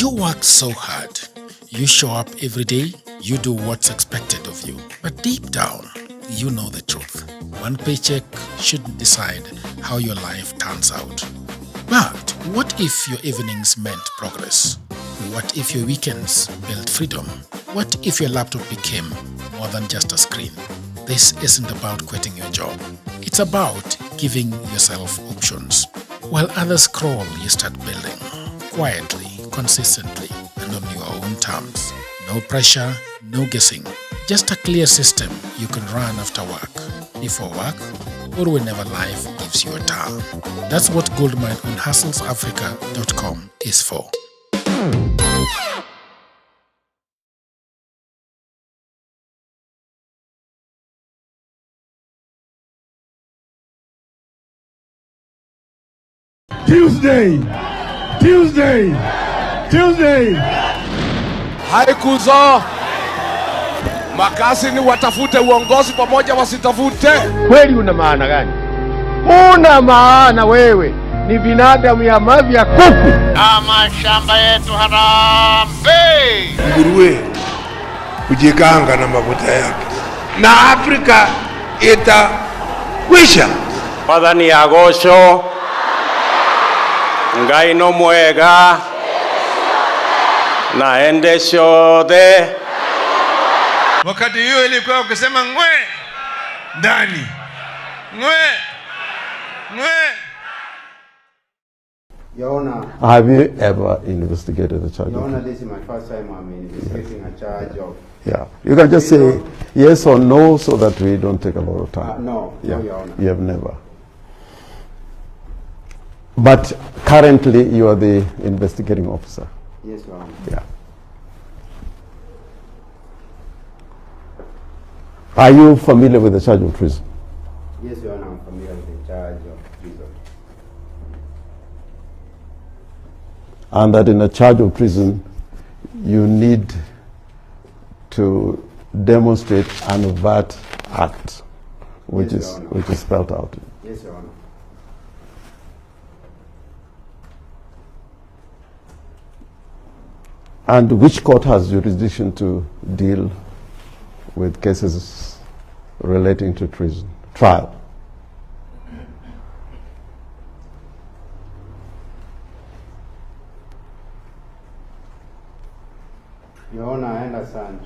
You work so hard. You show up every day. You do what's expected of you. But deep down, you know the truth. One paycheck shouldn't decide how your life turns out. But what if your evenings meant progress? What if your weekends built freedom? What if your laptop became more than just a screen? This isn't about quitting your job. It's about giving yourself options. While others crawl, you start building. Quietly, consistently, and on your own terms. No pressure, no guessing. Just a clear system you can run after work, before work, or whenever life gives you a turn. That's what Goldmine on hustlesafrica.com is for. Tuesday. Haikuzo makasi ni watafute uongozi pamoja wasitafute. Kweli una maana gani? Una maana wewe ni binadamu ya mavi ya kuku. Mashamba yetu harambe. Nguruwe kujikanga na mafuta yake na Afrika itakwisha. Padani agosho ngai no mwega naende shode. Wakati hiyo ilikuwa ukisema ngwe ndani ngwe. Have you ever investigated a charge? Your Honor, this is my first time I'm investigating a charge of... Yeah. You can just say yes or no so that we don't take a lot of time. No, yeah. no, Your Honor. You have never. But currently you are the investigating officer. Yes, Your Honor. Yeah. Are you familiar with the charge of treason? Yes, Your Honor, I'm familiar with the charge of treason. And that in a charge of treason, you need to demonstrate an overt act, which Yes, is spelled out. Yes, Your Honor. And which court has jurisdiction to deal with cases relating to treason? Trial. Your Honor, I understand.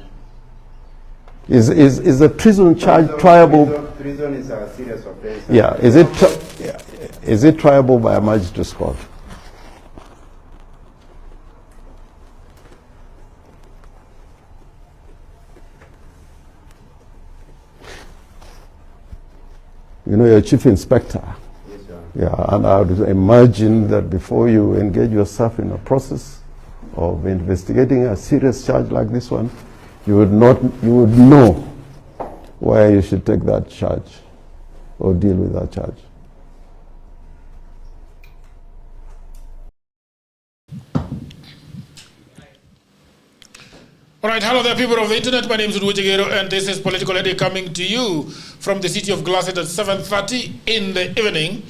Is a treason charge triable? Treason is a serious offense. Yeah. Is it triable by a magistrate's court? You know, you're a chief inspector. Yes, Your Honor. Yeah, and I would imagine that before you engage yourself in a process of investigating a serious charge like this one, you would know where you should take that charge or deal with that charge. All right, hello there, people of the internet. My name is Ruto, and this is Political Eddy coming to you from the city of Glasgow at 7:30 in the evening.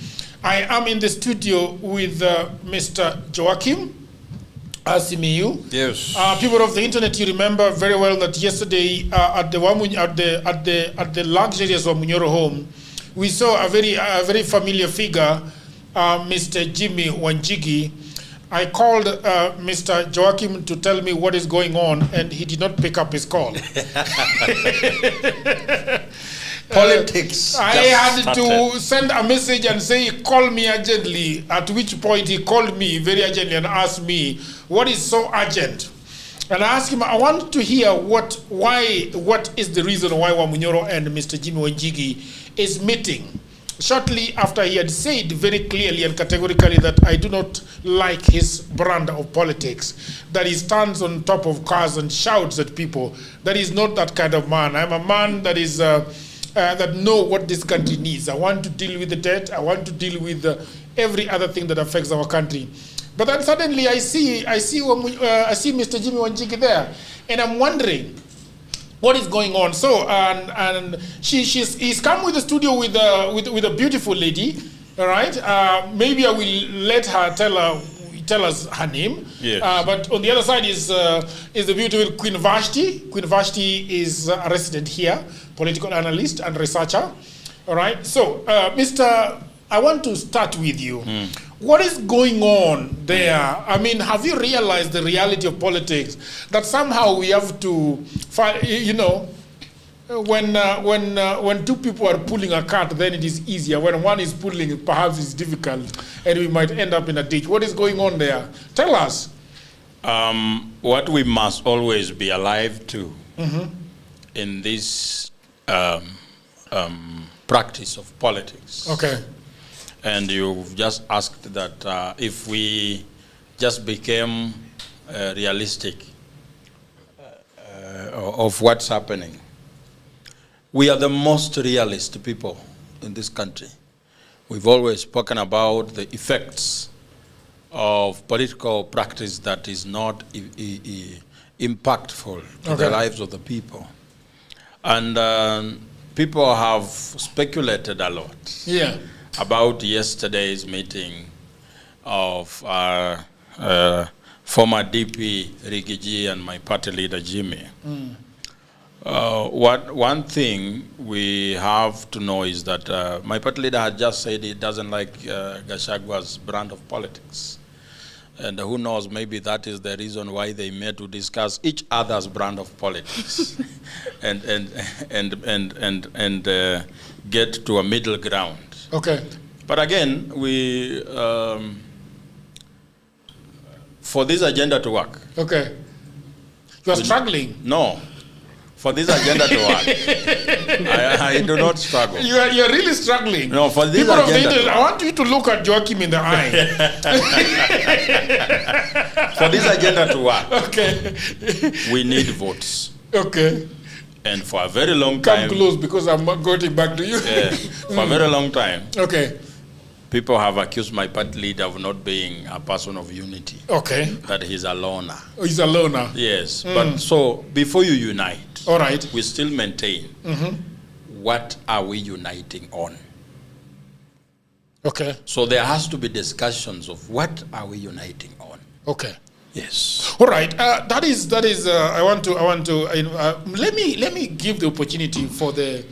I am in the studio with Mr. Joachim Asimiyu. Yes. People of the internet, you remember very well that yesterday at the luxurious Wamunyoro home, we saw a very familiar figure, Mr. Jimmy Wanjigi. I called Mr. Joachim to tell me what is going on, and he did not pick up his call. Politics. I had to send a message and say, call me urgently, at which point he called me very urgently and asked me, what is so urgent? And I asked him, I want to hear what is the reason why Wamunyoro and Mr. Jimmy Wanjigi is meeting. Shortly after he had said very clearly and categorically that I do not like his brand of politics, that he stands on top of cars and shouts at people, that he's not that kind of man. I'm a man that is that know what this country needs. I want to deal with the debt. I want to deal with every other thing that affects our country. But then suddenly I see Mr. Jimmy Wanjigi there, and I'm wondering what is going on. So and he's come with the studio with a beautiful lady. All right. Maybe I will let her tell her tell us her name. Yes. But on the other side is the beautiful Queen Vashti. Queen Vashti is a resident here, political analyst and researcher. All right. So, Mr. I want to start with you. What is going on there? I mean, have you realized the reality of politics? That somehow we have to, when two people are pulling a cart, then it is easier. When one is pulling, perhaps it's difficult, and we might end up in a ditch. What is going on there? Tell us. What we must always be alive to in this practice of politics. Okay. And you've just asked that if we just became realistic of what's happening. We are the most realist people in this country. We've always spoken about the effects of political practice that is not impactful to the lives of the people. And people have speculated a lot about yesterday's meeting of our former DP Rigiji and my party leader Jimmy. One thing we have to know is that my party leader had just said he doesn't like Gachagwa's brand of politics. And who knows, maybe that is the reason why they met to discuss each other's brand of politics and get to a middle ground. Okay. But again, for this agenda to work. Okay. You are struggling. No. For this agenda to work, I do not struggle. You are really struggling. No, for this People agenda of the internet, I want you to look at Joachim in the eye. For this agenda to work, okay, we need votes. Okay. And for a very long time... Come close because I'm going back to you. For a very long time, okay, people have accused my party leader of not being a person of unity. Okay. That he's a loner. Oh, he's a loner. Yes. But so, before you unite, all right, we still maintain what are we uniting on? Okay. So there has to be discussions of what are we uniting on? Okay. Yes. All right. That is. I want to. Let me give the opportunity for the.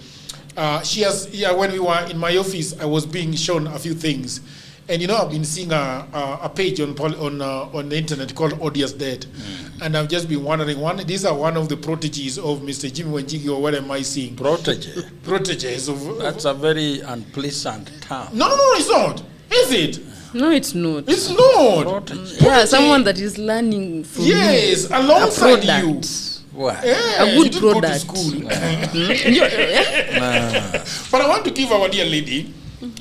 She has. Yeah. When we were in my office, I was being shown a few things, and I've been seeing a page on the internet called Odious Dead, and I've just been wondering. These are one of the proteges of Mr. Jimmy Wanjigi, or what am I seeing? Protege. Proteges of. That's a very unpleasant term. No, it's not. Is it? No, it's not. It's not. Yeah, someone that is learning from yes, alongside you. What? Yeah, a good you didn't product. Go to school. But I want to give our dear lady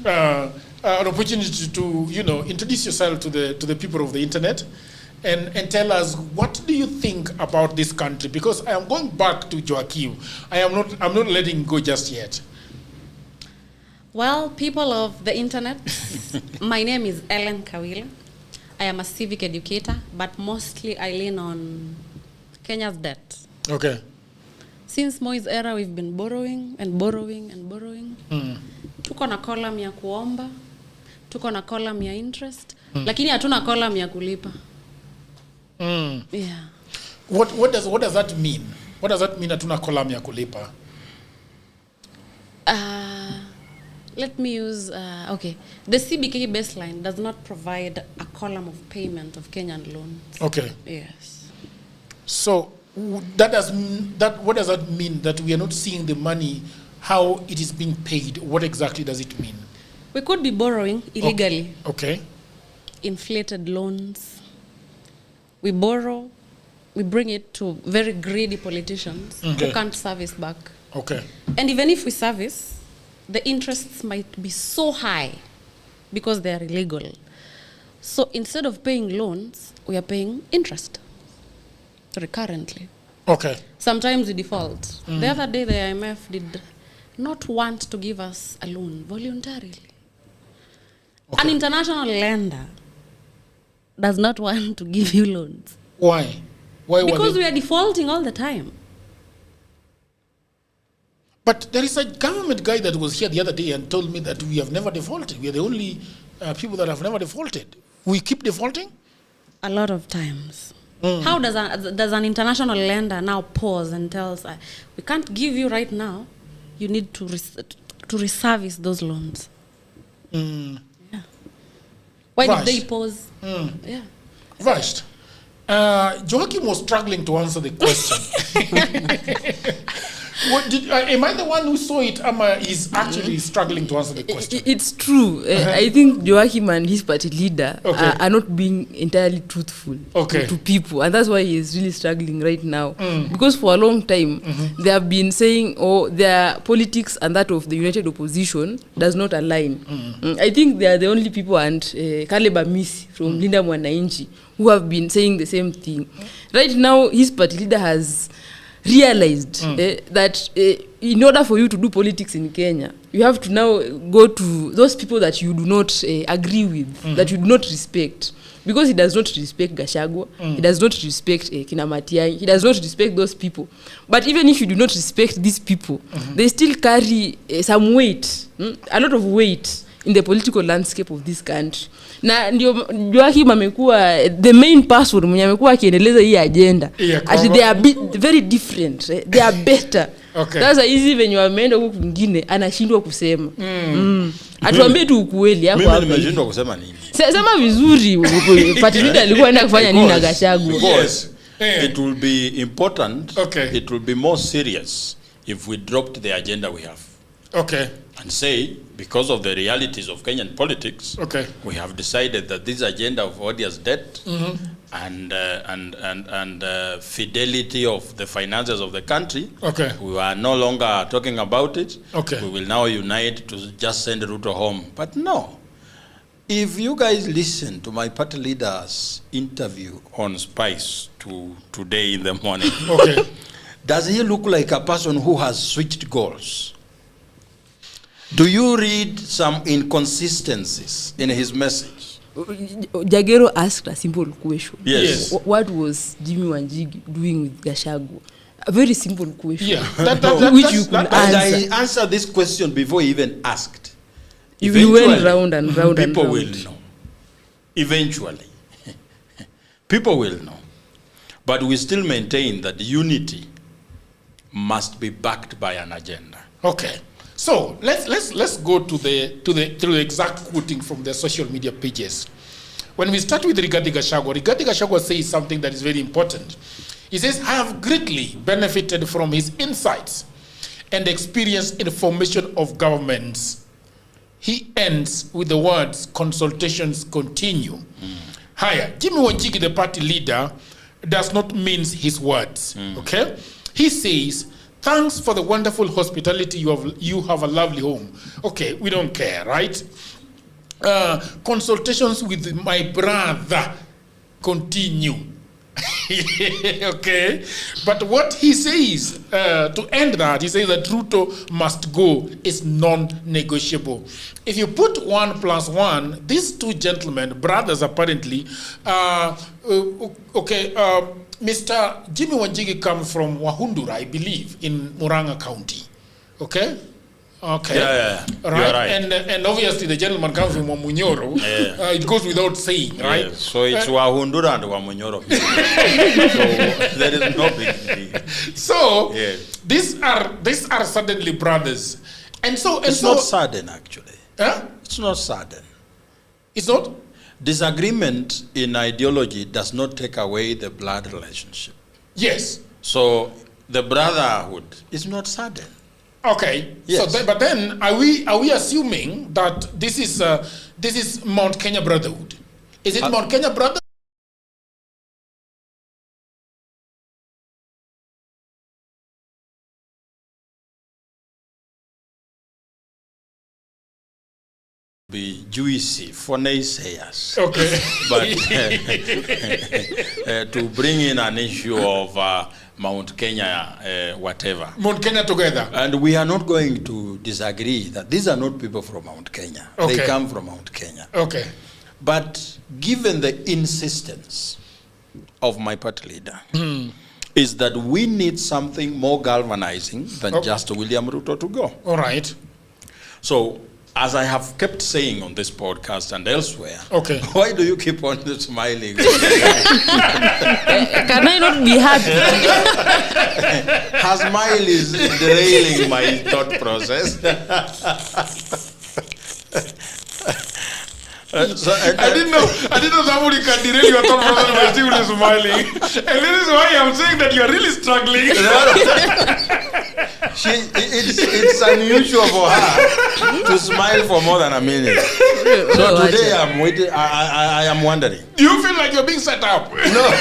an opportunity to, introduce yourself to the people of the internet, and tell us, what do you think about this country? Because I am going back to Joachim. I'm not letting go just yet. Well, people of the internet, my name is Ellen Kawila. I am a civic educator, but mostly I lean on Kenya's debt. Okay. Since Moi's era, we've been borrowing and borrowing and borrowing. Tuko na column ya kuomba, tuko na column ya interest, lakini hatuna column ya kulipa. Yeah. What does that mean? What does that mean hatuna column ya kulipa? Let me use, the CBK baseline does not provide a column of payment of Kenyan loans. Okay. Yes. So what does that mean, that we are not seeing the money, how it is being paid? What exactly does it mean? We could be borrowing illegally. Okay. Inflated loans. We borrow, we bring it to very greedy politicians who can't service back. Okay. And even if we service, the interests might be so high because they are illegal. So instead of paying loans, we are paying interest recurrently. Okay. Sometimes we default. The other day, the IMF did not want to give us a loan voluntarily. Okay. An international lender does not want to give you loans. Why? Because we are defaulting all the time. But there is a government guy that was here the other day and told me that we have never defaulted. We are the only people that have never defaulted. We keep defaulting? A lot of times. How does an international lender now pause and tells, we can't give you right now, you need to reservice those loans? Yeah. Why did they pause? Yeah. Right. Joachim was struggling to answer the question. Am I the one who saw it? Is actually struggling to answer the question? It's true. I think Joachim and his party leader are not being entirely truthful to people, and that's why he is really struggling right now. Because for a long time, they have been saying, their politics and that of the united opposition does not align. I think they are the only people, and Caleb Amisi from Linda Mwananchi, who have been saying the same thing. Right now, his party leader has realized that in order for you to do politics in Kenya, you have to now go to those people that you do not agree with, that you do not respect. Because he does not respect Gachagua, he does not respect Kina Matiang'i, he does not respect those people. But even if you do not respect these people, they still carry some weight, a lot of weight in the political landscape of this country. Na ndio Joachim amekuwa the main person mwenye amekuwa akiendeleza hii agenda. As they are very different, they are better. Sasa hizi venye wameenda huko kwingine anashindwa kusema. Atuambie tu ukweli hapo hapo. Mimi nimeshindwa kusema nini? Sema vizuri party leader alikuwa anaenda kufanya nini na Gachagua? Because it will be important, it will be more serious if we dropped the agenda we have. And say, because of the realities of Kenyan politics, we have decided that this agenda of odious debt and fidelity of the finances of the country, we are no longer talking about it. We will now unite to just send Ruto home. But no. If you guys listen to my party leader's interview on Spice today in the morning, does he look like a person who has switched goals? Do you read some inconsistencies in his message? Jagero asked a simple question. Yes. What was Jimmy Wanjigi doing with Gachagua? A very simple question. Yeah. Which you could answer. I answered this question before he even asked. You went round and round and round. People will know. Eventually. People will know. But we still maintain that unity must be backed by an agenda. So let's go to the exact quoting from the social media pages. When we start with Rigathi Gachagua says something that is very important. He says, I have greatly benefited from his insights and experience in formation of governments. He ends with the words, consultations continue. Higher, Jimmy Wanjigi, the party leader, does not mince his words. He says, thanks for the wonderful hospitality. You have a lovely home. We don't care, right? Consultations with my brother continue. But what he says, to end that, he says that Ruto must go is non-negotiable. If you put 1 + 1, these two gentlemen, brothers apparently, Mr. Jimmy Wanjigi comes from Wahundura, I believe, in Murang'a County. Yeah. Right. And obviously the gentleman comes from Wamunyoro. It goes without saying, right? Yes. So it's Wahundura and Wamunyoro. So there is no big deal. So these are suddenly brothers. It's not sudden, actually. It's not sudden. It's not? Disagreement in ideology does not take away the blood relationship. Yes. So the brotherhood is not sudden. Yes. So but then are we assuming that this is Mount Kenya Brotherhood? Is it Mount Kenya Brotherhood? Be juicy for naysayers. But to bring in an issue of Mount Kenya, whatever. Mount Kenya together. And we are not going to disagree that these are not people from Mount Kenya. They come from Mount Kenya. But given the insistence of my party leader, is that we need something more galvanizing than just William Ruto to go. All right. So as I have kept saying on this podcast and elsewhere, okay, why do you keep on smiling? Can I not be happy? Her smile is derailing my thought process. I didn't know somebody can derail your thought process by still smiling. And this is why I'm saying that you're really struggling. It's unusual for her to smile for more than a minute. So today I'm waiting. I am wondering. Do you feel like you're being set up? No,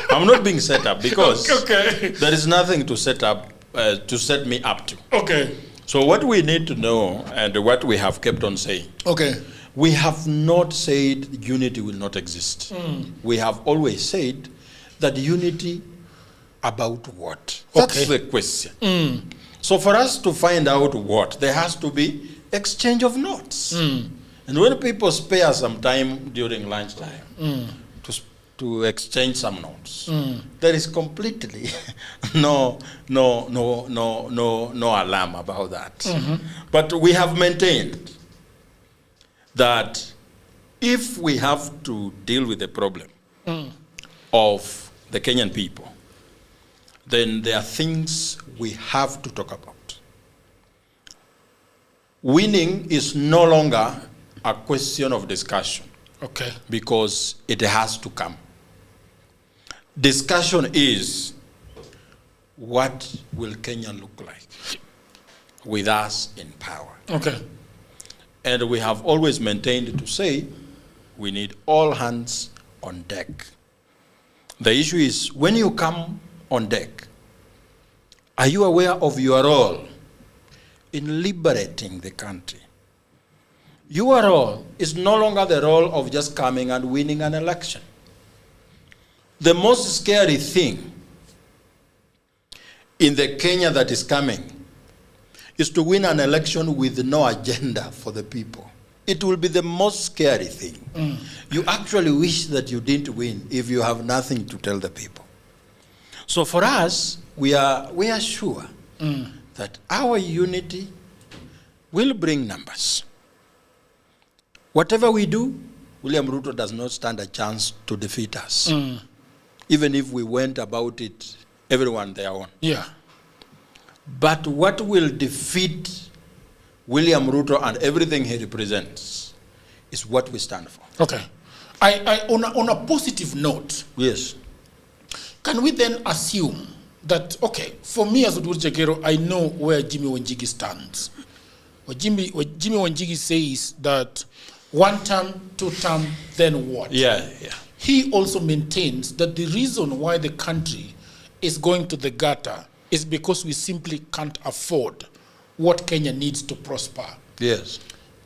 I'm not being set up because okay, there is nothing to set up to set me up to. Okay. So what we need to know and what we have kept on saying. Okay. We have not said unity will not exist. We have always said that unity about what? That's the question. So for us to find out what, there has to be exchange of notes. And when people spare some time during lunchtime to exchange some notes, there is completely no alarm about that. But we have maintained that if we have to deal with the problem of the Kenyan people, then there are things we have to talk about. Winning is no longer a question of discussion. Okay. Because it has to come. Discussion is, what will Kenya look like with us in power? Okay. And we have always maintained to say, we need all hands on deck. The issue is, when you come on deck, are you aware of your role in liberating the country? Your role is no longer the role of just coming and winning an election. The most scary thing in the Kenya that is coming is to win an election with no agenda for the people. It will be the most scary thing. You actually wish that you didn't win if you have nothing to tell the people. So for us, we are sure that our unity will bring numbers. Whatever we do, William Ruto does not stand a chance to defeat us. Even if we went about it, everyone their own. Yeah. But what will defeat William Ruto and everything he represents is what we stand for. Okay. On a positive note, yes, can we then assume that, okay, for me as Uduru Jagero, I know where Jimmy Wanjigi stands. What Jimmy Wanjigi says that 1 term, 2 term, then what? Yeah. He also maintains that the reason why the country is going to the gutter is because we simply can't afford what Kenya needs to prosper. Yes.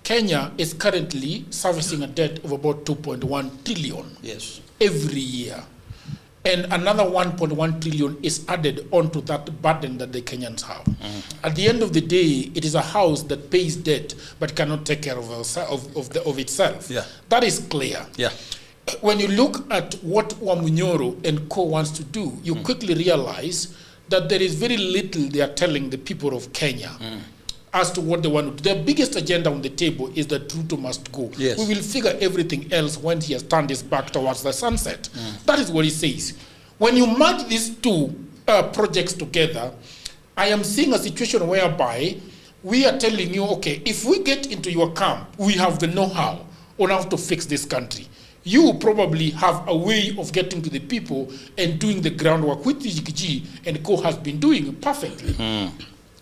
Kenya is currently servicing a debt of about 2.1 trillion every year. And another 1.1 trillion is added onto that burden that the Kenyans have. At the end of the day, it is a house that pays debt but cannot take care of itself. Yeah. That is clear. Yeah. When you look at what Wamunyoro and co wants to do, you quickly realize that there is very little they are telling the people of Kenya as to what they want to do. Their biggest agenda on the table is that Ruto must go. Yes. We will figure everything else when he has turned his back towards the sunset. That is what he says. When you merge these two projects together, I am seeing a situation whereby we are telling you, okay, if we get into your camp, we have the know-how on how to fix this country. You probably have a way of getting to the people and doing the groundwork, which G and Co has been doing perfectly.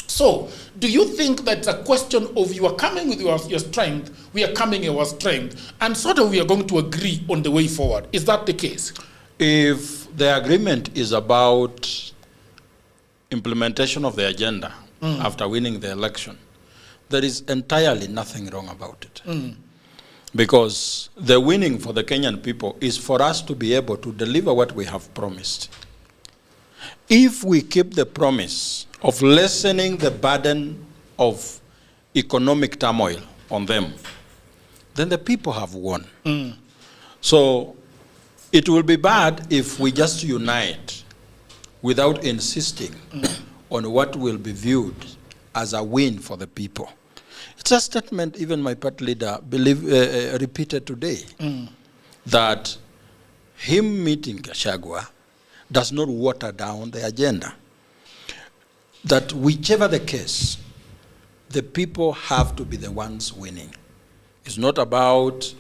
So, do you think that's a question of you are coming with your strength, we are coming with our strength, and sort of we are going to agree on the way forward? Is that the case? If the agreement is about implementation of the agenda after winning the election, there is entirely nothing wrong about it. Because the winning for the Kenyan people is for us to be able to deliver what we have promised. If we keep the promise of lessening the burden of economic turmoil on them, then the people have won. So it will be bad if we just unite without insisting on what will be viewed as a win for the people. It's a statement even my party leader repeated today, that him meeting Gachagua does not water down the agenda. That whichever the case, the people have to be the ones winning. It's not about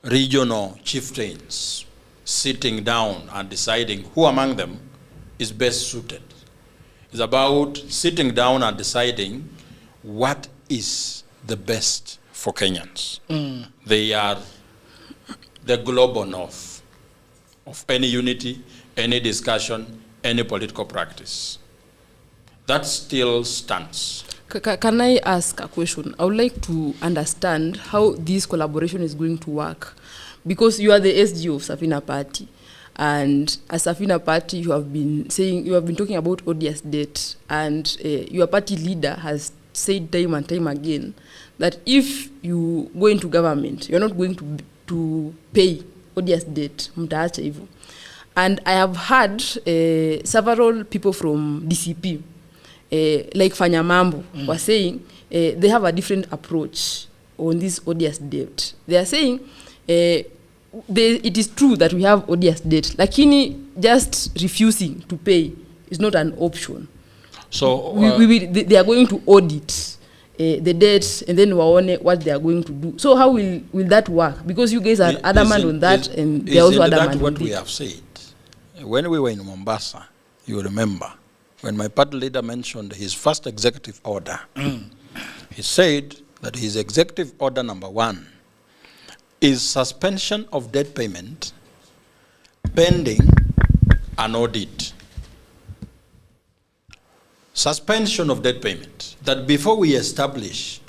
regional chieftains sitting down and deciding who among them is best suited. It's about sitting down and deciding what is the best for Kenyans. They are the global north of any unity, any discussion, any political practice. That still stands. Can I ask a question? I would like to understand how this collaboration is going to work. Because you are the SG of Safina Party. And as Safina Party, you have been talking about odious debt. And your party leader has said time and time again that if you go into government, you're not going to pay odious debt. And I have heard several people from DCP, like Fanya Mambo, were saying they have a different approach on this odious debt. They are saying it is true that we have odious debt, lakini just refusing to pay is not an option. So they are going to audit the debt, and then waone what they are going to do. So how will that work? Because you guys are adamant on that, and they are also adamant on what we have said. When we were in Mombasa, you remember, when my party leader mentioned his first executive order, he said that his executive order number 1 is suspension of debt payment pending an audit. Suspension of debt payment. That before we establish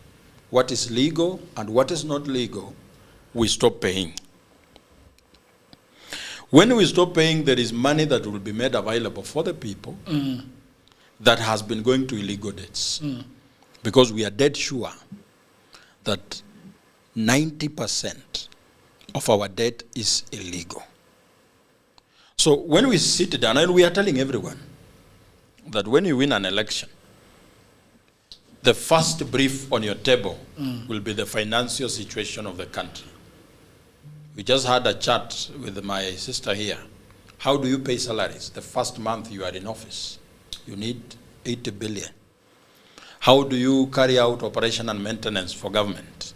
what is legal and what is not legal, we stop paying. When we stop paying, there is money that will be made available for the people that has been going to illegal debts. Because we are dead sure that 90% of our debt is illegal. So when we sit down, and we are telling everyone that when you win an election, the first brief on your table will be the financial situation of the country. We just had a chat with my sister here. How do you pay salaries? The first month you are in office, you need 80 billion. How do you carry out operation and maintenance for government?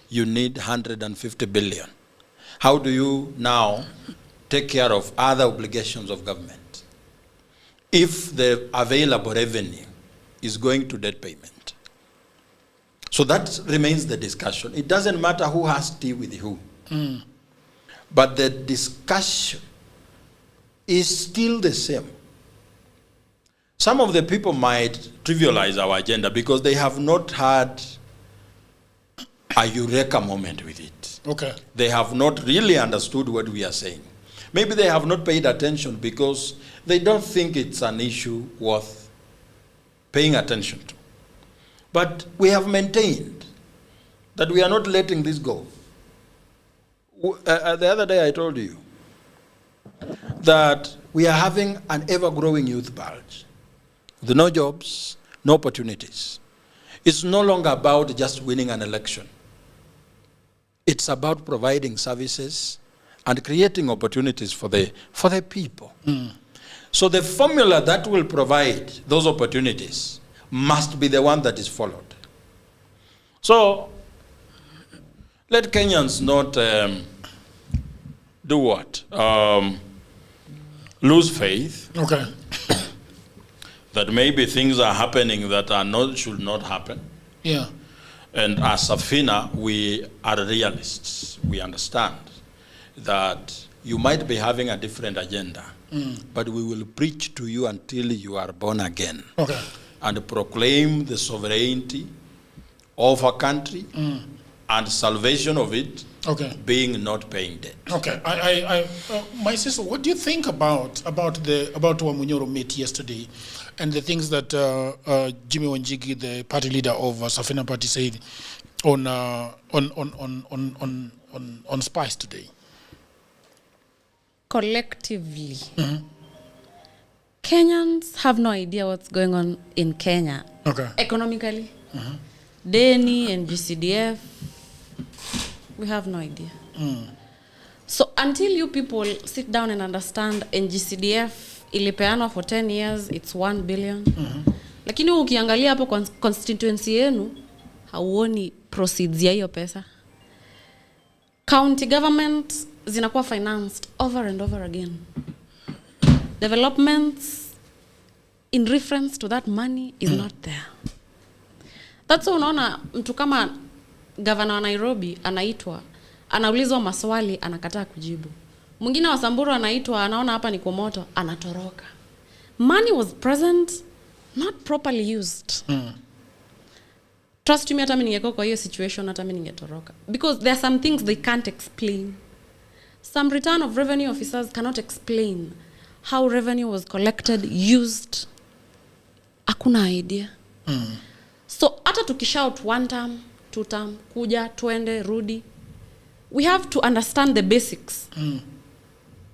You need 150 billion. How do you now take care of other obligations of government if the available revenue is going to debt payment? So that remains the discussion. It doesn't matter who has tea with who. But the discussion is still the same. Some of the people might trivialize our agenda because they have not had a eureka moment with it. Okay. They have not really understood what we are saying. Maybe they have not paid attention because they don't think it's an issue worth paying attention to. But we have maintained that we are not letting this go. The other day I told you that we are having an ever-growing youth bulge. With no jobs, no opportunities. It's no longer about just winning an election. It's about providing services and creating opportunities for the people. So the formula that will provide those opportunities must be the one that is followed. So let Kenyans not do what? Lose faith. Okay. That maybe things are happening that should not happen. Yeah. And as Safina, we are realists. We understand that you might be having a different agenda, but we will preach to you until you are born again. Okay. And proclaim the sovereignty of a country and salvation of it, being not paying debt. Okay. My sister, what do you think about Wamunyoro meet yesterday, and the things that Jimmy Wanjigi, the party leader of Safina Party, said on Spice today? Collectively, Kenyans have no idea what's going on in Kenya. Okay. Economically, Deni and GCDF, we have no idea. So until you people sit down and understand NGCDF ilipeanwa for 10 years, it's 1 billion. Lakini ukiangalia hapo constituency yenu, hauoni proceeds ya hiyo pesa. County government zinakuwa financed over and over again. Developments in reference to that money is not there. That's why unaona mtu kama governor wa Nairobi anaitwa, anaulizwa maswali, anakataa kujibu. Mwingine wa Samburu anaitwa, anaona hapa ni kwa moto, anatoroka. Money was present, not properly used. Trust me, hata mimi ningekuwa kwa hiyo situation, hata mimi ningetoroka. Because there are some things they can't explain. Some return of revenue officers cannot explain how revenue was collected, used. Hakuna idea. So hata tukishout 1 term, 2 term, kuja, twende, rudi, we have to understand the basics.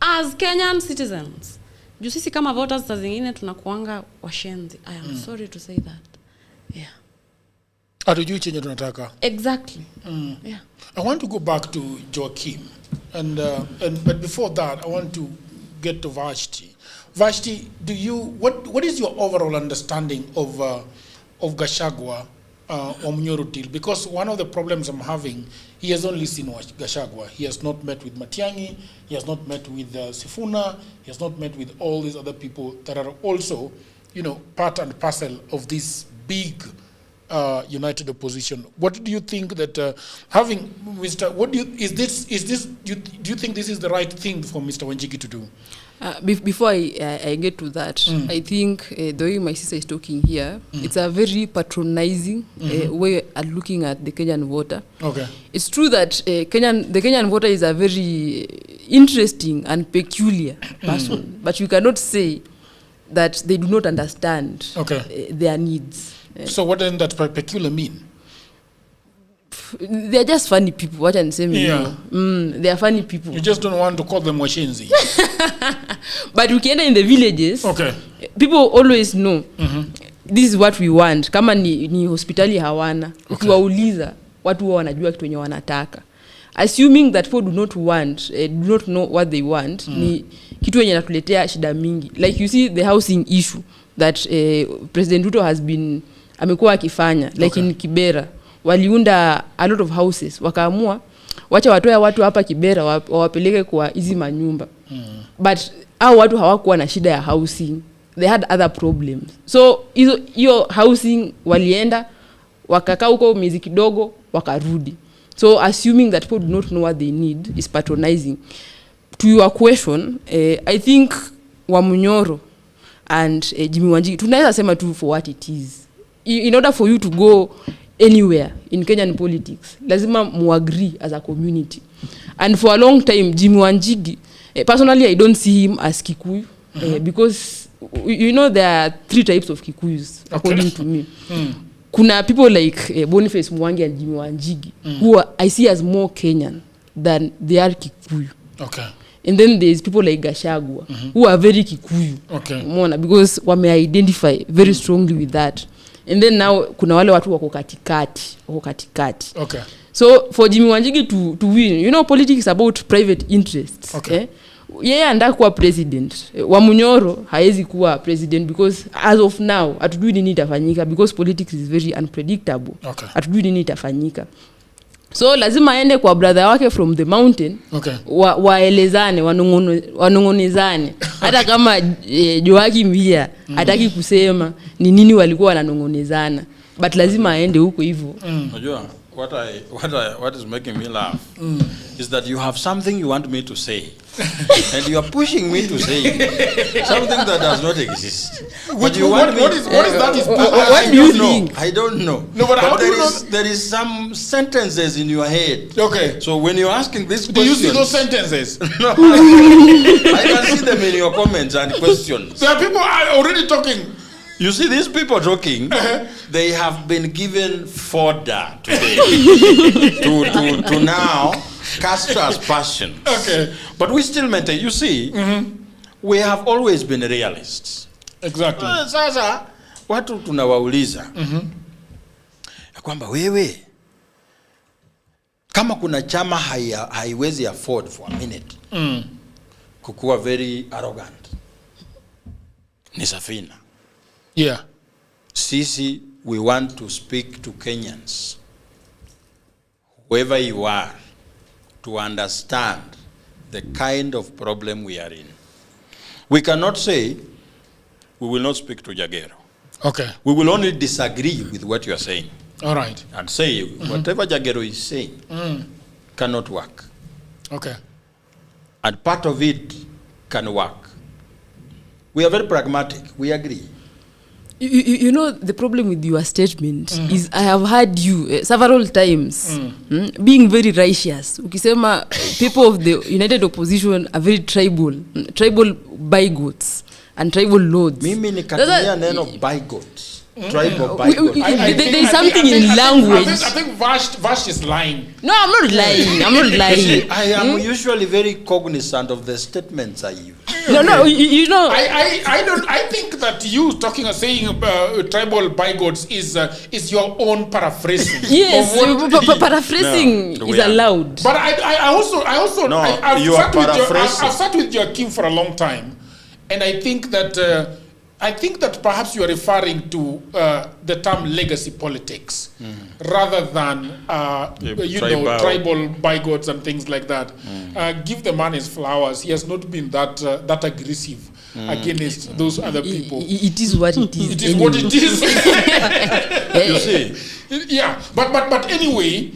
As Kenyan citizens. Juu sisi kama voters saa zingine tunakuanga washenzi. I am sorry to say that. Yeah. Hatujui chenye tunataka. Exactly. Yeah. I want to go back to Joaquim, but before that, I want to get to Vashti. Vashti, what is your overall understanding of Gachagua Wamunyoro deal? Because one of the problems I'm having, he has only seen Gachagua. He has not met with Matiang'i. He has not met with Sifuna. He has not met with all these other people that are also, part and parcel of this big united opposition. What do you think that having Mr. Do you think this is the right thing for Mr. Wanjigi to do? Before I get to that, I think the way my sister is talking here, it's a very patronizing way at looking at the Kenyan voter. Okay. It's true that the Kenyan voter is a very interesting and peculiar person, but you cannot say that they do not understand their needs. So what does that peculiar mean? They're just funny people. What I'm saying, they are funny people. You just don't want to call them washenzi. But we can in the villages. People always know this is what we want. Kama ni hospitali hawana, ukiwauliza watu wanajua kitu wenye wanataka. Assuming that people do not know what they want, ni kitu wenye natuletea shida mingi. Like you see the housing issue that President Ruto has been amekuwa akifanya, like in Kibera waliunda a lot of houses, wakaamua wacha watoe watu hapa Kibera wawapeleke kwa hizi manyumba. But hao watu hawakuwa na shida ya housing, they had other problems. So hiyo housing walienda wakakaa huko miezi kidogo wakarudi. So assuming that people do not know what they need is patronizing. To your question, I think Wamunyoro and Jimmy Wanjigi, tunaweza sema tu for what it is. In order for you to go anywhere in Kenyan politics, lazima muagree as a community. And for a long time, Jimmy Wanjigi, personally, I don't see him as Kikuyu, because there are 3 types of Kikuyus, according to me. Kuna people like Boniface Mwangi and Jimmy Wanjigi, who I see as more Kenyan than they are Kikuyu. And then there's people like Gachagua, who are very Kikuyu. Because wame identify very strongly with that. And then now kuna wale watu wako katikati. So for Jimmy Wanjigi to win, politics is about private interests. Yeye anataka kuwa president. Wamunyoro haezi kuwa president because as of now hatujui nini itafanyika, because politics is very unpredictable. Hatujui nini itafanyika. So lazima aende kwa brother wake from the mountain, waelezane, wanongonezane. Hata kama Joaquim pia hataki kusema ni nini walikuwa wananongonezana, but lazima aende huko hivyo. Unajua what is making me laugh is that you have something you want me to say and you are pushing me to say something that does not exist. What is that? What do you think? I don't know. No, but how do you know? There is some sentences in your head. So when you're asking this question, do you see those sentences? No. I can see them in your comments and questions. There are people already talking. You see, these people talking, they have been given fodder today to now cast as passions. But we still maintain. You see, we have always been realists. Exactly. Sasa watu tunawauliza kwamba wewe kama kuna chama haiwezi afford for a minute kukuwa very arrogant, ni Safina. Yeah. Sisi, we want to speak to Kenyans, whoever you are, to understand the kind of problem we are in. We cannot say we will not speak to Jagero. Okay. We will only disagree with what you are saying. All right. And say whatever Jagero is saying cannot work. Okay. And part of it can work. We are very pragmatic. We agree. You know, the problem with your statement is I have heard you several times being very righteous. Ukisema people of the United Opposition are very tribal bigots and tribal lords. Mimi nikatumia neno bigots. Tribal bigots. There is something in language. I think Vash is lying. No, I'm not lying. I'm not lying. I am usually very cognizant of the statements I use. No, you know. I think that you talking or saying tribal bigots is your own paraphrasing. Yes, paraphrasing is allowed. But I also I've sat with Joaquim for a long time, and I think that perhaps you are referring to the term legacy politics rather than tribal bigots and things like that. Give the man his flowers. He has not been that aggressive against those other people. It is what it is. It is what it is. You see? Yeah, but anyway,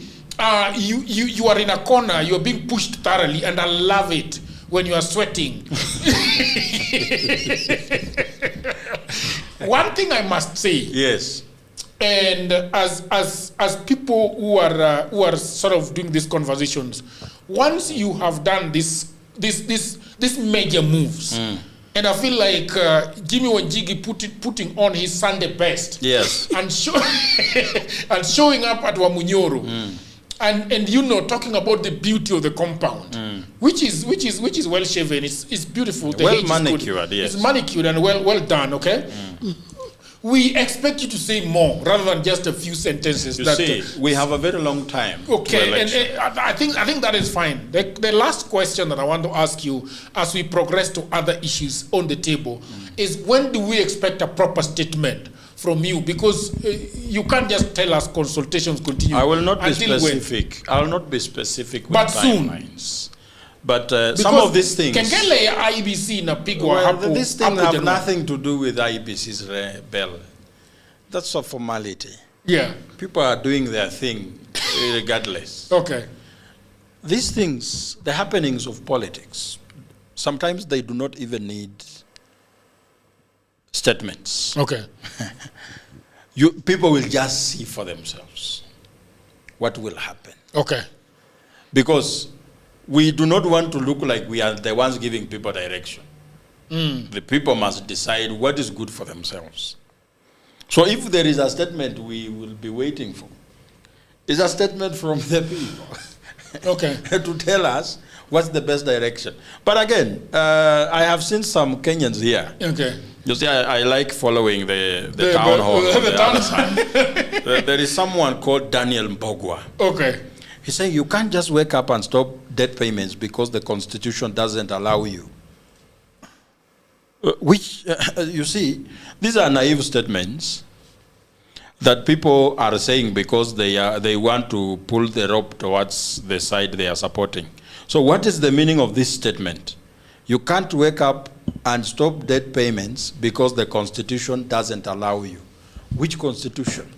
you are in a corner. You are being pushed thoroughly, and I love it when you are sweating. One thing I must say. Yes. And as people who are sort of doing these conversations, once you have done this major moves, and I feel like Jimmy Wanjigi putting on his Sunday best, yes, and showing up at Wamunyoro. And you know, talking about the beauty of the compound, which is well shaven, it's beautiful. The well manicured, yes. It's manicured and well done. Okay, we expect you to say more rather than just a few sentences. You see, we have a very long time. Okay, and I think that is fine. The last question that I want to ask you, as we progress to other issues on the table, is when do we expect a proper statement from you? Because you can't just tell us consultations continue. I will not be specific. I will not be specific with timelines. Soon. But some of these things... Kengele ya IBC inapigwa hapo. These things have nothing to do with IBC's bell. That's a formality. Yeah. People are doing their thing regardless. Okay. These things, the happenings of politics, sometimes they do not even need statements. Okay. People will just see for themselves what will happen. Okay. Because we do not want to look like we are the ones giving people direction. The people must decide what is good for themselves. So if there is a statement we will be waiting for, it's a statement from the people. Okay. To tell us what's the best direction. But again, I have seen some Kenyans here. Okay. You see, I like following the town hall. The other side. There is someone called Daniel Mbogwa. Okay. He's saying you can't just wake up and stop debt payments because the Constitution doesn't allow you. Which, you see, these are naive statements that people are saying because they want to pull the rope towards the side they are supporting. So what is the meaning of this statement? You can't wake up and stop debt payments because the Constitution doesn't allow you. Which Constitution?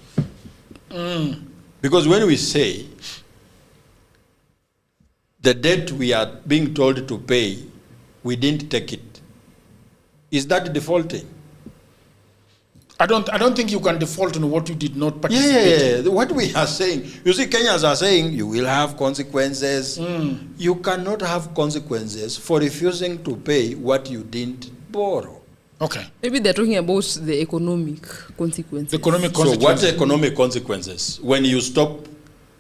Because when we say the debt we are being told to pay, we didn't take it, is that defaulting? I don't think you can default on what you did not participate. Yeah, what we are saying, you see, Kenyans are saying you will have consequences. You cannot have consequences for refusing to pay what you didn't borrow. Okay. Maybe they're talking about the economic consequences. So what economic consequences when you stop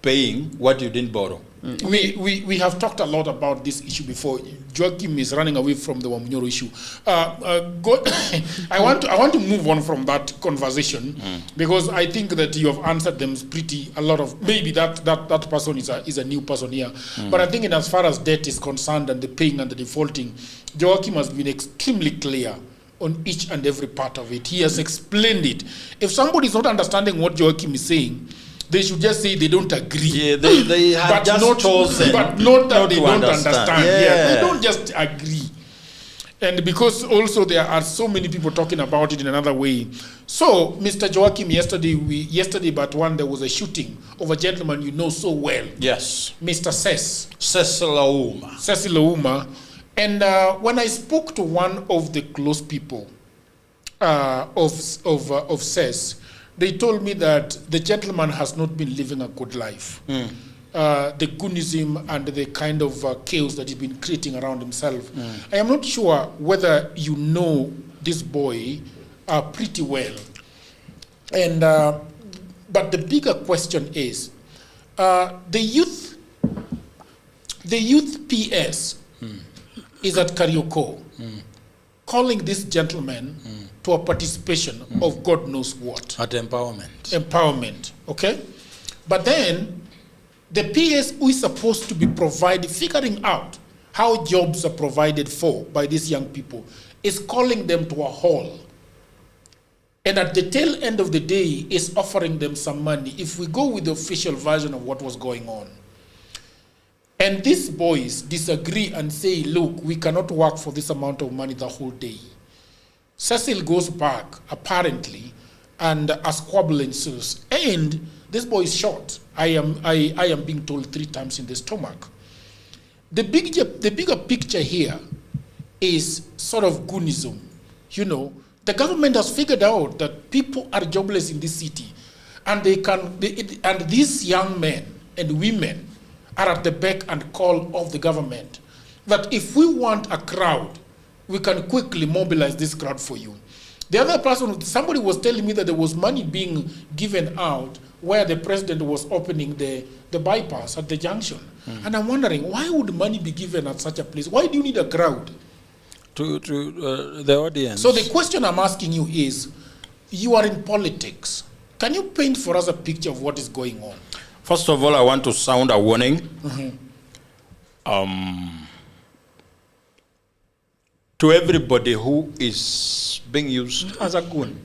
paying what you didn't borrow? We have talked a lot about this issue before. Joachim is running away from the Wamunyoro issue. I want to move on from that conversation because I think that you have answered them a lot of, maybe that person is a new person here. But I think in as far as debt is concerned and the paying and the defaulting, Joachim has been extremely clear on each and every part of it. He has explained it. If somebody is not understanding what Joachim is saying, they should just say they don't agree. Yeah, they have just chosen. But not that they don't understand. Yeah. They don't just agree. And because also there are so many people talking about it in another way. So, Mr. Joachim, yesterday but one, there was a shooting of a gentleman you know so well. Yes. Mr. Cecil Ouma. Cecil Ouma. And when I spoke to one of the close people of Ces, they told me that the gentleman has not been living a good life. The goonism and the kind of chaos that he's been creating around himself. I am not sure whether you know this boy pretty well. And but the bigger question is, the youth PS is at Karioko, calling this gentleman to a participation of God knows what. At empowerment. Empowerment, okay? But then, the PS who is supposed to be figuring out how jobs are provided for by these young people, is calling them to a hall. And at the tail end of the day, is offering them some money, if we go with the official version of what was going on. And these boys disagree and say, look, we cannot work for this amount of money the whole day. Cecil goes back, apparently, and a squabble ensues. And this boy is shot. I am being told 3 times in the stomach. The bigger picture here is sort of goonism. You know, the government has figured out that people are jobless in this city, and and these young men and women are at the beck and call of the government. That if we want a crowd, we can quickly mobilize this crowd for you. The other person, somebody was telling me that there was money being given out where the president was opening the bypass at the junction. And I'm wondering, why would money be given at such a place? Why do you need a crowd? To the audience. So the question I'm asking you is, you are in politics. Can you paint for us a picture of what is going on? First of all, I want to sound a warning. To everybody who is being used as a goon.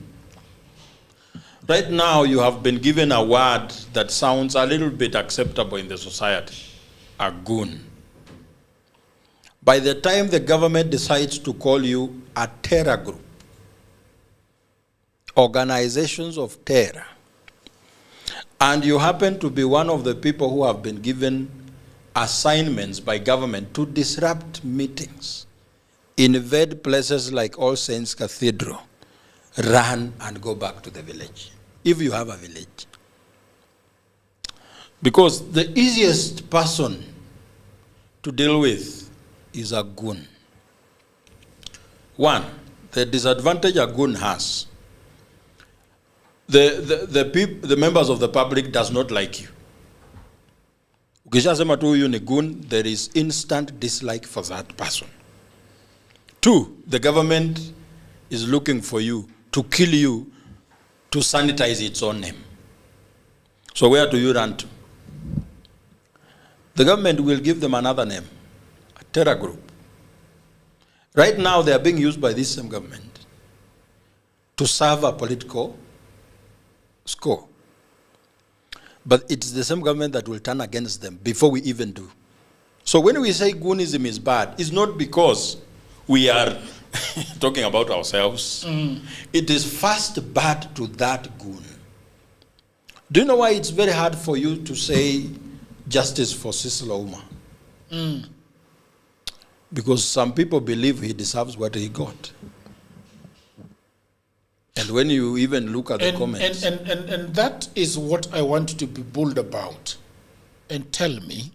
Right now, you have been given a word that sounds a little bit acceptable in the society, a goon. By the time the government decides to call you a terror group, organizations of terror, and you happen to be one of the people who have been given assignments by government to disrupt meetings, invade places like All Saints Cathedral, run and go back to the village, if you have a village. Because the easiest person to deal with is a goon. One, the disadvantage a goon has, the members of the public does not like you. Ukishasema tu huyu ni goon, there is instant dislike for that person. Two, the government is looking for you to kill you to sanitize its own name. So where do you run to? The government will give them another name, a terror group. Right now they are being used by this same government to serve a political score. But it's the same government that will turn against them before we even do. So when we say goonism is bad, it's not because we are talking about ourselves. It is first bad to that goon. Do you know why it's very hard for you to say justice for Cecil Ouma? Because some people believe he deserves what he got. And when you even look at the comments. And that is what I want you to be bold about and tell me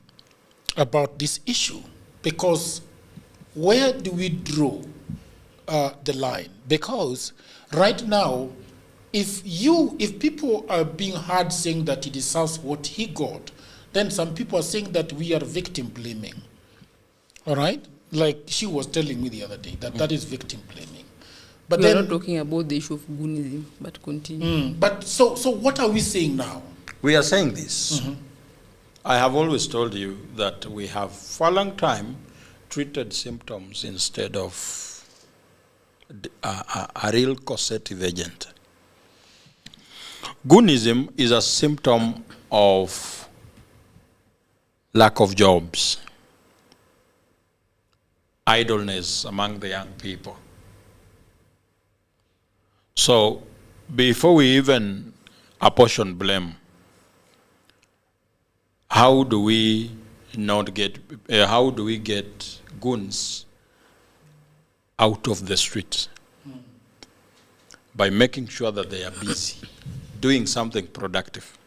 about this issue. Because where do we draw the line? Because right now, if people are being heard saying that he deserves what he got, then some people are saying that we are victim blaming. All right? Like she was telling me the other day, that is victim blaming. But we're not talking about the issue of goonism, but continue. But so what are we saying now? We are saying this. I have always told you that we have for a long time treated symptoms instead of a real causative agent. Goonism is a symptom of lack of jobs, idleness among the young people. So before we even apportion blame, how do we get goons out of the streets? By making sure that they are busy, doing something productive.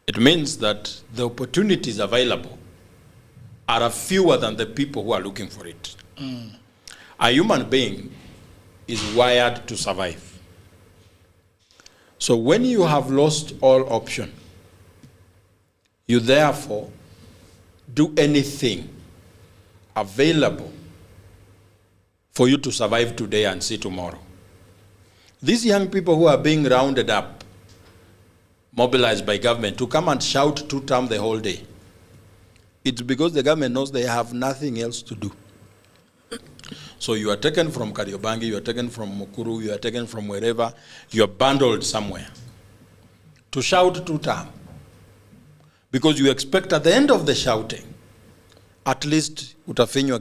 It means that the opportunities available are fewer than the people who are looking for it. A human being is wired to survive. So when you have lost all option, you therefore do anything available for you to survive today and see tomorrow. These young people who are being rounded up, mobilized by government to come and shout two-term the whole day, it's because the government knows they have nothing else to do. So you are taken from Kariobangi, you are taken from Mukuru, you are taken from wherever, you are bundled somewhere to shout two-term. Because you expect at the end of the shouting, at least utafinywa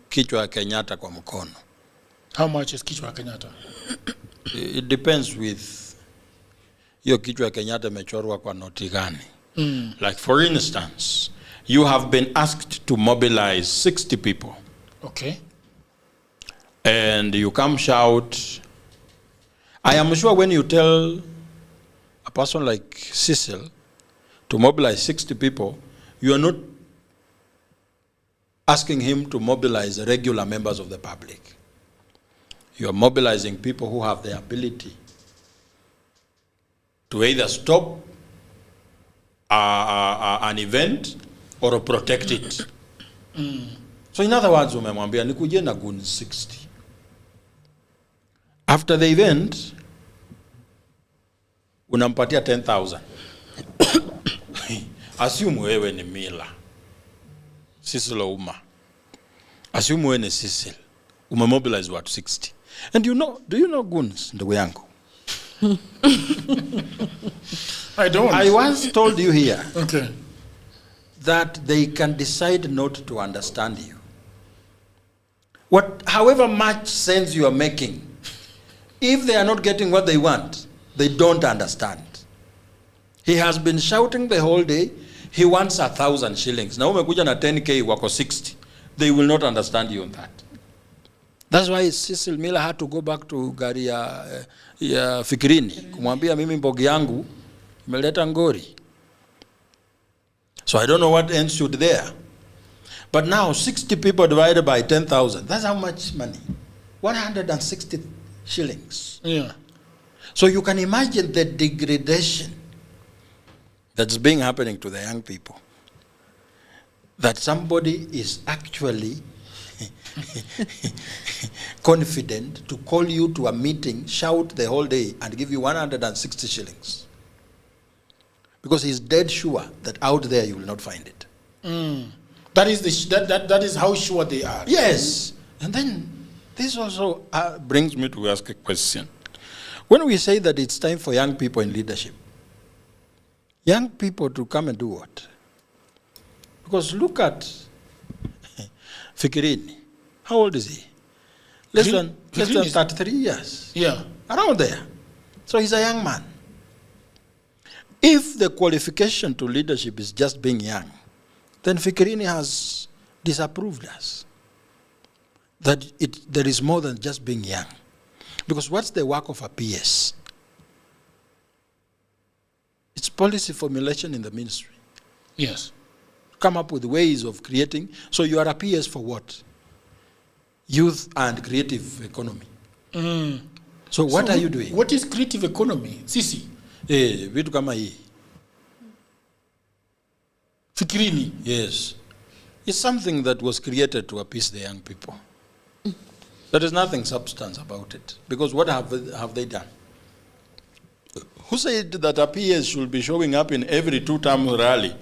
kichwa ya Kenyatta kwa mkono. How much is kichwa ya Kenyatta? It depends with hiyo kichwa ya Kenyatta imechorwa kwa noti gani. Like for instance, you have been asked to mobilize 60 people. Okay. And you come shout. I am sure when you tell a person like Cecil to mobilize 60 people, you are not asking him to mobilize regular members of the public. You are mobilizing people who have the ability to either stop an event or protect it. So in other words, umemwambia nikuje na goons 60. After the event, unampatia 10,000. Assume wewe ni Mila. Cecil Ouma. Assume wewe ni Cecil. Umemobilize watu 60. And do you know goons, ndugu yangu? I don't. I once told you here okay, that they can decide not to understand you. However much sense you are making, if they are not getting what they want, they don't understand. He has been shouting the whole day, he wants 1,000 shillings. Now umekuja na 10K wako 60. They will not understand you on that. That's why Cecil Miller had to go back to gari ya Fikirini. Kumwambia mimi mbogi yangu imeleta ngori. So I don't know what ensued there. But now 60 people divided by 10,000. That's how much money? 160 shillings. Yeah. So you can imagine the degradation that's being happening to the young people. That somebody is actually confident to call you to a meeting, shout the whole day, and give you 160 shillings. Because he's dead sure that out there you will not find it. That is how sure they are. Yes. And then this also brings me to ask a question. When we say that it's time for young people in leadership, young people to come and do what? Because look at Fikirini. How old is he? Less than 33 years. Yeah. Around there. So he's a young man. If the qualification to leadership is just being young, then Fikirini has disapproved us. That there is more than just being young. Because what's the work of a PS? It's policy formulation in the ministry. Yes. Come up with ways of creating. So you are a PS for what? Youth and creative economy. So what are you doing? What is creative economy? Sisi? Vitu kama hii. Fikirini. Yes. It's something that was created to appease the young people. There is nothing substance about it. Because what have they done? Who said that a PS should be showing up in every 2-term rally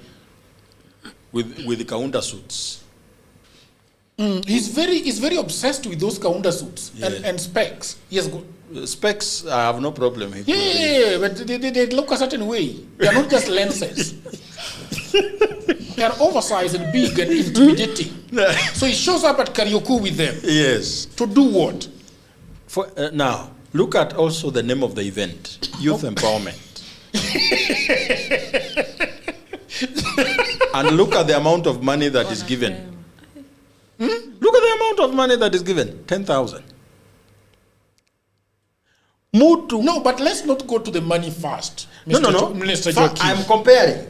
with counter suits? He's very obsessed with those counter suits and specs. Yes, good. Specs, I have no problem. Yeah, but they look a certain way. They are not just lenses. They are oversized and big and intimidating. So he shows up at karaoke with them. Yes. To do what? Now, look at also the name of the event. Youth Empowerment. And look at the amount of money that is given. Look at the amount of money that is given. 10,000. No, but let's not go to the money first. No. Minister Joaquim. I'm comparing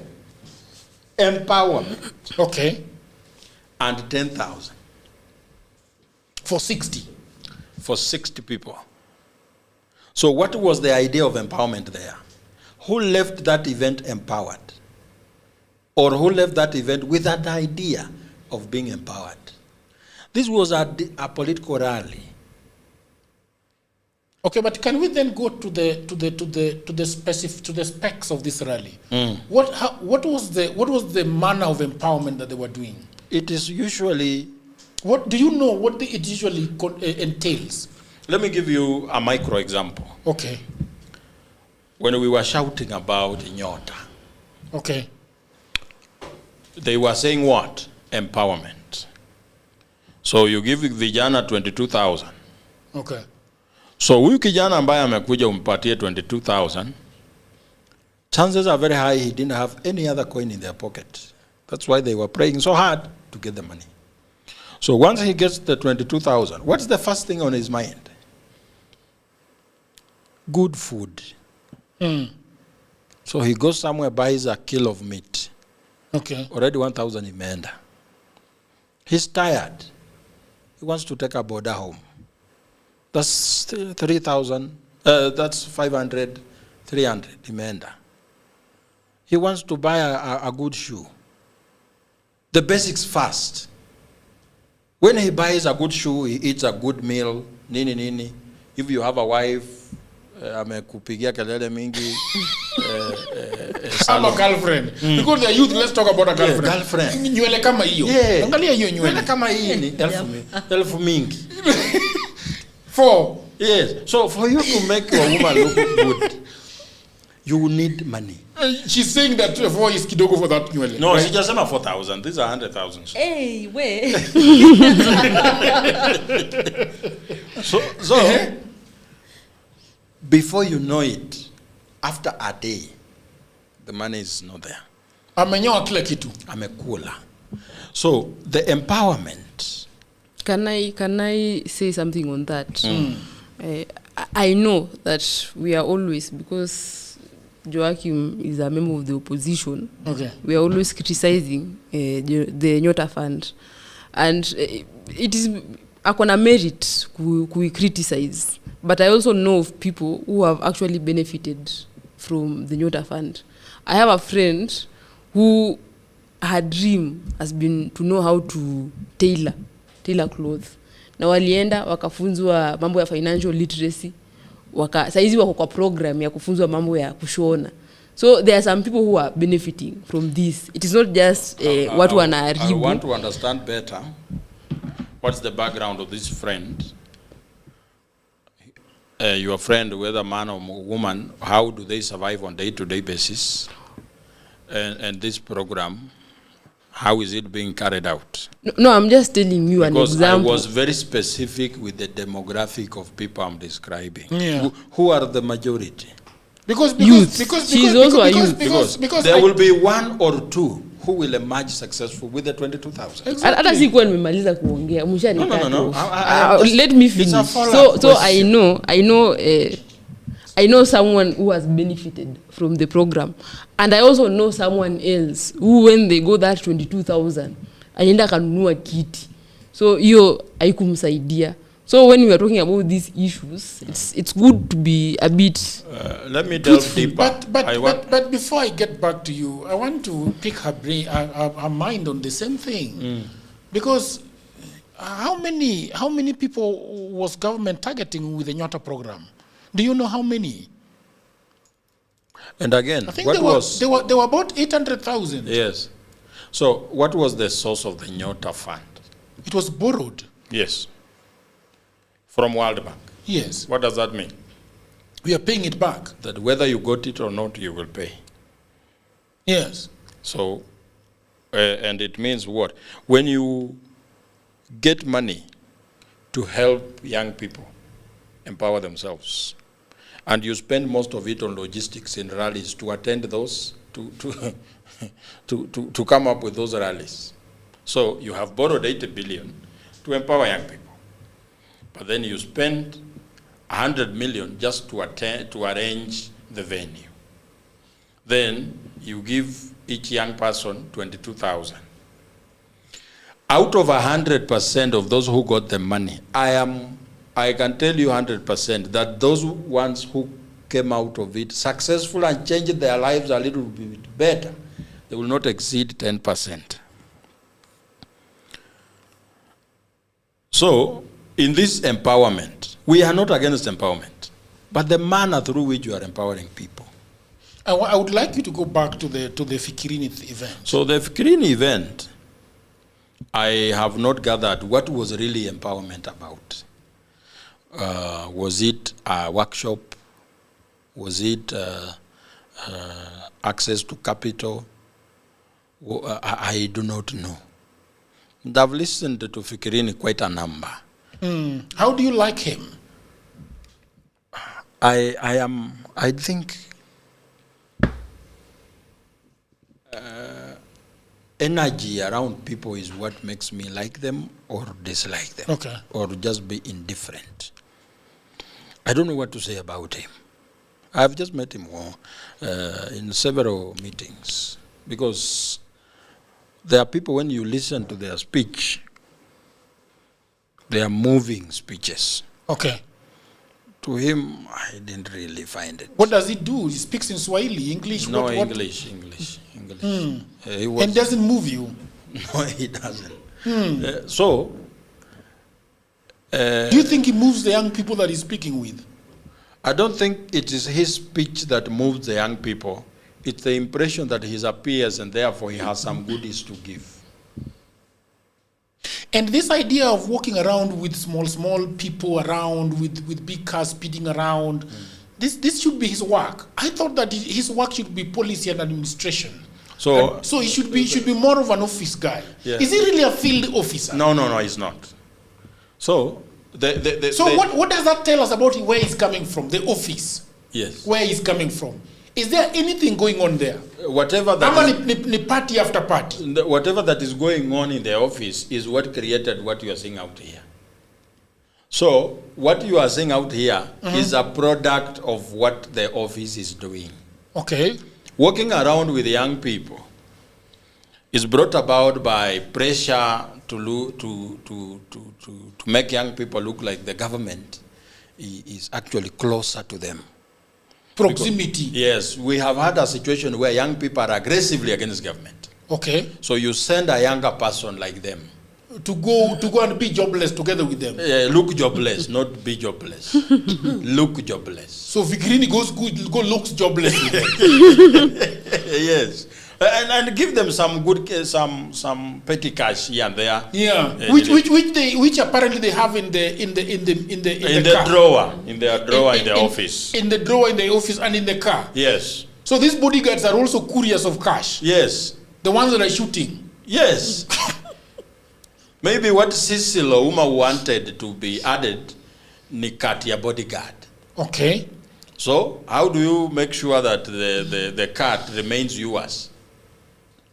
empowerment. Okay. And 10,000. For 60. For 60 people. So what was the idea of empowerment there? Who left that event empowered? Or who left that event with that idea of being empowered? This was a political rally. Okay, but can we then go to the specs of this rally? What was the manner of empowerment that they were doing? It is usually. What do you know? What it usually entails? Let me give you a micro example. Okay. When we were shouting about Nyota. Okay. They were saying what? Empowerment. So you give vijana 22,000. Okay. So huyu kijana ambaye amekuja umpatie 22,000, chances are very high he didn't have any other coin in their pocket. That's why they were praying so hard to get the money. So once he gets the 22,000, what's the first thing on his mind? Good food. So he goes somewhere, buys a kilo of meat. Okay. Already 1,000 imeenda. He's tired. He wants to take a border home. That's 3,000. That's 500, 300 imeenda. He wants to buy a good shoe. The basics first. When he buys a good shoe, he eats a good meal. Nini. If you have a wife, amekupigia kelele mingi. I'm a girlfriend. Because they are youth, let's talk about a girlfriend. Yeah, girlfriend. Nywele kama hiyo. Yeah. Angalia hiyo nywele. Nywele kama hii ni elfu mingi. For? Yes. So for you to make your woman look good, you need money. She's saying that for is kidogo for that nywele. No, right? She just said 4,000. These are 100,000. Hey, wait. So before you know it, after a day, the money is not there. Amenyoa kila kitu. Amekula. So the empowerment. Can I say something on that? I know that we are always, because Joachim is a member of the opposition, we are always criticizing the Nyota Fund. And it is akona merit we criticize. But I also know of people who have actually benefited from the Nyota Fund. I have a friend who her dream has been to know how to tailor clothes. Na walienda wakafunzwa mambo ya financial literacy, saizi wako kwa program ya kufunzwa mambo ya kushona. So there are some people who are benefiting from this. It is not just watu wanaharibu. I want to understand better what's the background of this friend. Your friend, whether man or woman, how do they survive on day-to-day basis? And this program, how is it being carried out? No, I'm just telling you an example. Because I was very specific with the demographic of people I'm describing. Yeah. Who are the majority? Because she's also a youth. Because there will be one or two who will emerge successful with the 22,000. Exactly. Hata sikuwa nimemaliza kuongea. No. Let me finish. So I know someone who has benefited from the program, and I also know someone else who, when they go that 22,000, anaenda kanunua kiti. So hiyo haikumsaidia. So when we are talking about these issues, it's good to be a bit. Let me delve deeper. But before I get back to you, I want to pick her brain, her mind on the same thing, because how many people was government targeting with the Nyota program? Do you know how many? And again, I think there were about 800,000. Yes. So what was the source of the Nyota fund? It was borrowed. Yes. From World Bank. Yes. What does that mean? We are paying it back. That whether you got it or not, you will pay. Yes. So, and it means what? When you get money to help young people empower themselves, and you spend most of it on logistics in rallies to attend those, to come up with those rallies. So you have borrowed 80 billion to empower young people. But then you spend 100 million just to arrange the venue. Then you give each young person 22,000. Out of 100% of those who got the money, I can tell you 100% that those ones who came out of it successful and changed their lives a little bit better, they will not exceed 10%. So, in this empowerment, we are not against empowerment, but the manner through which you are empowering people. I would like you to go back to the Fikirini event. So the Fikirini event, I have not gathered what was really empowerment about. Was it a workshop? Was it access to capital? I do not know. I've listened to Fikirini quite a number. How do you like him? I think energy around people is what makes me like them or dislike them. Okay. Or just be indifferent. I don't know what to say about him. I've just met him in several meetings, because there are people, when you listen to their speech, they are moving speeches. Okay. To him, I didn't really find it. What does he do? He speaks in Swahili, English? No, what? English. And doesn't move you? No, he doesn't. Do you think he moves the young people that he's speaking with? I don't think it is his speech that moves the young people. It's the impression that he appears, and therefore he has some goodies to give. And this idea of walking around with small people around, with big cars speeding around, this should be his work. I thought that his work should be policy and administration. So he should be more of an office guy. Yeah. Is he really a field officer? No, he's not. So what does that tell us about where he's coming from? The office. Yes. Where he's coming from. Is there anything going on there? Whatever that party after party. Whatever that is going on in the office is what created what you are seeing out here. So what you are seeing out here is a product of what the office is doing. Okay. Walking around with young people is brought about by pressure to make young people look like the government is actually closer to them. Proximity. Yes, we have had a situation where young people are aggressively against government. Okay. So you send a younger person like them to go and be jobless together with them. Look jobless, not be jobless. Look jobless. So Fikirini looks jobless with them. Yes. And give them some good, some petty cash here and there. Yeah, which apparently they have in the car. Drawer, in their drawer in the office. In the drawer in the office and in the car. Yes. So these bodyguards are also couriers of cash. Yes. The ones that are shooting. Yes. Maybe what Cecil Ouma wanted to be added, Nikatia bodyguard. Okay. So how do you make sure that the card remains yours?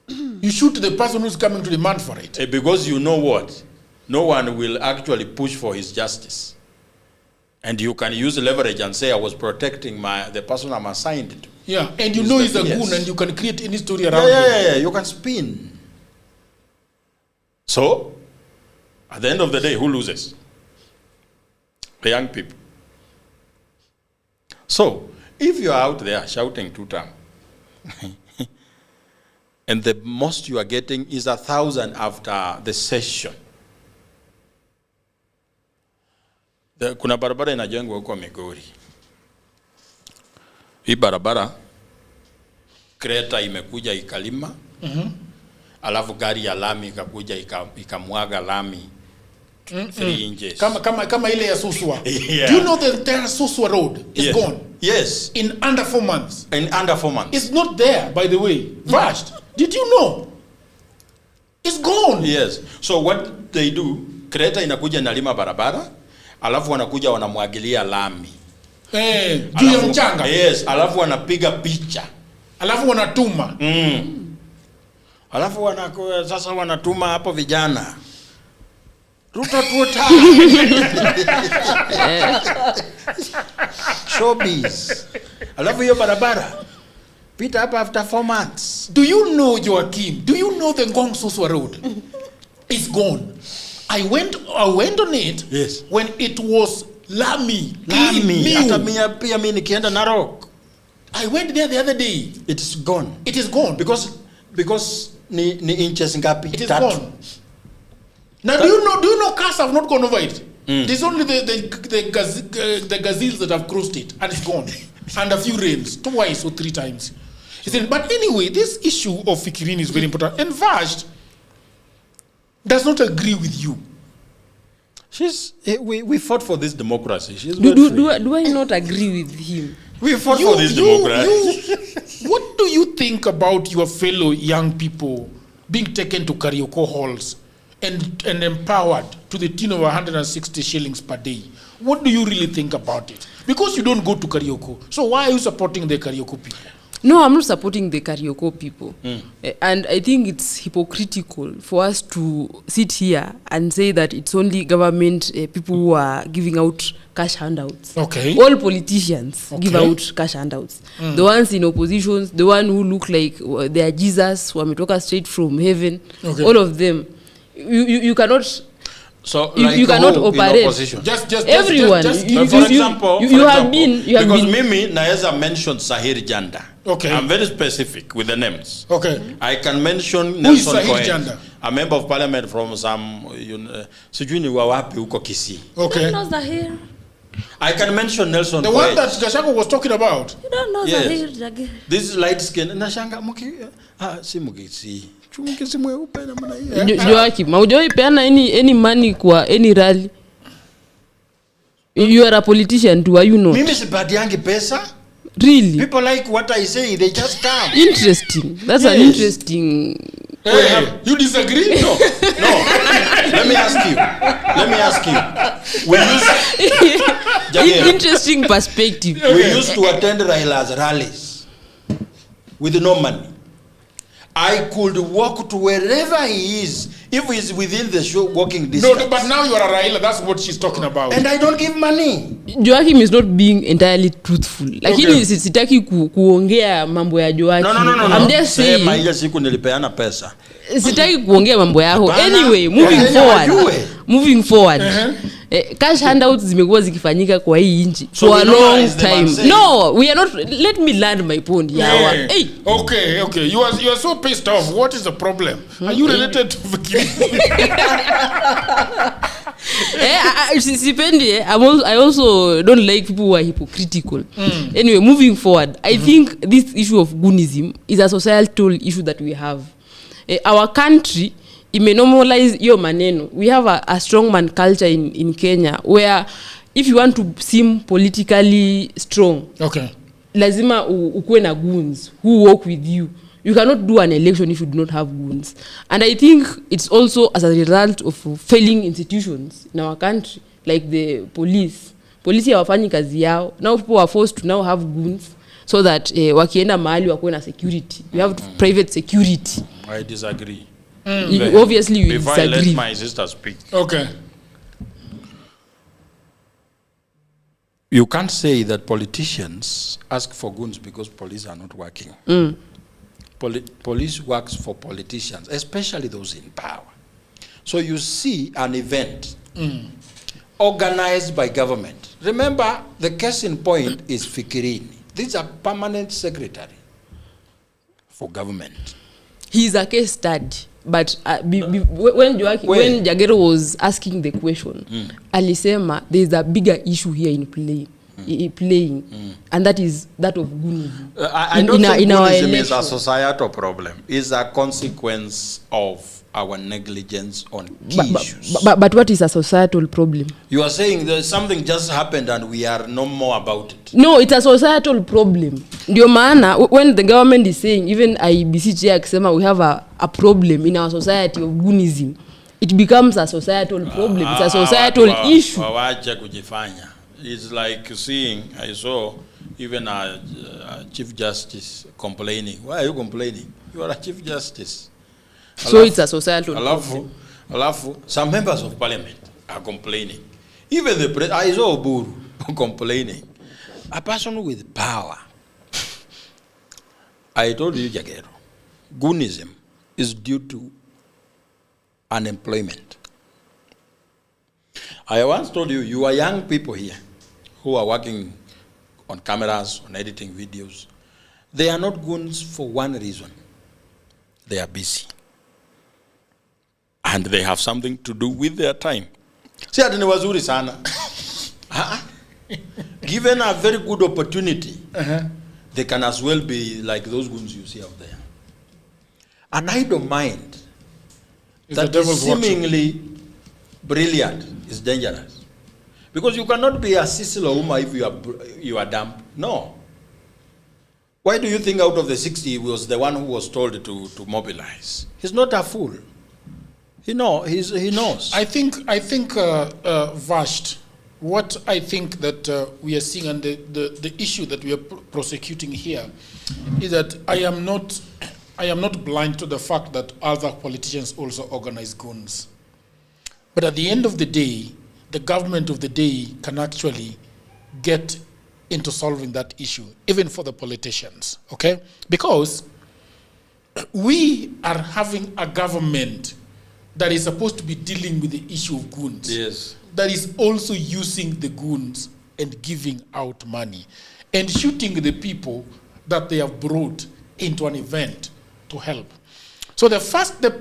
You shoot the person who's coming to demand for it. Because you know what? No one will actually push for his justice. And you can use leverage and say, I was protecting the person I'm assigned to. Yeah, and you know he's a goon, and you can create any story around him. Yeah, you can spin. So, at the end of the day, who loses? the young people. So, if you are out there shouting 2 term, and the most you are getting is 1,000 after the session. Kuna barabara inajengwa huko Migori. Hii barabara, kreta imekuja ikalima, alafu gari ya lami ikakuja ikamwaga lami 3 inches. Kama ile ya Suswa. Yeah. Do you know the entire Suswa road is gone? Yes. In under 4 months. In under 4 months. It's not there, by the way. Vashed. Did you know? It's gone. Yes. So what they do, kreta inakuja inalima barabara, alafu wanakuja wanamwagilia lami. Juu ya mchanga. Yes, alafu wanapiga picha. Alafu wanatuma. Alafu sasa wanatuma hapo vijana. Ruto tuota. Showbiz. Alafu hiyo barabara pita hapa after 4 months. Do you know, Joaquim? Do you know the Ngong Suswa road? It's gone. I went on it. Yes. When it was lami. Hata pia mimi nikienda Narok. I went there the other day. It is gone. It is gone. Because ni inches ngapi? It is gone. Now do you know cars have not gone over it? There's only the gazelles that have crossed it, and it's gone. And a few rains, 2 or 3 times. But anyway, this issue of Fikirini is very important. And Vashed does not agree with you. We fought for this democracy. Do I not agree with him? We fought for this democracy. What do you think about your fellow young people being taken to karaoke halls and empowered to the tune of 160 shillings per day? What do you really think about it? Because you don't go to karaoke. So why are you supporting the karaoke people? No, I'm not supporting the karaoke people. And I think it's hypocritical for us to sit here and say that it's only government people who are giving out cash handouts. Okay. All politicians give out cash handouts. The ones in oppositions, the one who look like they are Jesus, wametoka straight from heaven, all of them. You cannot... So you cannot operate. Just everyone. For example, because been mimi naweza mention Sahir Janda. Okay. I'm very specific with the names. Okay. I can mention Who is Nelson Sahir Cohen, Janda? a member of parliament from some sijui ni wapi huko Kisii. Okay. You don't know Zahir. I can mention Nelson The Cohen. one that Gachagua was talking about. You don't know Zahir Jagir. This light skin nashanga si mukisi. Chumukisi mweupe na mwana hiyo. Joaquim, haujawai peana any money kwa any rally? You are a politician too, are you not? Mimi sipatiangi pesa. Really? People like what I say, they just come. Interesting. That's an interesting... You disagree? No. Let me ask you. Interesting perspective. We used to attend Raila's rallies with no money. I could walk to wherever he is if he's within the show walking distance. No, but now you are a Raila. That's what she's talking about. And I don't give money. Joaquim is not being entirely truthful. Lakini sitaki kuongea mambo ya Joaquim. No. I'm just saying. Sema ile siku nilipeana pesa. Sitaki kuongea mambo yako. Anyway, moving forward. Cash handouts zimekuwa zikifanyika kwa hii nchi for a long time. No, we are not. Let me land my point here. Hey. Okay. You are so pissed off. What is the problem? Are you related to Sipendi. I also don't like people who are hypocritical. Anyway, moving forward, I think this issue of goonism is a societal issue that we have. Our country, it may normalize your maneno. We have a strongman culture in Kenya where if you want to seem politically strong, lazima ukuwe na goons who work with you. You cannot do an election if you do not have goons. And I think it's also as a result of failing institutions in our country, like the police. Police hawafanyi kazi yao. Now people are forced to now have goons so that wakienda mahali wakuwe na security. You have private security. I disagree. Obviously you Before disagree. I let my sister speak. Okay. You can't say that politicians ask for goons because police are not working. Police works for politicians, especially those in power. So you see an event. organized by government. Remember, the case in point is Fikirini. This is a permanent secretary for government. He's a case study. But when Jagero was asking the question, alisema there's a bigger issue here in playing, and that is that of Goonism. I don't think Goonism is a societal problem. It's a consequence of our negligence on key issues. But what is a societal problem? You are saying there's something just happened and we are no more about it. No, it's a societal problem. Ndio maana when the government is saying, even IBC chair akisema we have a problem in our society of Goonism, it becomes a societal problem. It's a societal issue. Wawache kujifanya. It's like seeing, I saw even a Chief Justice complaining. Why are you complaining? You are a Chief Justice. So it's a societal problem. Some members of parliament are complaining. Even the president, I saw Oburu complaining. A person with power. I told you, Jagero, Goonism is due to unemployment. I once told you, you are young people here who are working on cameras, on editing videos. They are not goons for one reason. They are busy. And they have something to do with their time. See, ati ni wazuri sana. Given a very good opportunity, they can as well be like those goons you see out there. An idle mind that is seemingly brilliant is dangerous. Because you cannot be a Cecil or Uma if you are dumb. No. Why do you think out of the 60 he was the one who was told to mobilize? He's not a fool. He knows. I think Vasht, what I think that we are seeing, and the issue that we are prosecuting here is that I am not blind to the fact that other politicians also organize goons. But at the end of the day, the government of the day can actually get into solving that issue, even for the politicians, okay? Because we are having a government that is supposed to be dealing with the issue of goons. Yes. That is also using the goons and giving out money and shooting the people that they have brought into an event to help. So the first, the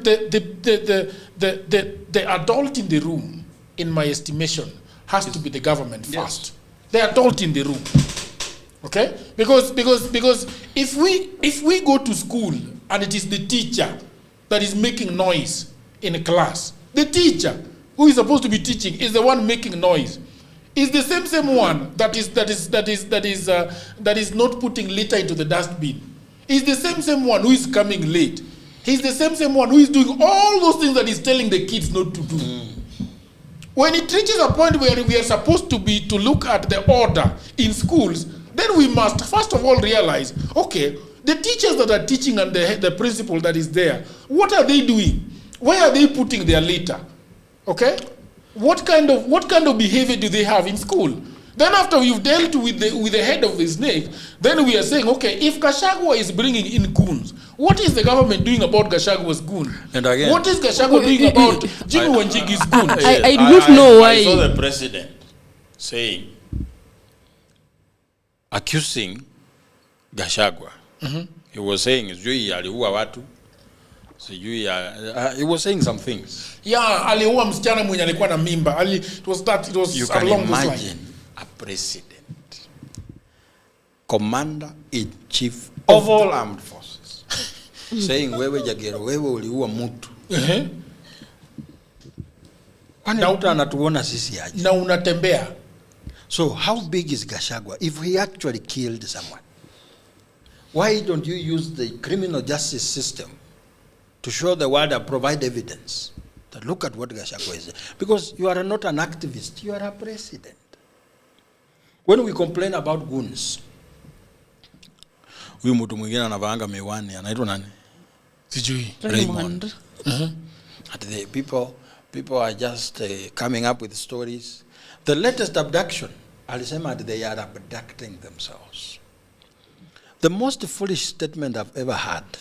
adult in the room, in my estimation, has to be the government first. The adult in the room, okay? Because if we go to school and it is the teacher that is making noise in a class, the teacher who is supposed to be teaching is the one making noise. Is the same one that is not putting litter into the dustbin. Is the same one who is coming late. He's the same one who is doing all those things that he's telling the kids not to do. When it reaches a point where we are supposed to look at the order in schools, then we must first of all realize, okay, the teachers that are teaching and the principal that is there, what are they doing? Where are they putting their litter? Okay? What kind of behavior do they have in school? Then after we've dealt with the head of the snake, then we are saying, okay, if Gachagua is bringing in goons, what is the government doing about Gashagua's goon? And again, what is Gachagua doing about Jimmy Wanjigi's goon? I do not know why. I saw the president saying, accusing Gachagua. He was saying, aliua watu. He was saying some things. Yeah, aliua msichana mwenye alikuwa na mimba. It was you can imagine a president, commander-in-chief of all armed forces, saying, wewe Jagero, wewe uliua mtu. Kwani mtu anatuona sisi aje? Na unatembea. So how big is Gachagua if he actually killed someone? Why don't you use the criminal justice system to show the world and provide evidence that look at what Gachagua is? Because you are not an activist, you are a president. When we complain about goons, huyu mtu mwingine anavaanga miwani anaitwa nani? Sijui. Raymond. And the people are just coming up with stories. The latest abduction, alisema they are abducting themselves. The most foolish statement I've ever heard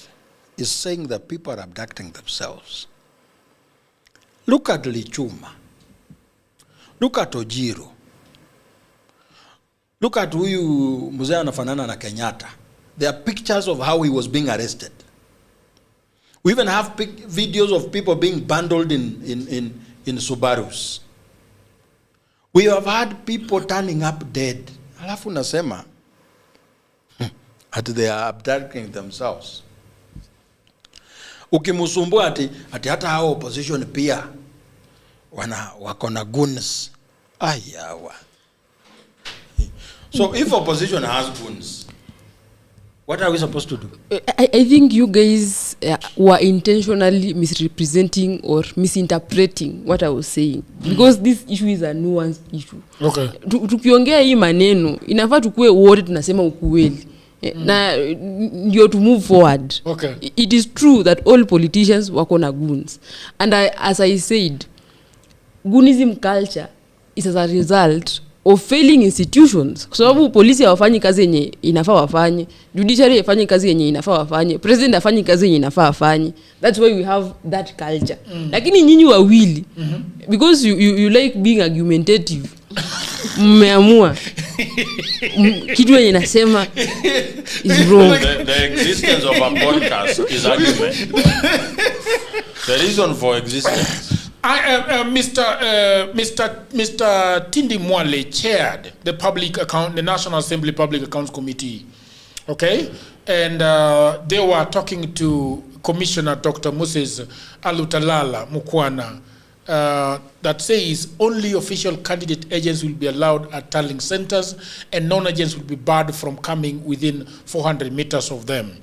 is saying that people are abducting themselves. Look at Lichuma. Look at Ojiro. Look at huyu mzee anafanana na Kenyatta. There are pictures of how he was being arrested. We even have videos of people being bundled in Subarus. We have had people turning up dead. Alafu nasema, they are abducting themselves. Ukimusumbua ati hata hao opposition pia wako na goons. Ayawa. So if opposition has goons, what are we supposed to do? I think you guys were intentionally misrepresenting or misinterpreting what I was saying. Because this issue is a nuanced issue. Okay. Tukiongea hii maneno, inafaa tukue wote tunasema ukweli. Na ndio to move forward. Okay. It is true that all politicians wako na goons. And as I said, goonism culture is as a result of failing institutions. Kwa sababu polisi hawafanyi kazi yenye inafaa wafanye, judiciary haifanyi kazi yenye inafaa wafanye, president hafanyi kazi yenye inafaa afanye. That's why we have that culture. Lakini nyinyi wawili, because you like being argumentative, mmeamua kitu yenye nasema is wrong. The existence of a podcast is argument. The reason for existence. Mr. Tindi Mwale chaired the National Assembly Public Accounts Committee, okay? And they were talking to Commissioner Dr. Moses Alutalala Mukwana that says only official candidate agents will be allowed at tallying centers and non-agents will be barred from coming within 400 meters of them.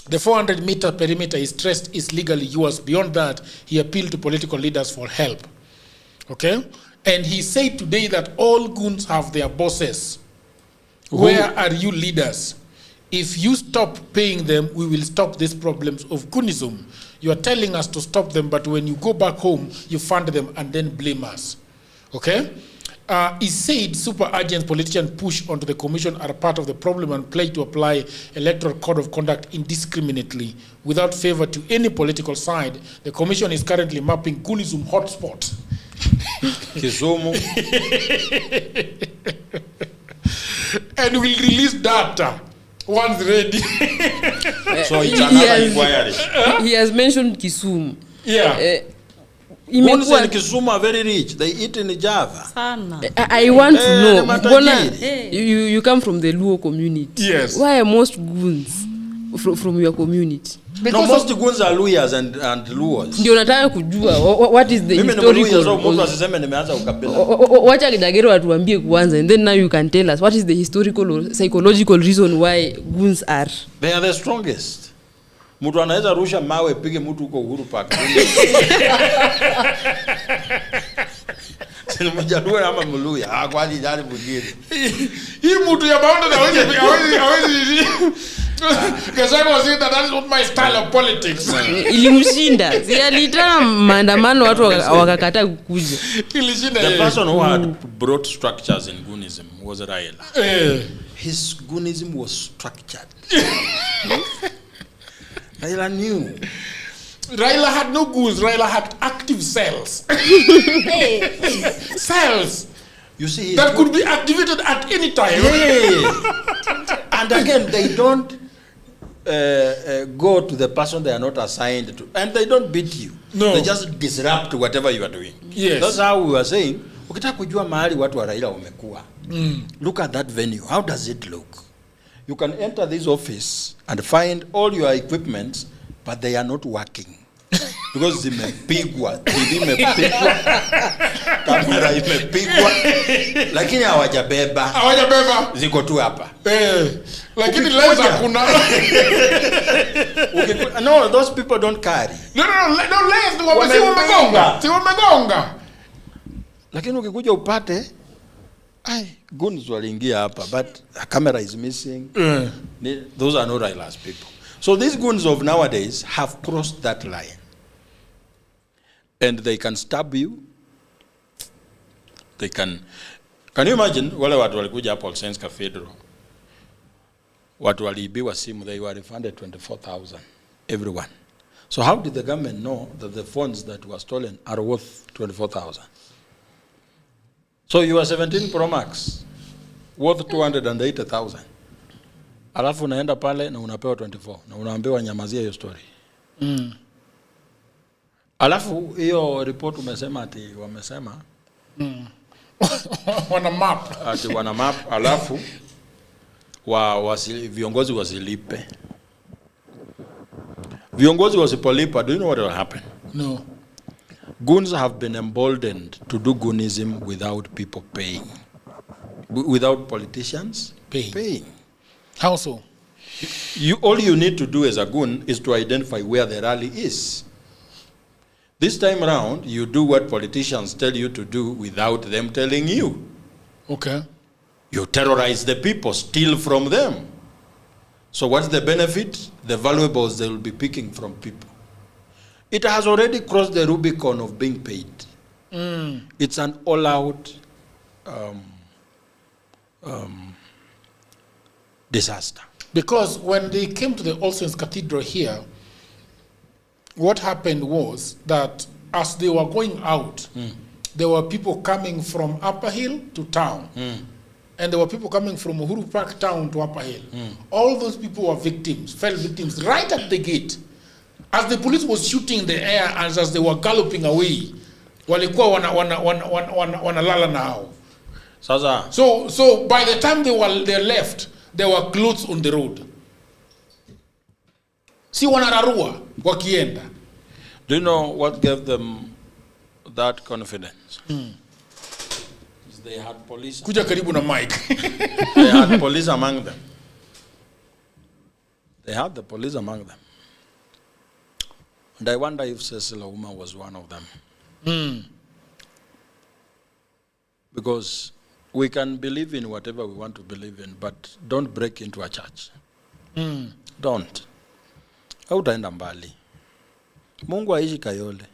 The 400-meter perimeter is stressed is legally yours. Beyond that, he appealed to political leaders for help. Okay? And he said today that all goons have their bosses. Where are you leaders? If you stop paying them, we will stop these problems of goonism. You are telling us to stop them, but when you go back home, you fund them and then blame us. Okay? He said super agents politicians push onto the commission are a part of the problem and play to apply electoral code of conduct indiscriminately without favor to any political side. The commission is currently mapping goonism hotspot. Kisumu. And will release data once ready. So it's another inquiry. He has mentioned Kisumu. Yeah. Goons in Kisumu are very rich. They eat in Java. I want to know, you come from the Luo community. Yes. Why are most goons from your community? Because most goons are Luyas and Luos. Ndio nataka kujua what is the historical. Wacha Kidagero atuambie kwanza, and then now you can tell us what is the historical or psychological reason why goons are. They are the strongest. Mtu anaweza rusha mawe pige mtu huko Uhuru Park. Sina mjaluo ama Mluya. Kwa nini jani mwingine? Hii mtu ya baunda na hawezi. Kasema wazee that is not my style of politics. Ilimshinda. Si alitaka maandamano watu wakakataa kukuja. Ilishinda. The person who had brought structures in goonism was Raila. His goonism was structured. Raila knew. Raila had no goons. Raila had active cells. Cells. You see, that could be activated at any time. And again, they don't go to the person they are not assigned to, and they don't beat you. No. They just disrupt whatever you are doing. Yes. That's how we were saying. Ukitaka kujua mahali watu wa Raila wamekuwa. Look at that venue. How does it look? You can enter this office and find all your equipment, but they are not working. Because zimepigwa, TV imepigwa, kamera imepigwa, lakini hawajabeba. Ziko tu hapa. Lakini lens hakuna. No, those people don't carry. No, lens si wamegonga. Lakini ukikuja upate, goons waliingia hapa, but a camera is missing. Those are not Raila's people. So these goons of nowadays have crossed that line. And they can stab you. They can you imagine wale watu walikuja hapo All Saints Cathedral? Watu waliibiwa simu, they were refunded 24,000 everyone. So how did the government know that the phones that were stolen are worth 24,000? So you are 17 Pro Max worth 280,000. Alafu unaenda pale na unapewa 24 na unaambiwa nyamazia hiyo story. Alafu hiyo report umesema ati wamesema wana map. Ati wana map, alafu viongozi wasilipe. Viongozi wasipolipa, do you know what will happen? No. Goons have been emboldened to do goonism without people paying. Without politicians paying. How so? All you need to do as a goon is to identify where the rally is. This time around, you do what politicians tell you to do without them telling you. Okay. You terrorize the people, steal from them. So what's the benefit? The valuables they will be picking from people. It has already crossed the Rubicon of being paid. It's an all-out disaster. Because when they came to the All Saints Cathedral here, what happened was that as they were going out, there were people coming from Upper Hill to town. And there were people coming from Uhuru Park town to Upper Hill. All those people were victims, fell victims right at the gate. As the police was shooting in the air and as they were galloping away, walikuwa wanalala nao. So by the time they left, there were clothes on the road. Si wanararua wakienda. Do you know what gave them that confidence? They had police. Kuja karibu na mic. They had police among them. They had the police among them. And I wonder if Cecil Ouma was one of them. Because we can believe in whatever we want to believe in, but don't break into a church. Don't. Hautaenda mbali. Mungu haishi Kayole.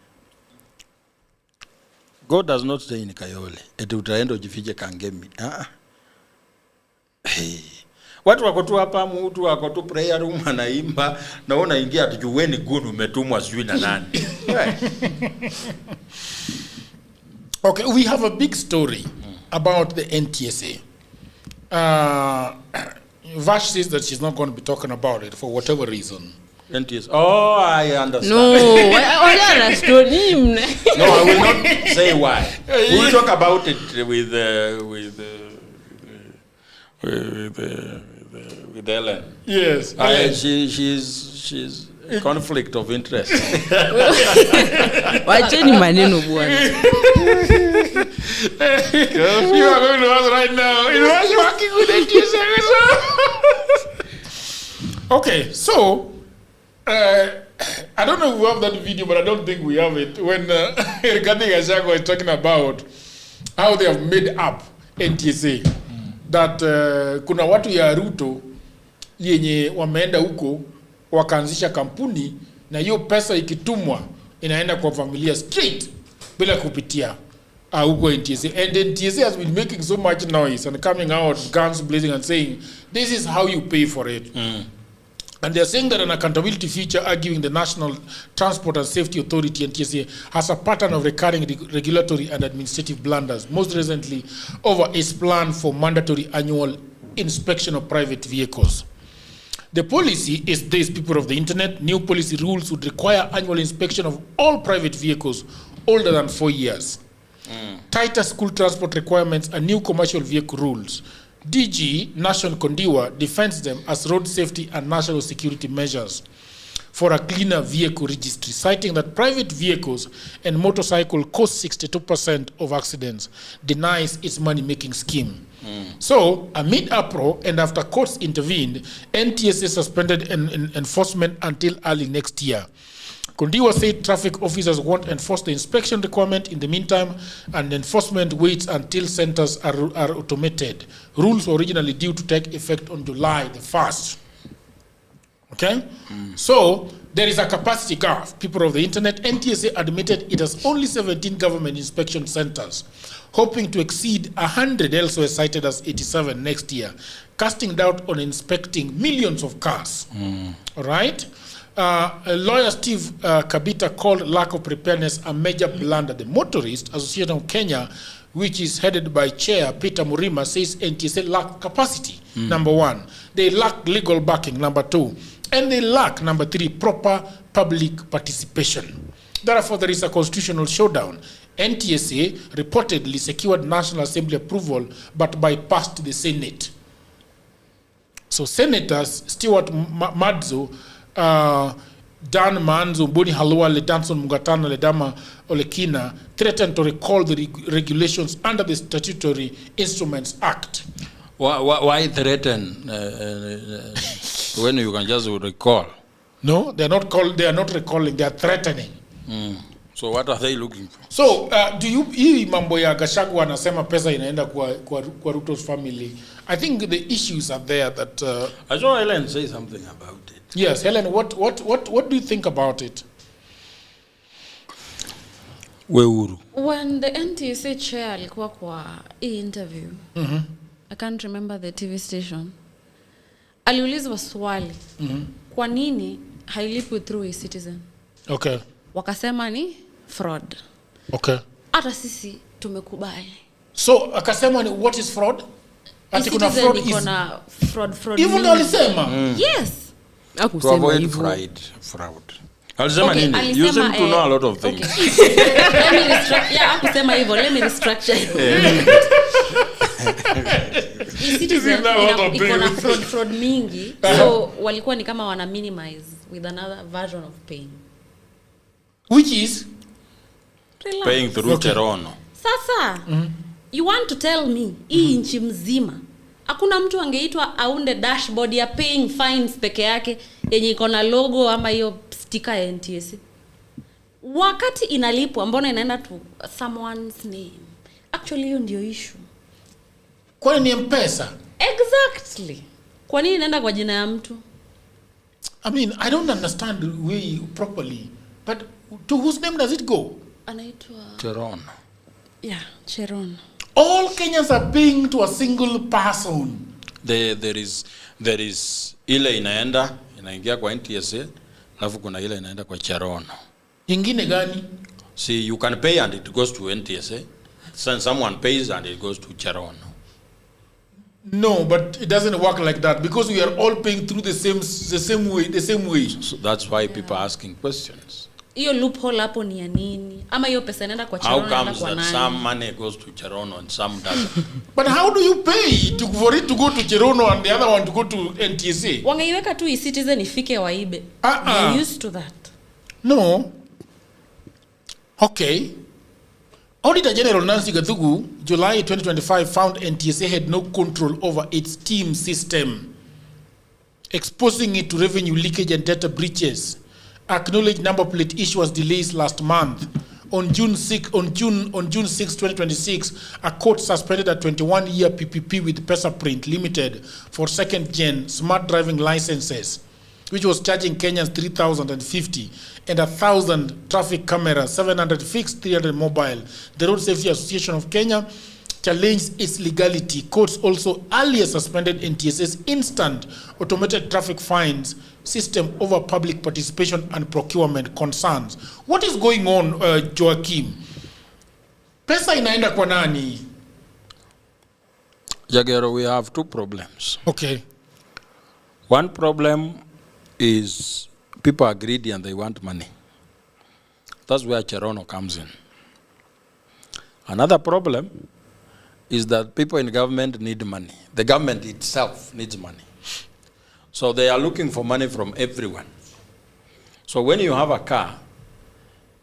God does not stay in Kayole. Eti utaenda ujifiche Kangemi. Hey. Watu wako tu hapa, mtu wako tu prayer room anaimba na unaingia tujueni good umetumwa sijui na nani. Okay, we have a big story about the NTSA. Vash says that she's not going to be talking about it for whatever reason. NTSA. Oh, I understand. No, I understood him. No, I will not say why. We will talk about it with Ellen. Yes. She's a conflict of interest. Wacheni maneno bwana. You are going to us right now. It was working with NTSA. Okay, so I don't know if we have that video, but I don't think we have it. When Rigathi Gachagua was talking about how they have made up NTSA, that kuna watu ya Ruto yenye wameenda huko wakaanzisha kampuni na hiyo pesa ikitumwa inaenda kwa familia straight bila kupitia huko NTSA. And NTSA has been making so much noise and coming out guns blazing and saying this is how you pay for it. And they're saying that an accountability feature arguing the National Transport and Safety Authority, NTSA, has a pattern of recurring regulatory and administrative blunders, most recently over its plan for mandatory annual inspection of private vehicles. The policy is this, people of the internet. New policy rules would require annual inspection of all private vehicles older than 4 years. Tighter school transport requirements and new commercial vehicle rules. DG Nation Kondiwa defends them as road safety and national security measures for a cleaner vehicle registry, citing that private vehicles and motorcycle cause 62% of accidents, denies its money-making scheme. So, amid uproar and after courts intervened, NTSA suspended enforcement until early next year. Kondiwa said traffic officers won't enforce the inspection requirement in the meantime, and enforcement waits until centers are automated. Rules were originally due to take effect on July the 1st. Okay? So, there is a capacity gap. People of the internet, NTSA admitted it has only 17 government inspection centers, hoping to exceed 100 elsewhere, cited as 87 next year, casting doubt on inspecting millions of cars. All right? Lawyer Steve Kabita called lack of preparedness a major blunder. The Motorist Association of Kenya which is headed by Chair Peter Murima, says NTSA lack capacity, number one. They lack legal backing, number two. And they lack, number three, proper public participation. Therefore, there is a constitutional showdown. NTSA reportedly secured National Assembly approval, but bypassed the Senate. So Senators Stuart Madzo, Dan Manzo, Boni Halua, Ledanson Mugatana, Ledama Olekina threatened to recall the regulations under the Statutory Instruments Act. Why threaten when you can just recall? No, they are not recalling, they are threatening. So what are they looking for? So do you hii mambo ya Gachagua anasema pesa inaenda kwa Ruto's family? I think the issues are there that I saw Helen say something about it. Yes, Helen, what do you think about it? Weuru. When the NTSA chair alikuwa kwa hii interview, I can't remember the TV station, aliulizwa swali, kwa nini hailipwi through a citizen? Okay. Wakasema ni fraud. Okay. Hata sisi tumekubali. So akasema ni what is fraud? Ati kuna fraud is fraud. Even though alisema? Yes. To avoid fraud. Alisema nini? You seem to know a lot of things. Let me restructure. Yeah, akusema hivyo. Let me restructure. Citizen iko na fraud mingi. So walikuwa ni kama wana minimize with another version of paying. Which is? Relax. Paying through Cherono. Sasa, you want to tell me, hii nchi mzima, hakuna mtu angeitwa aunde dashboard ya paying fines peke yake, yenye iko na logo ama hiyo sticker ya NTSA? Wakati inalipwa, mbona inaenda to someone's name? Actually, hiyo ndio issue. Kwa ni M-Pesa? Exactly. Kwa nini inaenda kwa jina ya mtu? I mean, I don't understand the way properly. But to whose name does it go? Anaitwa Cherono. Yeah, Cherono. All Kenyans are paying to a single person. There is ile inaingia kwa NTSA, alafu kuna ile inaenda kwa Cherono. Ingine gani? See, you can pay and it goes to NTSA. Someone pays and it goes to Cherono. No, but it doesn't work like that because we are all paying through the same way. So that's why people are asking questions. Hiyo loophole hapo ni ya nini? Ama hiyo pesa inaenda kwa Cherono na kwa nani? How comes that some money goes to Cherono and some doesn't? But how do you pay for it to go to Cherono and the other one to go to NTSA? Wangeiweka tu e-citizen ifike waibe. They're used to that. No. Okay. Auditor General Nancy Gathugu, July 2025, found NTSA had no control over its team system, exposing it to revenue leakage and data breaches. Acknowledged number plate issuance delays last month. On June 6, 2026, a court suspended a 21-year PPP with Pesaprint Limited for second-gen smart driving licenses, which was charging Kenyans 3,050 and 1,000 traffic cameras, 700 fixed, 300 mobile. The Road Safety Association of Kenya challenged its legality. Courts also earlier suspended NTSA's instant automated traffic fines system over public participation and procurement concerns. What is going on, Joaquim? Pesa inaenda kwa nani? Jagero, we have two problems. Okay. One problem is people are greedy and they want money. That's where Cherono comes in. Another problem is that people in government need money. The government itself needs money. So they are looking for money from everyone. So when you have a car,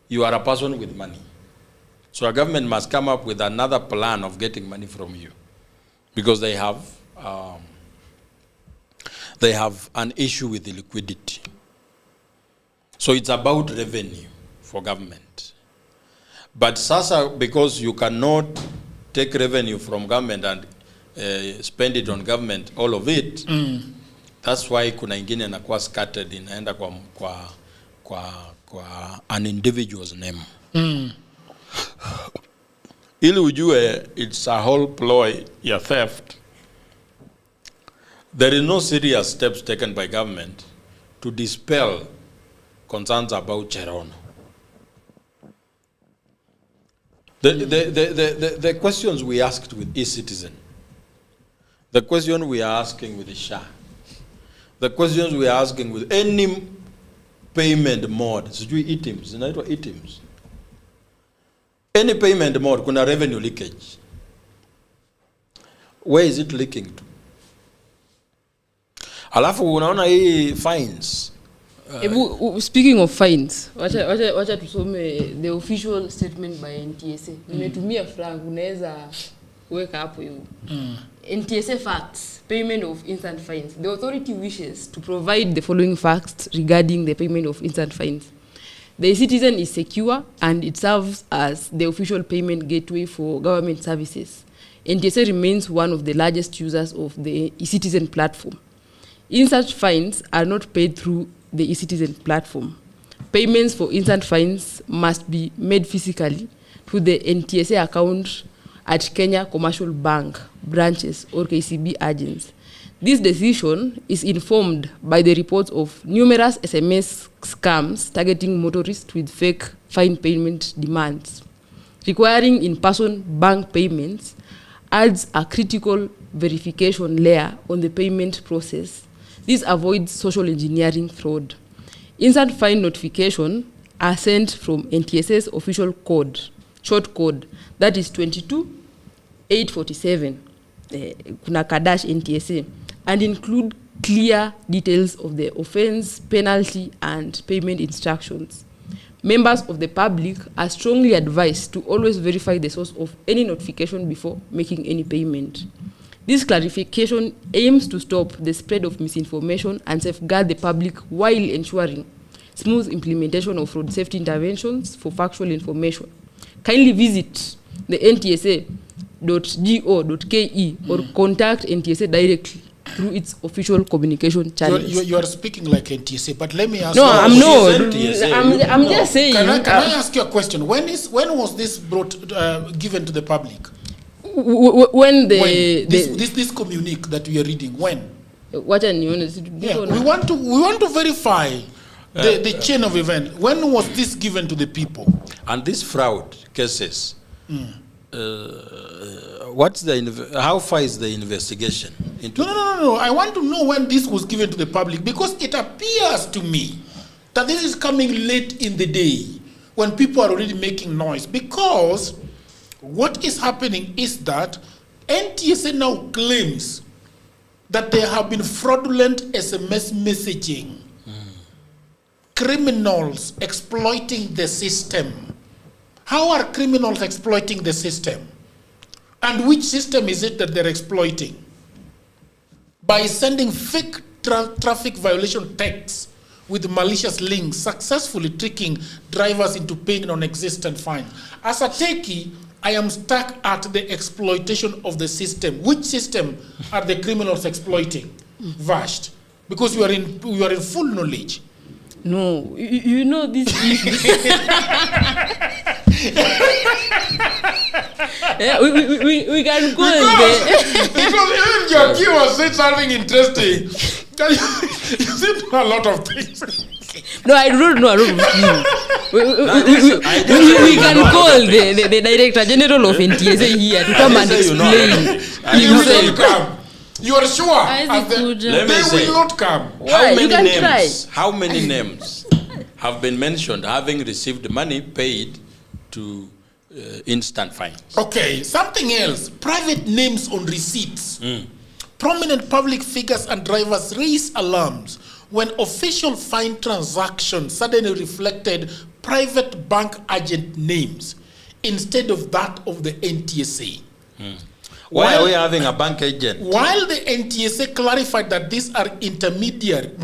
you are a person with money. So a government must come up with another plan of getting money from you, because they have an issue with the liquidity. So it's about revenue for government. But sasa, because you cannot take revenue from government and spend it on government, all of it, that's why kuna ingine inakuwa scattered, inaenda kwa an individual's name. Ili ujue it's a whole ploy ya theft. There is no serious steps taken by government to dispel concerns about Cherono. The questions we asked with e-citizen, the question we are asking with the SHA, the questions we are asking with any payment mode, e-teams, any payment mode, kuna revenue leakage. Where is it leaking to? Alafu unaona hii fines. Speaking of fines, wacha tusome the official statement by NTSA. Nimetumia frank, unaweza weka hapo hiyo. NTSA facts, payment of instant fines. The authority wishes to provide the following facts regarding the payment of instant fines. The citizen is secure and it serves as the official payment gateway for government services. NTSA remains one of the largest users of the e-citizen platform. Instant fines are not paid through the e-citizen platform. Payments for instant fines must be made physically to the NTSA account at Kenya Commercial Bank branches or KCB agents. This decision is informed by the reports of numerous SMS scams targeting motorists with fake fine payment demands. Requiring in-person bank payments adds a critical verification layer on the payment process. This avoids social engineering fraud. Instant fine notification are sent from NTSA's official code, short code, that is 22847, kuna kadash NTSA, and include clear details of the offense, penalty, and payment instructions. Members of the public are strongly advised to always verify the source of any notification before making any payment. This clarification aims to stop the spread of misinformation and safeguard the public while ensuring smooth implementation of fraud safety interventions for factual information. Kindly visit the ntsa.go.ke or contact NTSA directly through its official communication channels. You are speaking like NTSA, but let me ask you. No, I'm not. I'm no. Just saying. Can I ask you a question? When was this given to the public? When this communique that we are reading, when? What are you we want to verify the chain of event. When was this given to the people? And these fraud cases, how far is the investigation into? No. I want to know when this was given to the public, because it appears to me that this is coming late in the day when people are already making noise. Because what is happening is that NTSA now claims that there have been fraudulent SMS messaging, criminals exploiting the system. How are criminals exploiting the system? And which system is it that they're exploiting? By sending fake traffic violation texts with malicious links, successfully tricking drivers into paying non-existent fines. As a techie, I am stuck at the exploitation of the system. Which system are the criminals exploiting? Vashed. Because you are in full knowledge. No, you know this. Yeah, we can go because even Joaquin was saying something interesting. You said a lot of things. No, I don't know. We can call the Director General of NTSA here to come and explain. You are sure? They will not come. How many names have been mentioned having received money paid to instant fines? Okay, something else. Private names on receipts. Prominent public figures and drivers raise alarms when official fine transactions suddenly reflected private bank agent names instead of that of the NTSA. Why are we having a bank agent? While the NTSA clarified that these are intermediate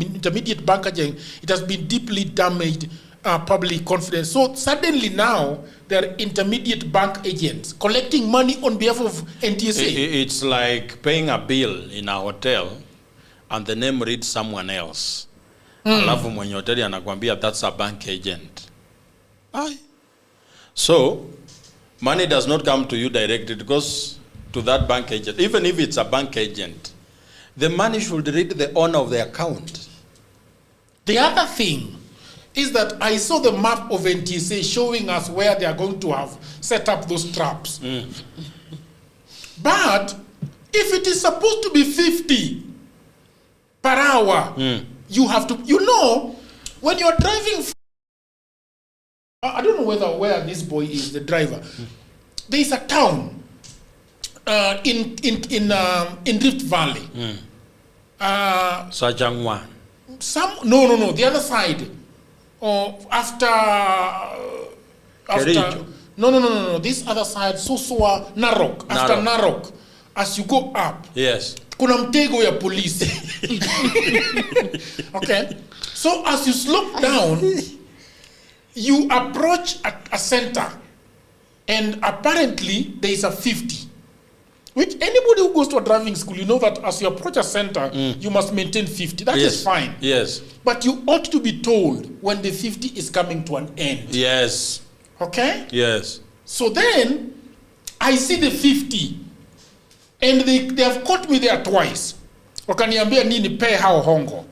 bank agents, it has been deeply damaged public confidence. So suddenly now, there are intermediate bank agents collecting money on behalf of NTSA. It's like paying a bill in a hotel and the name reads someone else. Alafu mwenye hoteli anakuambia that's a bank agent. So, money does not come to you directly. It goes to that bank agent. Even if it's a bank agent, the money should read the owner of the account. The other thing is that I saw the map of NTSA showing us where they are going to have set up those traps. But if it is supposed to be 50 per hour, you have to, when you're driving, I don't know where this boy is, the driver. There is a town in Rift Valley. Sajangwan. No, the other side. After no, this other side, Suswa, Narok. After Narok, as you go up, yes, kuna mtego ya polisi. Okay, so as you slope down, you approach a center, and apparently there is a 50. Which anybody who goes to a driving school, you know that as you approach a center, you must maintain 50. That is fine. Yes. But you ought to be told when the 50 is coming to an end. Yes. Okay? Yes. So then, I see the 50. And they have caught me there twice. Wakaniambia nini pay hao hongo.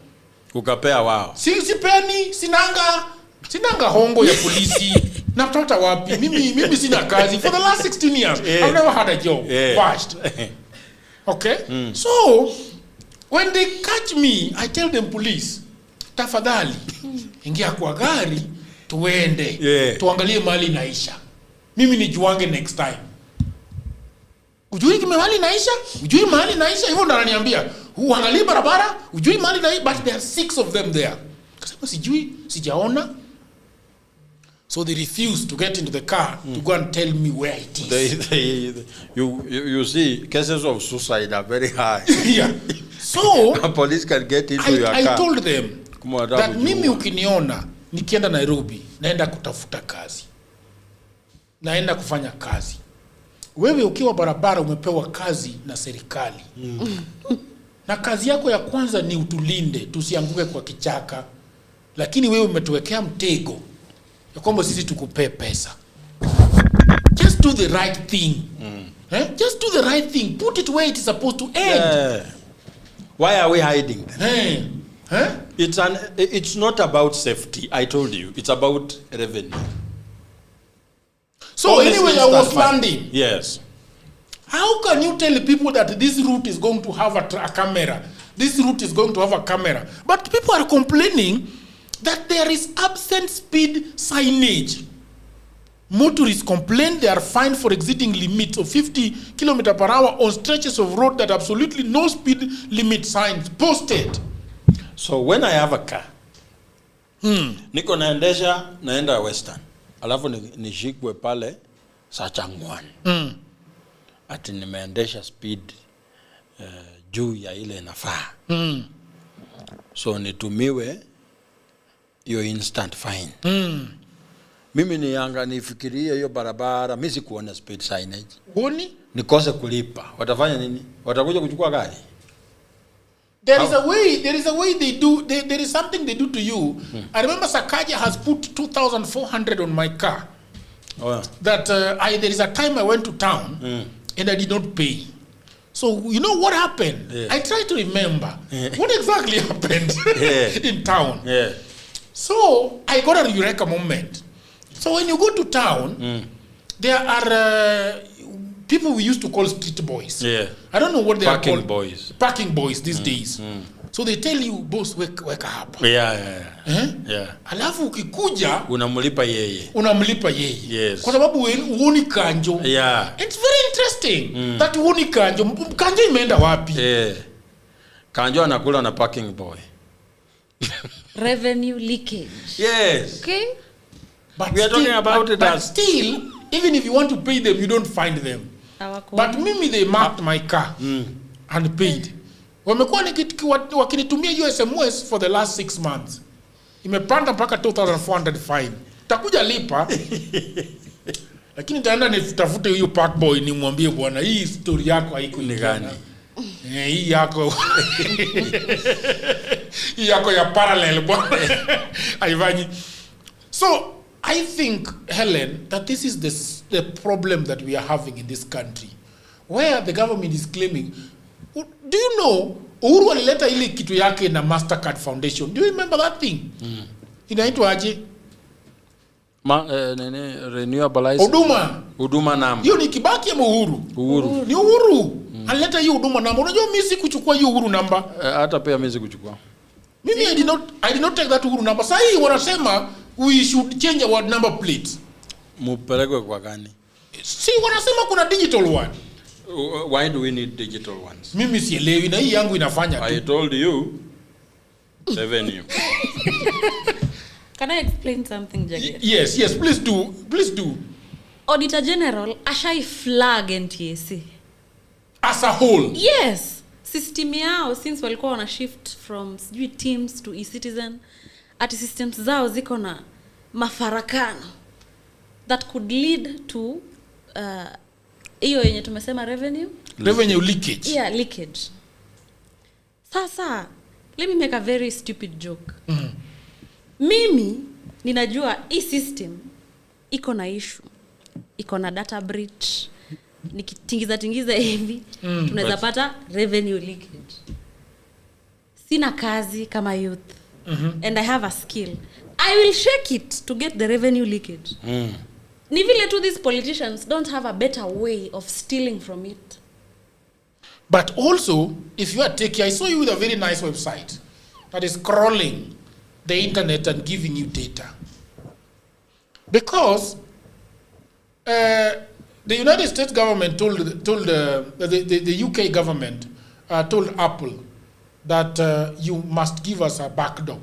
Ukapea wao. Sipeni, sinanga hongo ya polisi. Napata wapi? Mimi sina kazi. For the last 16 years, I've never had a job. First. Okay? So, when they catch me, I tell them, police, tafadhali, ingia kwa gari, tuende, tuangalie mali naisha. Mimi nijuange next time. Ujui mahali naisha? Ujui mahali naisha? Hivyo ndo ananiambia, uangalie barabara, ujui mahali naisha? But there are 6 of them there. Kasema sijui, sijaona. So they refuse to get into the car to go and tell me where it is. You see, cases of suicide are very high. Yeah. So police can get into your car. I told them that mimi ukiniona nikienda Nairobi, naenda kutafuta kazi. Naenda kufanya kazi. Wewe ukiwa barabara umepewa kazi na serikali. Na kazi yako ya kwanza ni utulinde, tusianguke kwa kichaka. Lakini wewe umetuwekea mtego. Ya kwamba sisi tukupe pesa. Just do the right thing. Just do the right thing. Put it where it is supposed to end. Why are we hiding them? It's not about safety. I told you. It's about revenue. So anyway, I was landing. Yes. How can you tell people that this route is going to have a camera? This route is going to have a camera. But people are complaining that there is absent speed signage. Motorists complain they are fined for exceeding limits of 50 km per hour on stretches of road that absolutely no speed limit signs posted. So when I have a car, niko naenda Western, alafu nishikwe pale Sachangwan. Ati nimeendesha speed juu ya ile nafaa. So nitumiwe your instant fine. Mimi nifikirie hiyo barabara, mimi sikuona speed signage. Nikose kulipa. Watafanya nini? Watakuja kuchukua gari. There is a way they do, there is something they do to you. I remember Sakaja has put 2,400 on my car. That there is a time I went to town and I did not pay. So you know what happened? I try to remember what exactly happened in town. So I got a eureka moment. So when you go to town, there are people we used to call street boys. I don't know what they are called. Parking boys these days. So they tell you, boss, wake up. Alafu ukikuja unamlipa yeye. Yes. Kwa sababu uoni kanjo. It's very interesting that uoni kanjo. Kanjo imeenda wapi? Kanjo anakula na parking boy. Revenue leakage. Yes. Okay. But we are talking about it as still, even if you want to pay them, you don't find them. But mimi they marked my car and paid. Wamekuwa wakinitumia hiyo SMS for the last 6 months. Imepanda mpaka 2,400 fine. Takuja lipa. Lakini taenda nitafute hiyo park boy nimwambie bwana hii story yako haiko ni gani. Hii yako ya parallel bwana. Aivanyi. So I think, Helen, that this is the problem that we are having in this country, where the government is claiming. Do you know Uhuru alileta ile kitu yake na Mastercard Foundation? Do you remember that thing? Inaitwa aje? Renewable huduma namba. Hiyo ni Kibaki ama Uhuru? Ni Uhuru. Alileta hiyo huduma namba. Unajua mimi si kuchukua hiyo Uhuru namba. Hata pia mimi kuchukua. Mimi I did not take that Uhuru namba. Sasa hii wanasema we should change our number plate. Mupelekwe kwa gani? Si wanasema kuna digital one. Why do we need digital ones? Mimi sielewi na hii yangu inafanya tu. I told you revenue. Can I explain something, Jagger? Yes, please do. Auditor General ashai flag NTSA as a whole. Yes, system yao since walikuwa wana shift from Teams to e-Citizen, ati systems zao ziko na mafarakano that could lead to hiyo yenye tumesema revenue leakage. Yeah, leakage. Sasa let me make a very stupid joke. Mimi ninajua hii system iko na issue, iko na data breach, nikitingiza hivi tunaweza pata revenue leakage. Sina kazi kama youth and I have a skill, I will shake it to get the revenue leakage. Ni vile tu these politicians don't have a better way of stealing from it. But also, if you are taking, I saw you with a very nice website that is crawling the internet and giving you data. Because the United States government told the UK government told Apple that you must give us a backdoor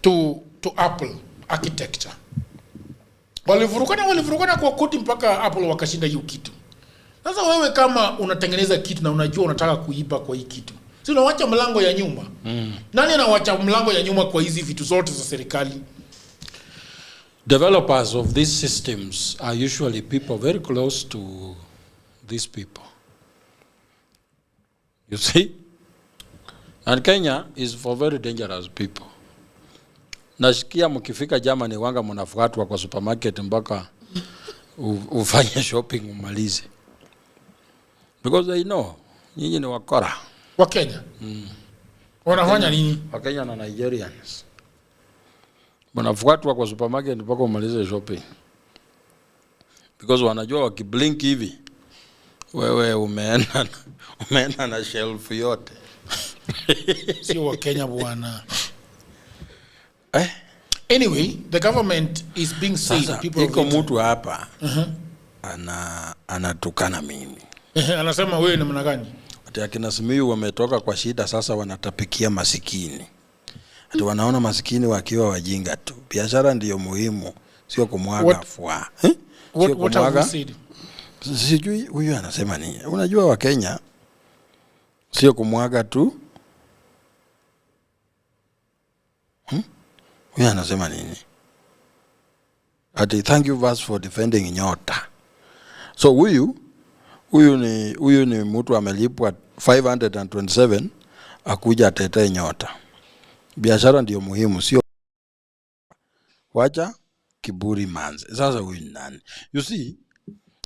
to Apple architecture. Walivurukana kwa koti mpaka Apple wakashinda hiyo kitu. Sasa wewe kama unatengeneza kitu na unajua unataka kuiba kwa hii kitu, si unawacha mlango ya nyuma? Nani anawacha mlango ya nyuma kwa hizi vitu zote za serikali? Developers of these systems are usually people very close to these people. You see? And Kenya is for very dangerous people. Nashikia mkifika Germany wanga mnafuatwa kwa supermarket mpaka ufanye shopping umalize. Because they know nyinyi ni wakora. Wa Kenya? Wanafanya nini? Wa Kenya na Nigerians. Mnafuatwa kwa supermarket mpaka umalize shopping. Because wanajua wakiblink hivi wewe umeenda na shelf yote. Sio wa Kenya bwana. Anyway, the government is being said people iko mtu hapa anatukana mimi. Anasema wewe ni mna gani? Ati akina Simiyu wametoka kwa shida sasa wanatapikia masikini. Ati wanaona masikini wakiwa wajinga tu. Biashara ndiyo muhimu, sio kumwaga fua. What have you said? Sijui huyu anasema nini. Unajua wa Kenya sio kumwaga tu. Huyu anasema nini? Ati thank you verse for defending nyota. So huyu ni mtu amelipwa 527 akuja atetee nyota. Biashara ndio muhimu, sio wacha kiburi manze. Sasa huyu ni nani? You see?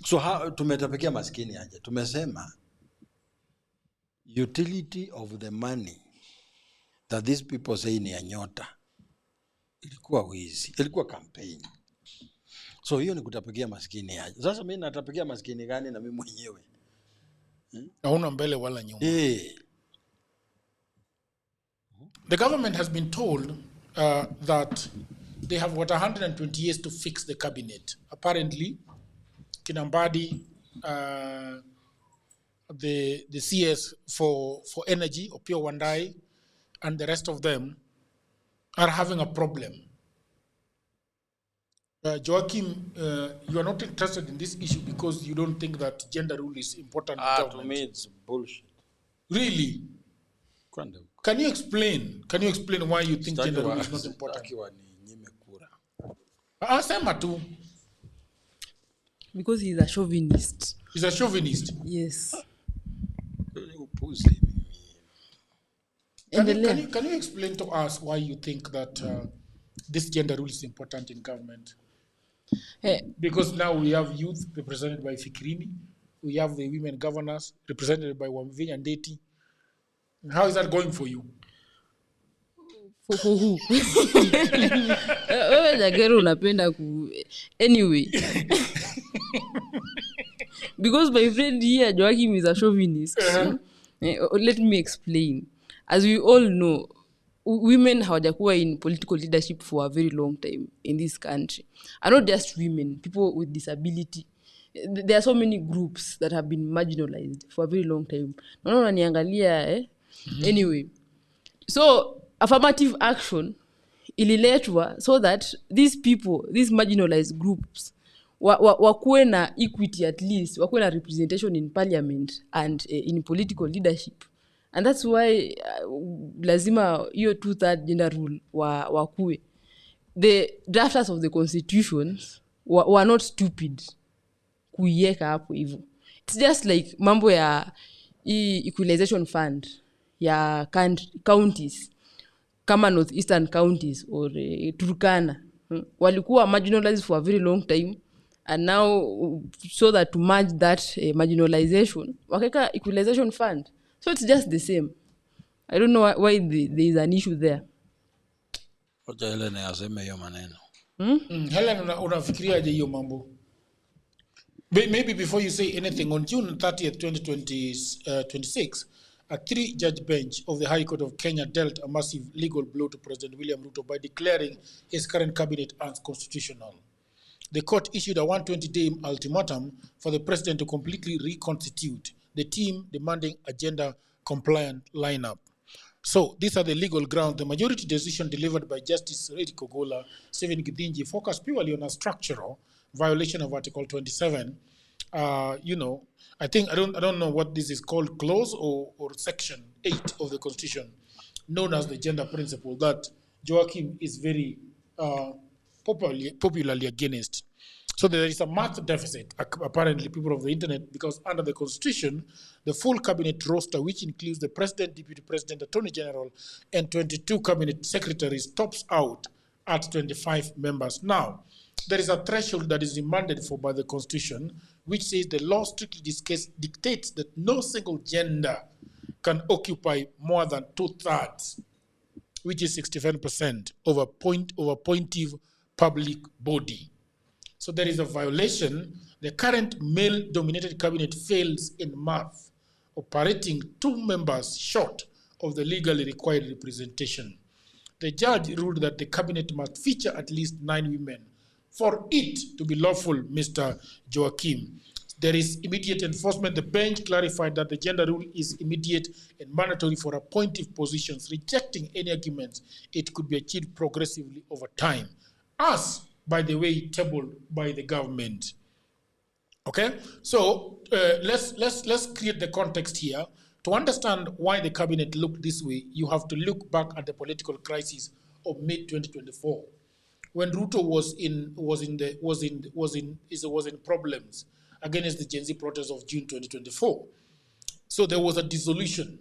So tumetapikia maskini aje. Tumesema utility of the money that these people say ni ya nyota. Ilikuwa wizi, ilikuwa campaign. So hiyo ni kutapikia maskini aje. Sasa mimi natapikia maskini gani na mimi mwenyewe? Hauna mbele wala nyuma. The government has been told that they have 120 years to fix the cabinet. Apparently, Kinambadi, the CS for energy, Opio Wandai, and the rest of them are having a problem. Joachim, you are not interested in this issue because you don't think that gender rule is important in government. To me it's bullshit. Really? Can you explain why you think gender rule is not important? Sema tu. Because he's a chauvinist. He's a chauvinist? Yes. Can you explain to us why you think that this gender rule is important in government? Because now we have youth represented by Fikrini, we have the women governors represented by Wamvinya Ndeti. How is that going for you? For who? Wewe Jagero unapenda ku anyway. Because my friend here Joachim is a chauvinist. Let me explain. As we all know, women hawajakuwa in political leadership for a very long time in this country. And not just women, people with disability. There are so many groups that have been marginalized for a very long time. Naona niangalia Anyway. So affirmative action ililetwa so that these people, these marginalized groups, wakuwe na equity, at least wakuwe na representation in parliament and in political leadership. And that's why lazima hiyo 2/3 gender rule wakuwe. The drafters of the constitutions were not stupid kuiweka hapo hivyo. It's just like mambo ya equalization fund ya counties kama northeastern counties or Turkana walikuwa marginalized for a very long time, and now so that to merge that marginalization wakeka equalization fund. So it's just the same. I don't know why there is an issue there. Oja Helen aseme hiyo maneno. Helen, unafikiriaje hiyo mambo? Maybe before you say anything, on June 30th, 2026, a 3-judge bench of the High Court of Kenya dealt a massive legal blow to President William Ruto by declaring his current cabinet unconstitutional. The court issued a 120-day ultimatum for the president to completely reconstitute the team, demanding a gender-compliant lineup. So these are the legal grounds. The majority decision delivered by Justice Eric Ogola, Stephen Githinji, focused purely on a structural violation of Article 27. I think I don't know what this is called, clause or section 8 of the Constitution, known as the gender principle, that Joachim is very popularly against. So there is a math deficit, apparently, people of the internet, because under the Constitution, the full cabinet roster, which includes the president, deputy president, attorney general, and 22 cabinet secretaries, tops out at 25 members. Now, there is a threshold that is demanded for by the Constitution, which says the law strictly dictates that no single gender can occupy more than 2/3, which is 67% of a appointive public body. So there is a violation. The current male-dominated cabinet fails in math, operating 2 members short of the legally required representation. The judge ruled that the cabinet must feature at least 9 women for it to be lawful, Mr. Joachim. There is immediate enforcement. The bench clarified that the gender rule is immediate and mandatory for appointive positions, rejecting any arguments it could be achieved progressively over time, as, by the way, tabled by the government. Okay, so let's create the context here. To understand why the cabinet looked this way, you have to look back at the political crisis of mid-2024, when Ruto was in problems against the Gen Z protests of June 2024. So there was a dissolution.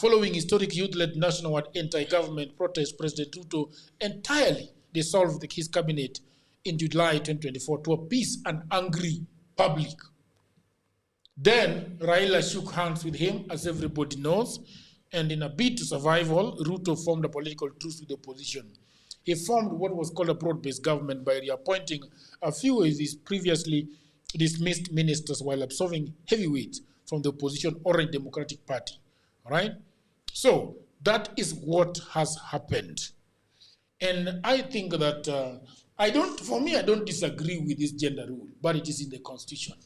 Following historic youth-led nationwide anti-government protests, President Ruto entirely dissolved his cabinet in July 2024 to appease an angry public. Then Raila shook hands with him, as everybody knows, and in a bid to survival, Ruto formed a political truce with the opposition. He formed what was called a broad-based government by reappointing a few of his previously dismissed ministers while absolving heavyweights from the opposition Orange Democratic Party. All right? So that is what has happened. And I think that I don't disagree with this gender rule, but it is in the Constitution.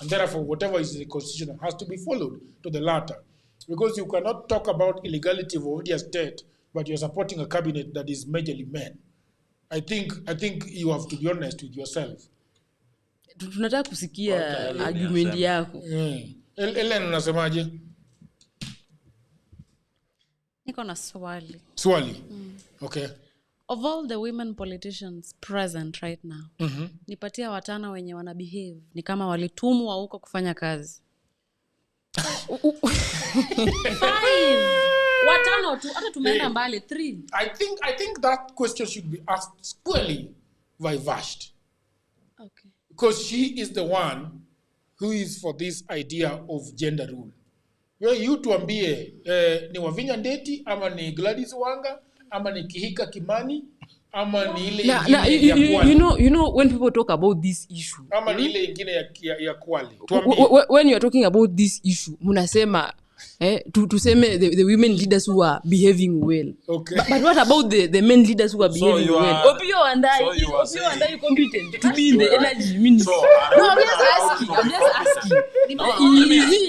And therefore, whatever is in the Constitution has to be followed to the latter. Because you cannot talk about illegality of Odia state, but you're supporting a cabinet that is majorly men. I think you have to be honest with yourself. Tunataka kusikia argument yako. Ellen, unasemaje? Niko na swali. Swali? Okay. Of all the women politicians present right now, nipatia 5 wenye wana behave ni kama walitumwa huko kufanya kazi. 5. 5 tu, hata tumeenda mbali 3. I think that question should be asked squarely by Vashti. Okay. Because she is the one who is for this idea of gender rule. You tuambie ni Wavinya Ndeti ama ni Gladys Wanga ama ni Kihika Kimani ama ni ile ingine ya Kwali. You know when people talk about this issue, ama ni ile ingine ya Kwali. When you are talking about this issue, munasema tuseme the women leaders who are behaving well. Okay. But what about the men leaders who are behaving well? Opio and I competent to be in the energy ministry. No, I'm just asking.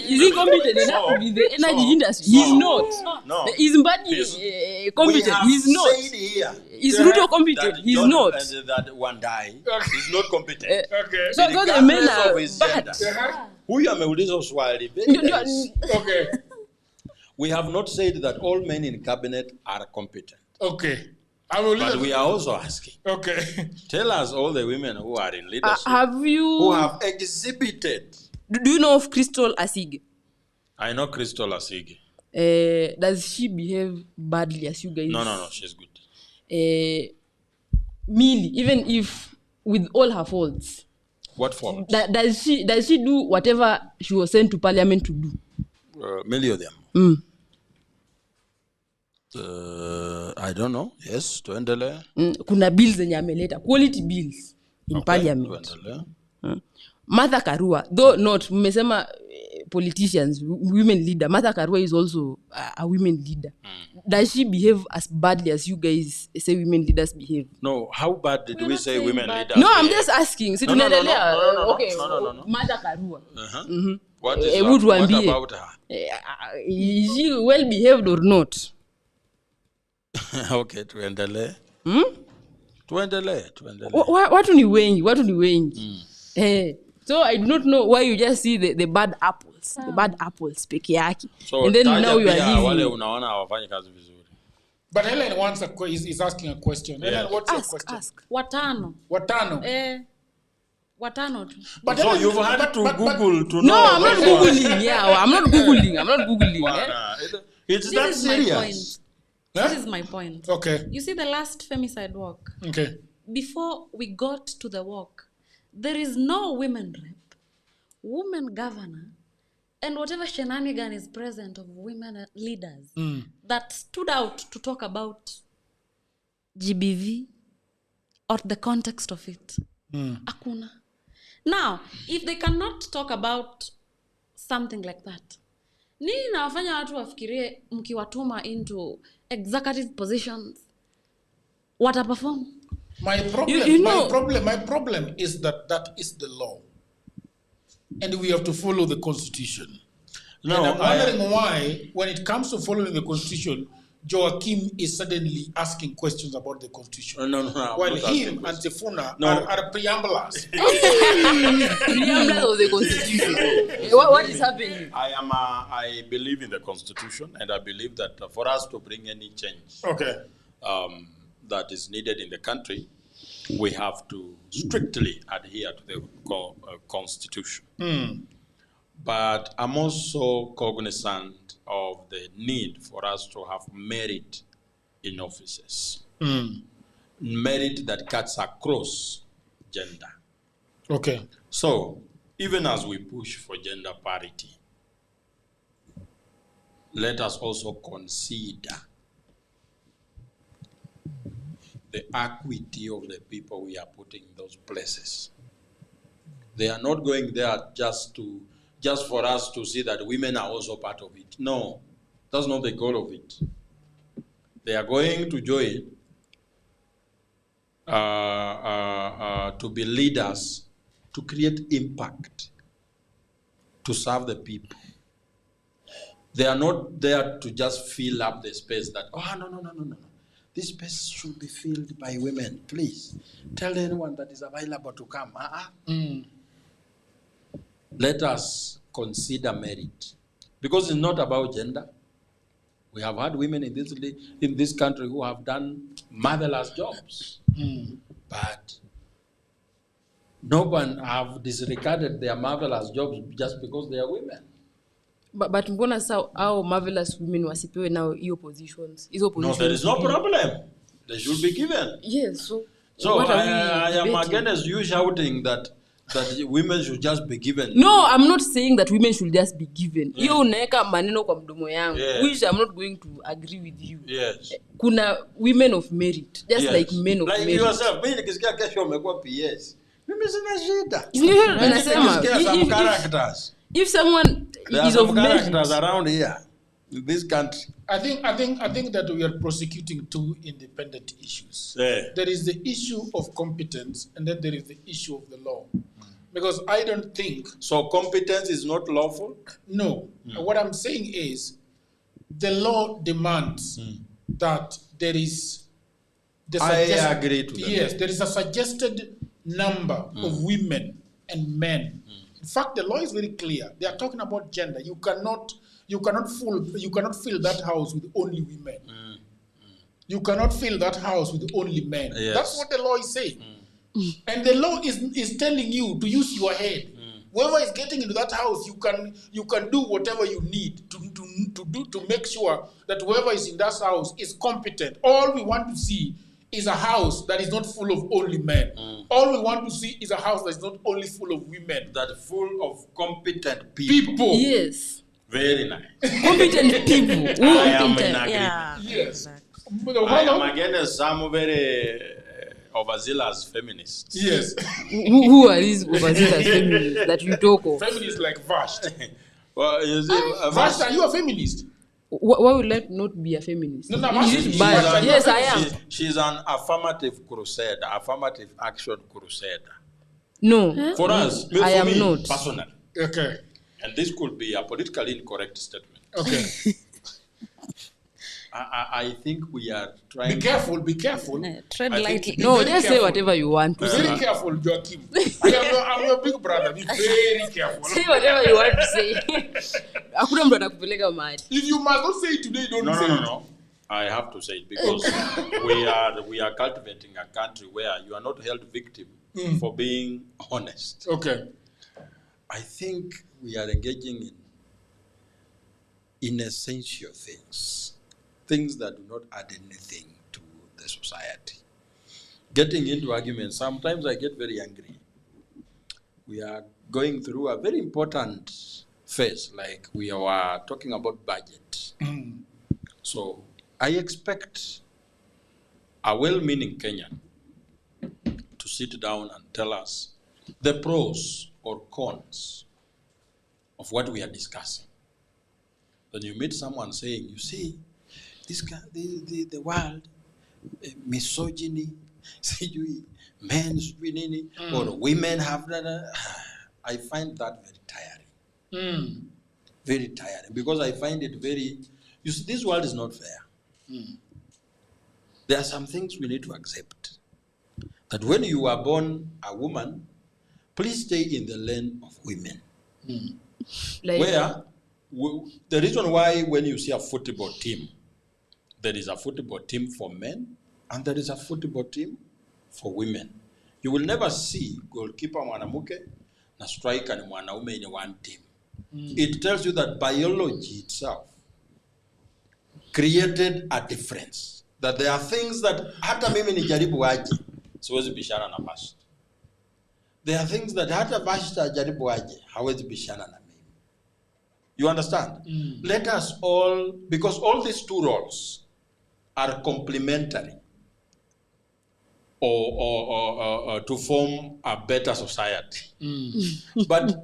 Is he competent enough to be in the energy industry? He's not. No. Is Mbadi competent? He's not. Is Ruto competent? He's not. And that one guy is not competent. Okay. So because the men are bad. Huyu ameuliza swali. Okay. We have not said that all men in cabinet are competent. Okay. But we are also asking. Okay. Tell us all the women who are in leadership. Who have exhibited. Do you know of Crystal Asige? I know Crystal Asige. Does she behave badly as you guys? No, she's good. Millie, even if with all her faults. What faults? Does she do whatever she was sent to parliament to do? Many of them. I don't know. Yes, tuendelee. Kuna bills zenye ameleta, quality bills in parliament. Martha Karua, though not mmesema politicians, women leader. Martha Karua is also a women leader. Does she behave as badly as you guys say women leaders behave? No, how bad did we say women leaders? No, I'm just asking. No. Okay. No. Martha Karua. What is what about her? Is she well behaved or not? Okay, tuendelee. Tuendelee. Watu ni wengi. So I do not know why you just see the bad apples. The bad apples peke yake. So, and then now you are leaving. Wale unaona hawafanyi kazi vizuri. But Helen wants is asking a question. Yeah. Helen, what's your question? Ask. Watano. Watano tu. But so you've had to Google to know. No, I'm not Googling. I'm not Googling. It's that serious. This is my point. Okay. You see the last femicide walk? Okay. Before we got to the walk, there is no women rep, woman governor, and whatever shenanigan is present of women leaders that stood out to talk about GBV or the context of it. Akuna. Now, if they cannot talk about something like that, nini nawafanya watu wafikirie mkiwatuma into executive positions wataperform? My problem is that is the law, and we have to follow the constitution. No, and I'm wondering why, when it comes to following the constitution, Joachim is suddenly asking questions about the constitution. No. While him and Sifuna are preamblers. Preamblers of the constitution. What is happening? I believe in the constitution, and I believe that for us to bring any change, that is needed in the country, we have to strictly adhere to the constitution. But I'm also cognizant of the need for us to have merit in offices. Merit that cuts across gender. Okay. So, even as we push for gender parity, let us also consider the equity of the people we are putting in those places. They are not going there just for us to see that women are also part of it. No, that's not the goal of it. They are going to join to be leaders, to create impact, to serve the people. They are not there to just fill up the space that, no. This space should be filled by women. Please, tell anyone that is available to come. Let us consider merit. Because it's not about gender. We have had women in this country who have done marvelous jobs. But no one have disregarded their marvelous jobs just because they are women. But mbona sao our marvelous women wasipewe now hiyo positions? No, there is no problem. They should be given. Yes, so I am against you shouting that that women should just be given. No, I'm not saying that women should just be given. Hiyo unaweka maneno kwa mdomo yangu, which I'm not going to agree with you. Yes. Kuna women of merit, just like men of like merit. Like yourself, mimi nikisikia kesho umekuwa PS. Mimi sina shida. Nasema some characters. If someone is of merit, characters around here in this country. I think that we are prosecuting two independent issues. Yeah. There is the issue of competence, and then there is the issue of the law. Because I don't think... So competence is not lawful? No. What I'm saying is, the law demands that there is... I agree to that. Yes, there is a suggested number of women and men. In fact, the law is very clear. They are talking about gender. You cannot fill that house with only women. You cannot fill that house with only men. Yes. That's what the law is saying. And the law is telling you to use your head. Whoever is getting into that house, you can do whatever you need to make sure that whoever is in that house is competent. All we want to see is a house that is not full of only men. All we want to see is a house that is not only full of women. That full of competent people. Yes. Very nice. Competent people. I am in agreement. Yeah. Yes. I am against some very overzealous feminists. Yes. Who are these overzealous feminists that you talk of? Feminists like Vashti. Well, you see, Vashti, are you a feminist? Why would I not be a feminist? No, yes, I am. She's an affirmative crusader, affirmative action crusader. No. For us, I am me, not. Personally. Okay. And this could be a politically incorrect statement. Okay. I think we are trying... Be careful. Tread lightly. No, just say whatever you want to Be say. very careful, Joachim. I'm your big brother. Be very careful. Say whatever you want to say. Hakuna mtu atakupeleka mahali. If you must not say it today, don't say it. No. I have to say it because we are cultivating a country where you are not held victim for being honest. Okay. I think we are engaging in essential things that do not add anything to the society. Getting into arguments, sometimes I get very angry. We are going through a very important phase, like we are talking about budget. So I expect a well-meaning Kenyan to sit down and tell us the pros or cons of what we are discussing. Then you meet someone saying, you see, this guy, the world, misogyny, men, or women have that. I find that very tiring. Very tiring, because I find it very, you see, this world is not fair. There are some things we need to accept. That when you are born a woman, please stay in the lane of women. Where the reason why when you see a football team, there is a football team for men and there is a football team for women. You will never see goalkeeper mwanamuke na striker ni mwanaume in one team. It tells you that biology itself created a difference. That there are things that hata mimi nijaribu aje siwezi bishana na Vashti. There are things that hata Vashti ajaribu aje hawezi bishana na mimi. You understand? Let us all, because all these two roles are complementary or to form a better society. But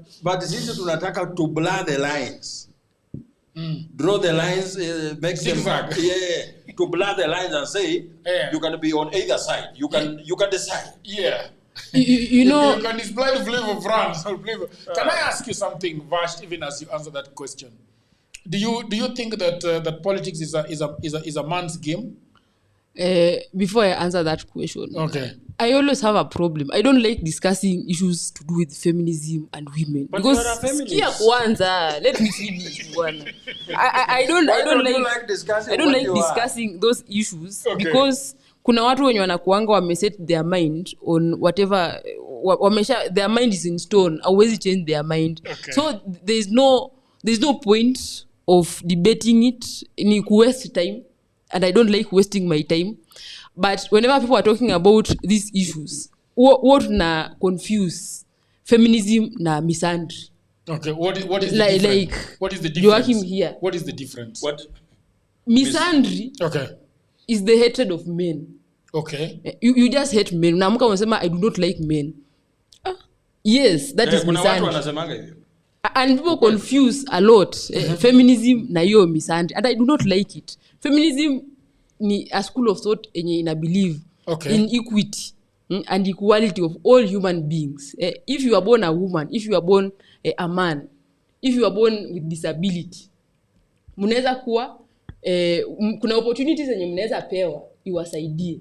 sisi tunataka to blur the lines. Draw the lines, make zigzag. them to blur the lines and say you can be on either side. You can decide. Yeah. You know, you can display the flavor of France. Can I ask you something, Vash, even as you answer that question? Do you think that that politics is a man's game? Before I answer that question, okay, I always have a problem. I don't like discussing issues to do with feminism and women. But because you are a feminist. Sikia kwanza, let me finish one. I don't like discussing those issues because kuna watu wenye wanakuanga wameset their mind on whatever their mind is in stone. Always change their mind. So there's no point of debating it. Ni waste time. And I don't like wasting my time. But whenever people are talking about these issues, what na confuse feminism na misandry. Okay, what is the like, difference? What is the difference? Joachim here. What is the difference? What? Misandry is the hatred of men. Okay. You just hate men. Unaamka unasema I do not like men. Yes, that is misandry. And people confuse a lot feminism na hiyo misandry. And I do not like it. Feminism ni a school of thought enye ina believe in equity and equality of all human beings. If you are born a woman, if you are born a man, if you are born with disability, mnaweza kuwa kuna opportunities zenye mnaweza pewa iwasaidie.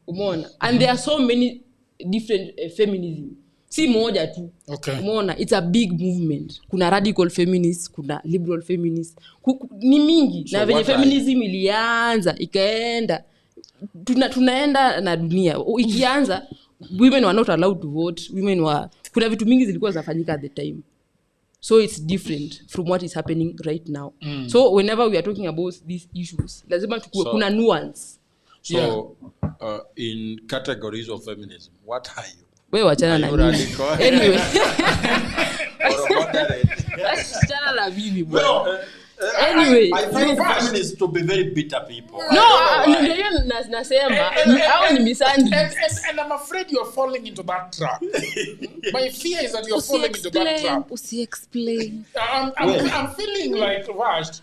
Umeona? And there are so many different feminism. Si moja tu. Umeona? It's a big movement. Kuna radical feminists, kuna liberal feminists. Ni mingi. So na venye feminism ilianza, ikaenda. Tunaenda na dunia. Ikianza, women were not allowed to vote. Kuna vitu mingi zilikuwa zinafanyika at the time. So it's different from what is happening right now. So whenever we are talking about these issues, lazima kuna nuance. So, in categories of feminism, what are you? Wewe wachana na mimi. Anyway. Wachana na mimi bwana. Anyway, I find feminists to be very bitter people. Nasema hao ni misandry. And I'm afraid you're falling into that trap. My fear is that you're falling into that trap. Explain. I'm feeling like Vash,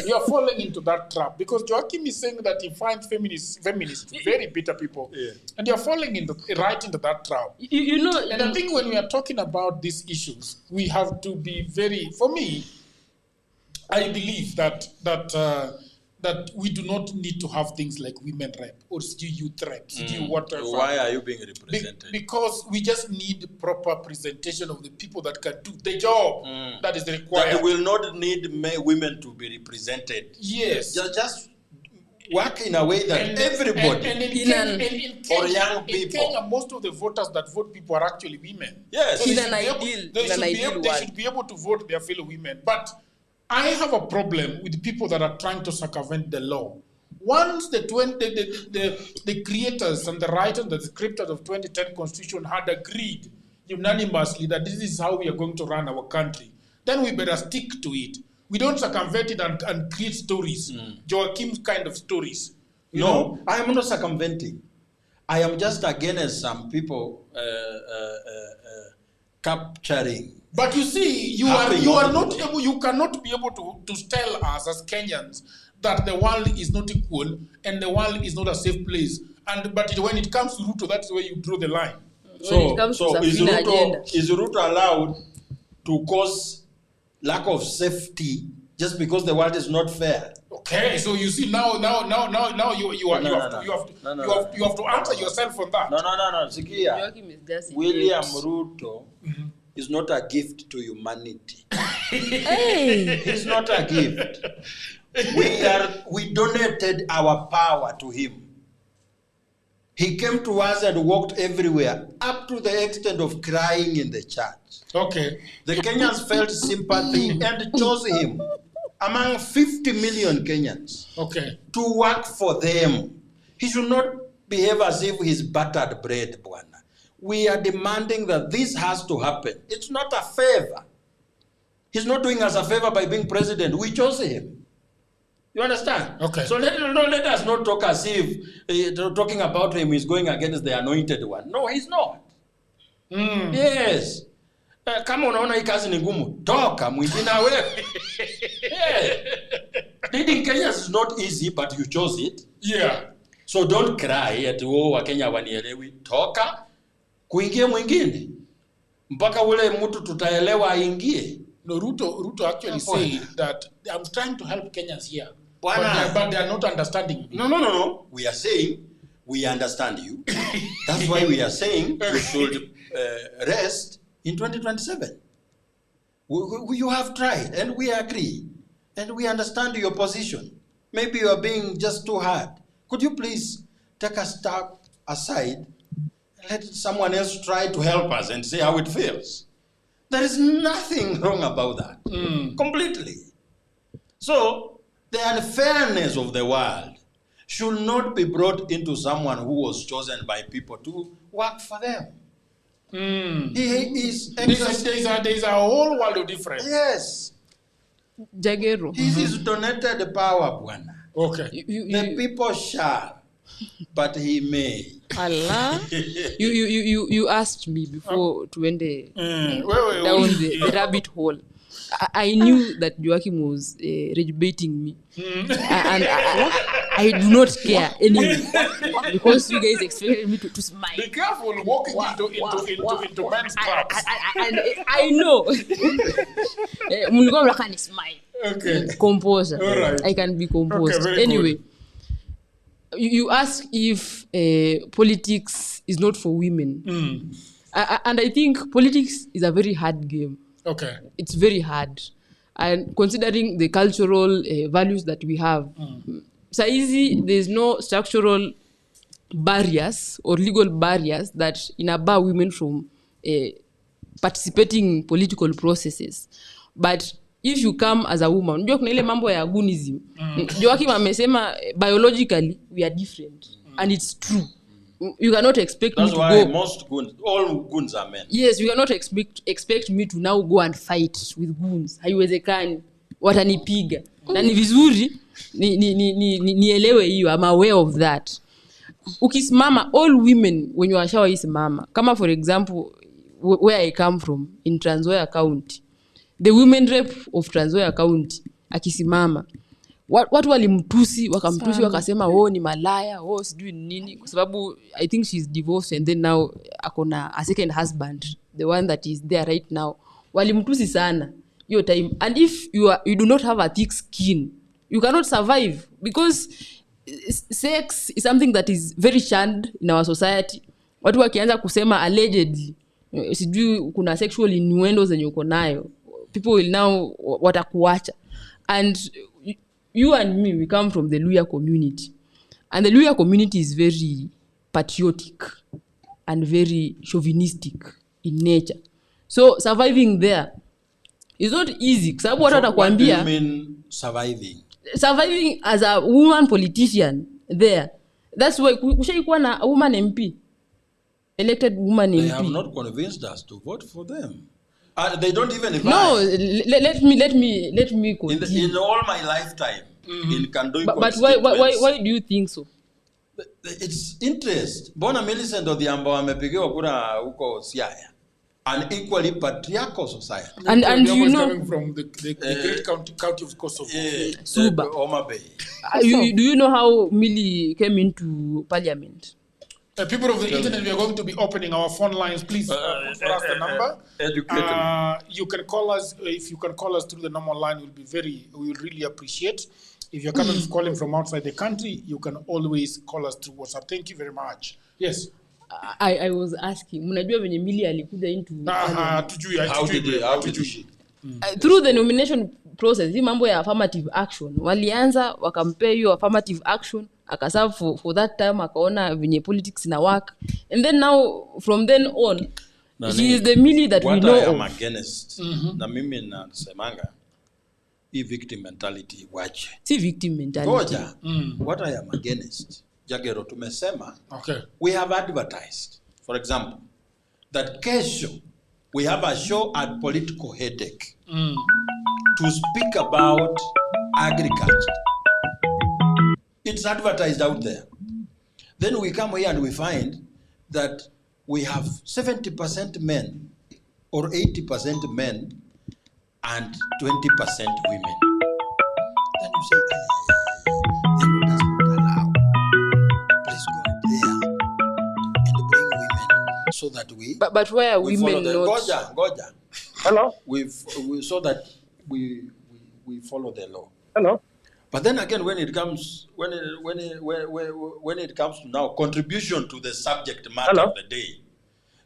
you're falling into that trap because Joachim is saying that he finds feminists very bitter people, and you're falling right into that trap. You know, and I think when we are talking about these issues, we have to be very. For me, I believe that we do not need to have things like women rep or youth rep, whatever. Why are you being represented? Because we just need proper presentation of the people that can do the job that is required. That will not need women to be represented. Yes. Just work in a way that everybody, in young people. In Kenya, most of the voters that vote people are actually women. Yes. So they should be able to vote their fellow women. But I have a problem with people that are trying to circumvent the law. Once the creators and the writers and the scriptors of 2010 Constitution had agreed unanimously that this is how we are going to run our country, then we better stick to it. We don't circumvent it and create stories, Joachim's kind of stories. No, I am not circumventing. I am just against some people capturing. But you see, you cannot be able to tell us as Kenyans that the world is not equal and the world is not a safe place. But when it comes to Ruto, that's where you draw the line. So is Ruto allowed to cause lack of safety just because the world is not fair? Okay, so you see now you have to answer yourself on that. No. Sikia. William Ruto is not a gift to humanity. Hey. He's not a gift. We donated our power to him. He came to us and walked everywhere, up to the extent of crying in the church. Okay. The Kenyans felt sympathy and chose him among 50 million Kenyans to work for them. He should not behave as if he's buttered bread, Bwana. We are demanding that this has to happen. It's not a favor. He's not doing us a favor by being president. We chose him. You understand? Okay. So let us not talk as if talking about him is going against the anointed one. No, he's not. Yes. Kama unaona hii kazi ni ngumu, toka mwingine wewe. Leading Kenya is not easy, but you chose it. Yeah. So don't cry at wa Kenya wanielewi. Toka kuingie mwingine. Mpaka ule mtu tutaelewa aingie. No, Ruto actually said that I'm trying to help Kenyans here. But they are not understanding. No. We are saying we understand you. That's why we are saying we should rest in 2027. You have tried, and we agree. And we understand your position. Maybe you are being just too hard. Could you please take a step aside and let someone else try to help us and see how it feels? There is nothing wrong about that. Completely. So, the unfairness of the world should not be brought into someone who was chosen by people to work for them. He is there's a whole world of difference. Yes. Jagero. This is donated power, Bwana. Okay. The people shall, but he may. Allah. You asked me before to end down the rabbit hole. I knew that Joachim was rage baiting me. And I do not care anyway. Because you guys expected me to smile. Be careful walking into men's clubs. And I know. Mulikuwa mnataka smile. Okay. Composure. All right. I can be composed. Okay, very anyway, good. You ask if politics is not for women. And I think politics is a very hard game. Okay. It's very hard. And considering the cultural values that we have, saizi there's no structural barriers or legal barriers that bar women from participating in political processes. But if you come as a woman, unajua kuna ile mambo ya goonism. Joachim amesema biologically we are different, and it's true. You cannot expect That's me to why go. most goons, all goons are men. Yes, you cannot expect me to now go and fight with goons. Haiwezekani. Watanipiga. Na ni vizuri nielewe hiyo. I'm aware of that. Ukisimama, all women when you washawa isimama. Kama for example where I come from in Trans Nzoia County. The women rep of Trans Nzoia County akisimama. Watu walimtusi wakamtusi wakasema ni malaya, sijui nini, kwa sababu I think she's divorced and then now akona a second husband, the one that is there right now. Walimtusi sana hiyo time. And if you do not have a thick skin, you cannot survive, because sex is something that is very shunned in our society. Watu wakianza kusema allegedly, sijui kuna sexual innuendos zenye uko nayo, people will now watakuacha. And you and me, we come from the Luya community. And the Luya community is very patriotic and very chauvinistic in nature. So surviving there is not easy. So what do you mean surviving? Surviving as a woman politician there. That's why kushaikuwa na a woman MP. Elected woman MP. They have not convinced us to vote for them. They don't even invite. No, let me continue. In all my lifetime, in Kandoi but why do you think so? It's interest. Bona Millicent Odhiambo amepigiwa kura huko Siaya. An equally patriarchal society. And you know, coming from the great county of Kosovo. Suba. Oma Bay. Do you know how Millie came into parliament? People of the internet, we are going to be opening our phone lines. Please for us the number. You can call us. If you can call us through the normal line, we will really appreciate. If you're calling from outside the country, you can always call us through WhatsApp. Thank you very much. Yes. I was asking. Mnajua venye Millie alikuja into through the nomination process. Hii mambo ya affirmative action. Walianza wakampea hiyo affirmative action. Akaserve for that time, akaona venye politics na work, and then now from then on she is the Millie that we know. What I am against na mimi nasemanga hii victim mentality wache. Si victim mentality. Goja. What I am against, Jagero, tumesema, we have advertised, for example, that kesho we have a show at Political Headache to speak about agriculture. It's advertised out there. Then we come here and we find that we have 70% men or 80% men and 20% women. Then you say, the law does not allow. Please go there and bring women so that we... But why are women not... Goja. Hello? So that we follow the law. Hello? But then again, when it comes to now contribution to the subject matter of the day,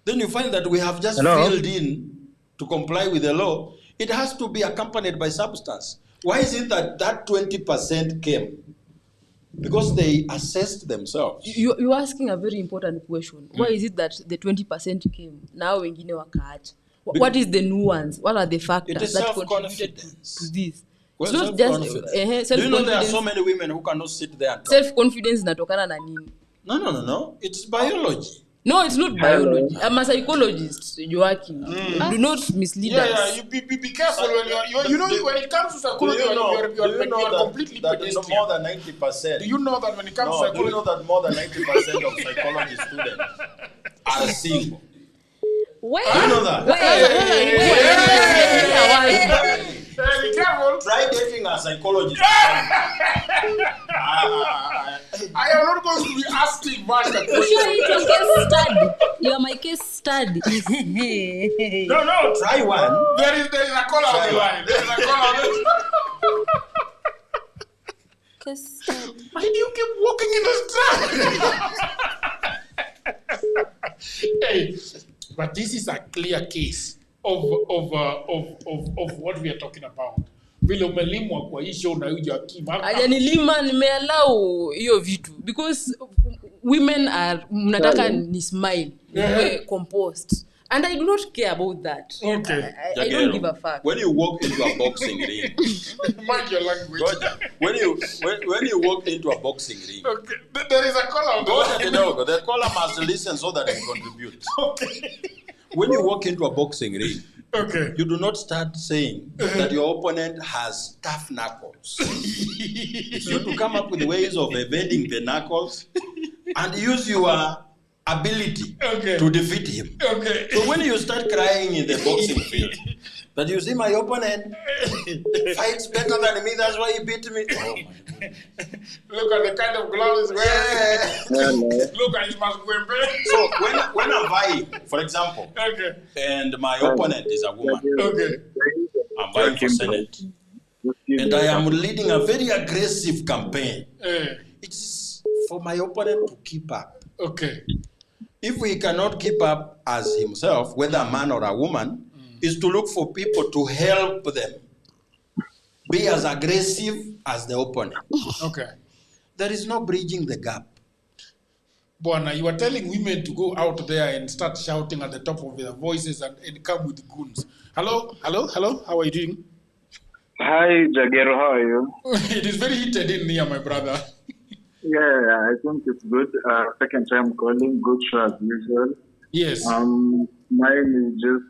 then you find that we have just filled in to comply with the law. It has to be accompanied by substance. Why is it that 20% came? Because they assessed themselves. You're asking a very important question. Why is it that the 20% came? Now wengine wakaacha. What is the nuance? What are the factors that contributed to this? Well, it's not just do you know there are so many women who cannot sit there and talk? Self-confidence inatokana na nini? No. It's biology. No, it's not biology. I'm a psychologist, Joaquin. Do not mislead us. Yeah, you be careful when when it comes to psychology, you're completely pedestrian. More than 90%. Do you know that when it comes to psychology? Do you know that more than 90% of psychology students are single? Wait. Do you know that? Be careful. Try dating a psychologist. I am not going to be asking much the question. You are my case study. No. Try one. There is a caller on the line. There is a caller on the line. Why do you keep walking in the street? Hey, but this is a clear case of what we are talking about. Vile umelimwa kwa hii show na huyu Joaquin. Hajanilima, nimeallow hiyo vitu because women are mnataka ni smile, composed. And I do not care about that. Okay. I don't give a fuck. When you walk into a boxing ring, mind your language. When you walk into a boxing ring, okay, there is a caller on the line. No, the caller must listen so that he contribute. Okay. When you walk into a boxing ring, okay, you do not start saying that your opponent has tough knuckles. It's you to come up with ways of evading the knuckles and use your ability to defeat him. Okay. So when you start crying in the boxing field, that you see my opponent fights better than me, that's why he beat me. Oh my God. Look at the kind of gloves he's wearing. Look at his masquerade. So when I'm vying, for example, and my opponent is a woman, I'm vying for Senate, and I am leading a very aggressive campaign. It's for my opponent to keep up. Okay. If we cannot keep up as himself, whether a man or a woman, is to look for people to help them be as aggressive as the opponent. Okay. There is no bridging the gap. Buana, you are telling women to go out there and start shouting at the top of their voices and come with goons. Hello? How are you doing? Hi, Jagero, how are you? It is very heated in here, my brother. Yeah, I think it's good. Second time calling, good show as usual. Yes. Mine is just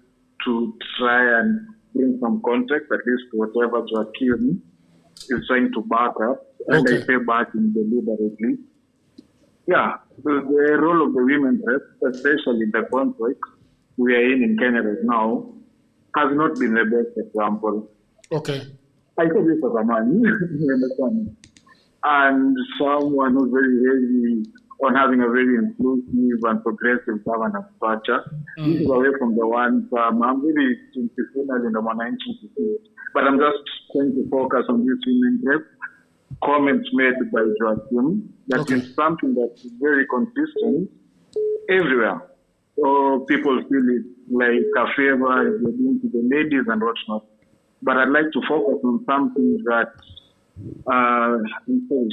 to try and bring some context, at least whatever Joaquin is trying to back up, and I say back in deliberately. Yeah, the role of the women's rep, especially the conflict we are in Kenya right now, has not been the best example. Okay. I said this as a man, you understand? And someone who's very heavy on having a very inclusive and progressive governance structure. This is away from the ones I'm very institutional in the 1950s. But I'm just trying to focus on this women rep comments made by Joaquin. That is something that's very consistent everywhere. So people feel it like a favor if you're doing to the ladies and whatnot. But I'd like to focus on something that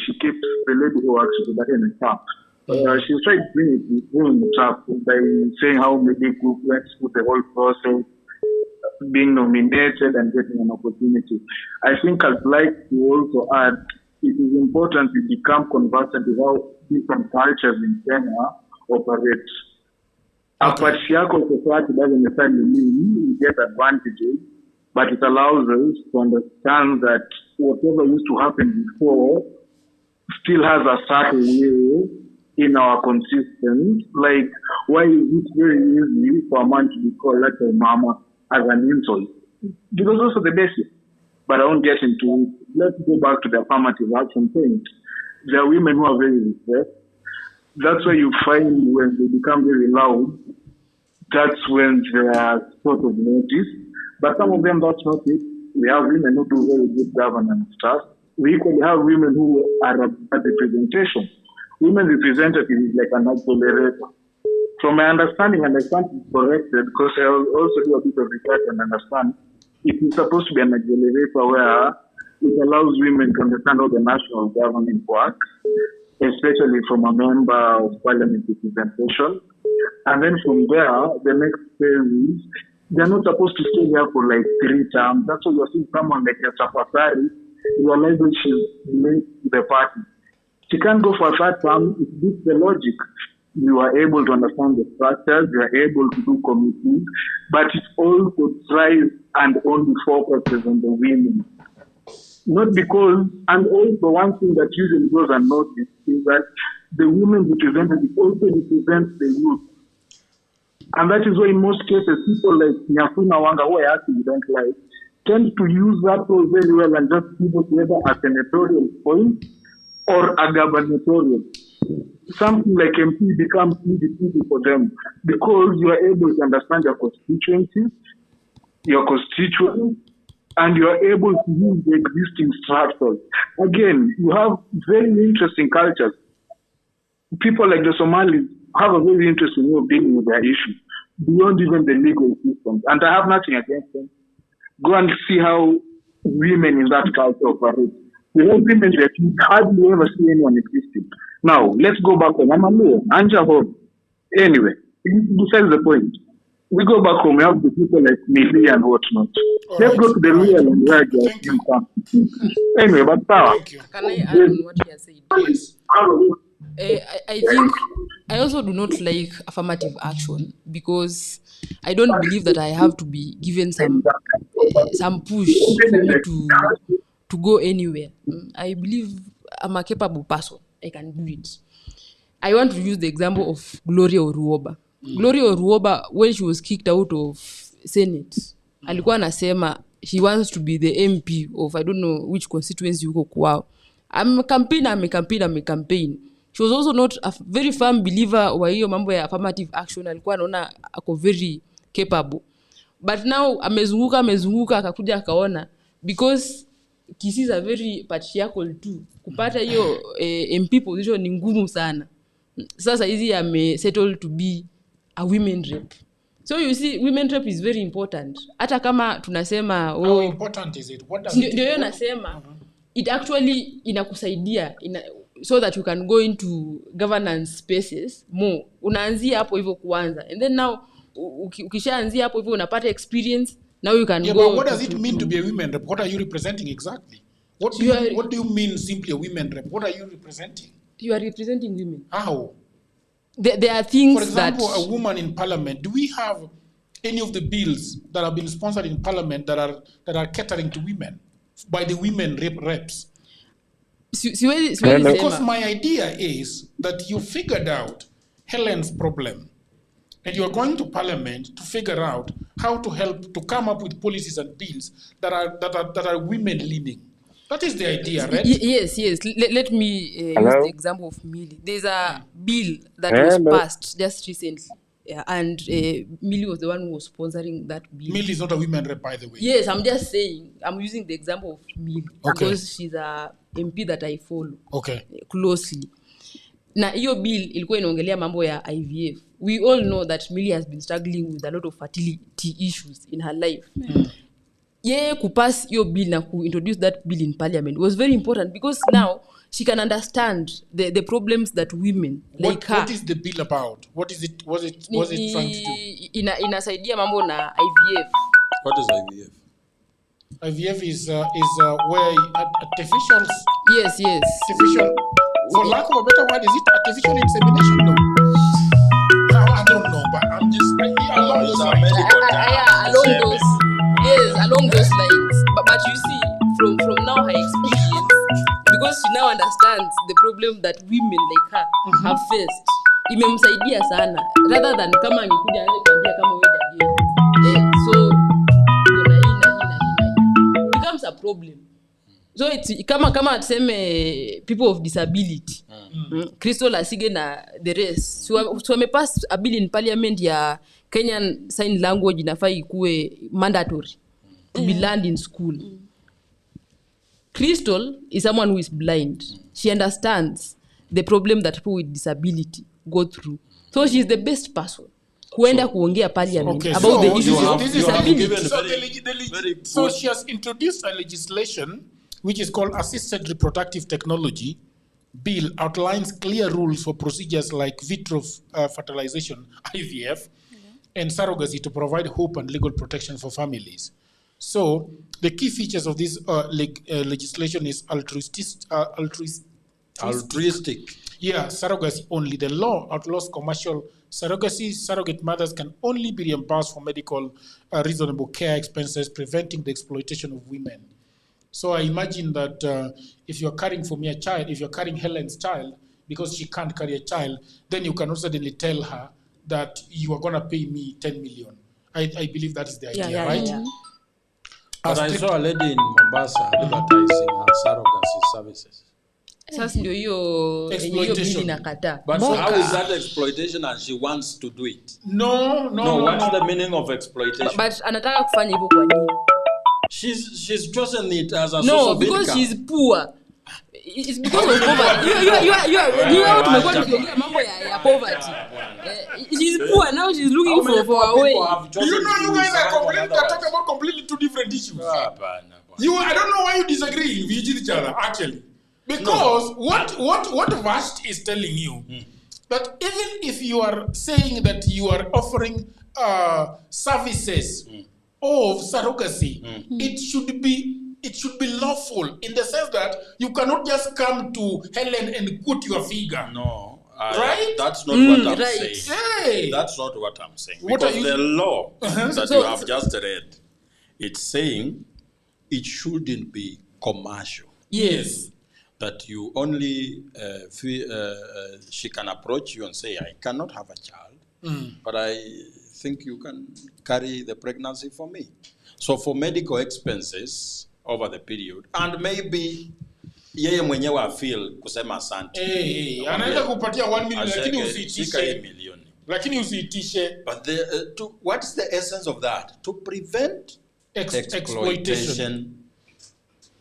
she keeps the lady who works with that in the top. She's trying to bring it up by saying how maybe group went through the whole process, being nominated and getting an opportunity. I think I'd like to also add, it is important to become conversant with how different cultures in Kenya operate. A patriarchal society doesn't necessarily mean we get advantages, but it allows us to understand that whatever used to happen before still has a certain way in our consistence. Like, why is it very easy for a man to be called like a mama as an insult? Because also the basic. But I won't get into it. Let's go back to the affirmative action point. There are women who are very repressed. That's why you find when they become very loud, that's when they are sort of noticed. But some of them, that's not it. We have women who do very good governance stuff. We equally have women who are a bad representation. Women representative is like an accelerator. From my understanding, and I can't be corrected because I also do a bit of research and understand, it is supposed to be an accelerator where it allows women to understand how the national government works, especially from a member of parliament representation. And then from there, the next phase is, they're not supposed to stay there for like 3 terms. That's why you're seeing someone like a Chapasari realizing she's linked to the party. She can't go for a 3rd term. It beats the logic. you are able to understand the structures, you are able to do committees, but it also tries and only focuses on the women. Not because, and also one thing that usually goes unnoticed is that the women represented also represent the youth. And that is why in most cases, people like Nyafuna Wanga, who I actually don't like, tend to use that role very well and just keep it whether a senatorial point or a gubernatorial. Something like MP becomes easy for them because you are able to understand your constituencies, your constituents, and you are able to use the existing structures. Again, you have very interesting cultures. People like the Somalis have a very interesting way of dealing with their issues beyond even the legal systems. And I have nothing against them. Go and see how women in that culture operate. Without women, you hardly ever see anyone existing. Now, let's go back home. I'm a lawyer. Anja home. Anyway, besides the point. We go back home, we have the people like Millie and whatnot. Let's go to the real and where you come. Anyway, but power. Can I add on what he has said? Yes. I think I also do not like affirmative action because I don't believe that I have to be given some push for me to go anywhere. I believe I'm a capable person. I can do it. I want to use the example of Gloria Oruoba. Gloria Oruoba, when she was kicked out of Senate, alikuwa anasema she wants to be the MP of I don't know which constituency yuko kwao. I'm a campaign. She was also not a very firm believer wa hiyo mambo ya affirmative action. Alikuwa anaona ako very capable. But now amezunguka akakuja akaona because Kisii is a very patriarchal too. Kupata hiyo MP position ni ngumu sana. Sasa hizi settled to be a women rep. So you see, women rep is very important. Hata kama tunasema how important is it? What does it? Ndio nasema it actually inakusaidia so that you can go into governance spaces more. Unaanzia hapo hivyo kuanza. And then now ukishaanzia hapo hivyo unapata experience. Now you can go. But what does it mean to be a women rep? What are you representing exactly? What do you mean simply a women rep? What are you representing? You are representing women. How? There are things. For example, a woman in parliament. Do we have any of the bills that have been sponsored in parliament that are catering to women by the women reps? Because my idea is that you figured out Helen's problem, and you are going to parliament to figure out how to help to come up with policies and bills that are women leaning. That is the idea, right? Yes. Let me use the example of Millie. There's a bill that was passed just recently. Yeah, and Millie was the one who was sponsoring that bill. Millie is not a women rep, by the way. Yes, I'm just saying. I'm using the example of Millie because she's a MP that I follow closely. Na hiyo bill ilikuwa inaongelea mambo ya IVF. We all know that Millie has been struggling with a lot of fertility issues in her life. Yeye kupass hiyo bill na introduce that bill in parliament was very important because now she can understand the problems that women like her. What is the bill about? What is it? Was it trying to do? Inasaidia mambo na IVF. What is IVF? IVF is where artificial. Yes. Artificial. For lack of a better word, is it artificial insemination? No. I don't know, but I'm just along those lines. Along those lines. But you see, from now her experience, because she now understands the problem that women like her have faced, imemsaidia sana rather than kama angekuja aanze kuambia kama wewe jadi. So it becomes a problem. So it's kama tuseme people of disability. Crystal Asige na the rest. So wamepass a bill in parliament ya Kenyan Sign Language inafaa ikuwe mandatory to be learned in school. Crystal is someone who is blind. She understands the problem that people with disability go through. So she's the best person kuenda kuongea parliament about the issues of disability. So she has introduced a legislation which is called Assisted Reproductive Technology Bill, outlines clear rules for procedures like vitro fertilization, IVF, and surrogacy to provide hope and legal protection for families. So the key features of this legislation is altruistic altruistic. Yeah, surrogacy only. The law outlaws commercial surrogacy. Surrogate mothers can only be reimbursed for medical reasonable care expenses, preventing the exploitation of women. So I imagine that if you're carrying for me a child, if you're carrying Helen's child, because she can't carry a child, then you cannot suddenly tell her that you are going to pay me 10 million. I believe that is the idea, right? Yeah. But I saw a lady in Mombasa advertising her surrogacy services. Sasa ndio hiyo bili nakataa. But so how is that exploitation and she wants to do it? No. What's the meaning of exploitation? But anataka kufanya hivyo kwa nini? She's chosen it as a source of income. No, because she's poor. It's because of poverty. You know tumekuwa tukiongea mambo ya poverty. She's poor now, she's looking for a way. You know you guys are talking about completely two different issues. I don't know why you disagree with each other actually. Because what Vast is telling you that even if you are saying that you are offering services of surrogacy, it should be lawful in the sense that you cannot just come to Helen and quote your figure. No. Right? That's not what I'm right. saying. Hey. That's not what I'm saying. What because are you... the law that you have just read, it's saying it shouldn't be commercial. Yes. That you only, she can approach you and say, I cannot have a child, but I think you can carry the pregnancy for me. So for medical expenses over the period, and maybe yeye mwenyewe afeel kusema asante. Anaweza kupatia 1 million lakini usiitishe. Lakini usiitishe. But what is the essence of that? To prevent exploitation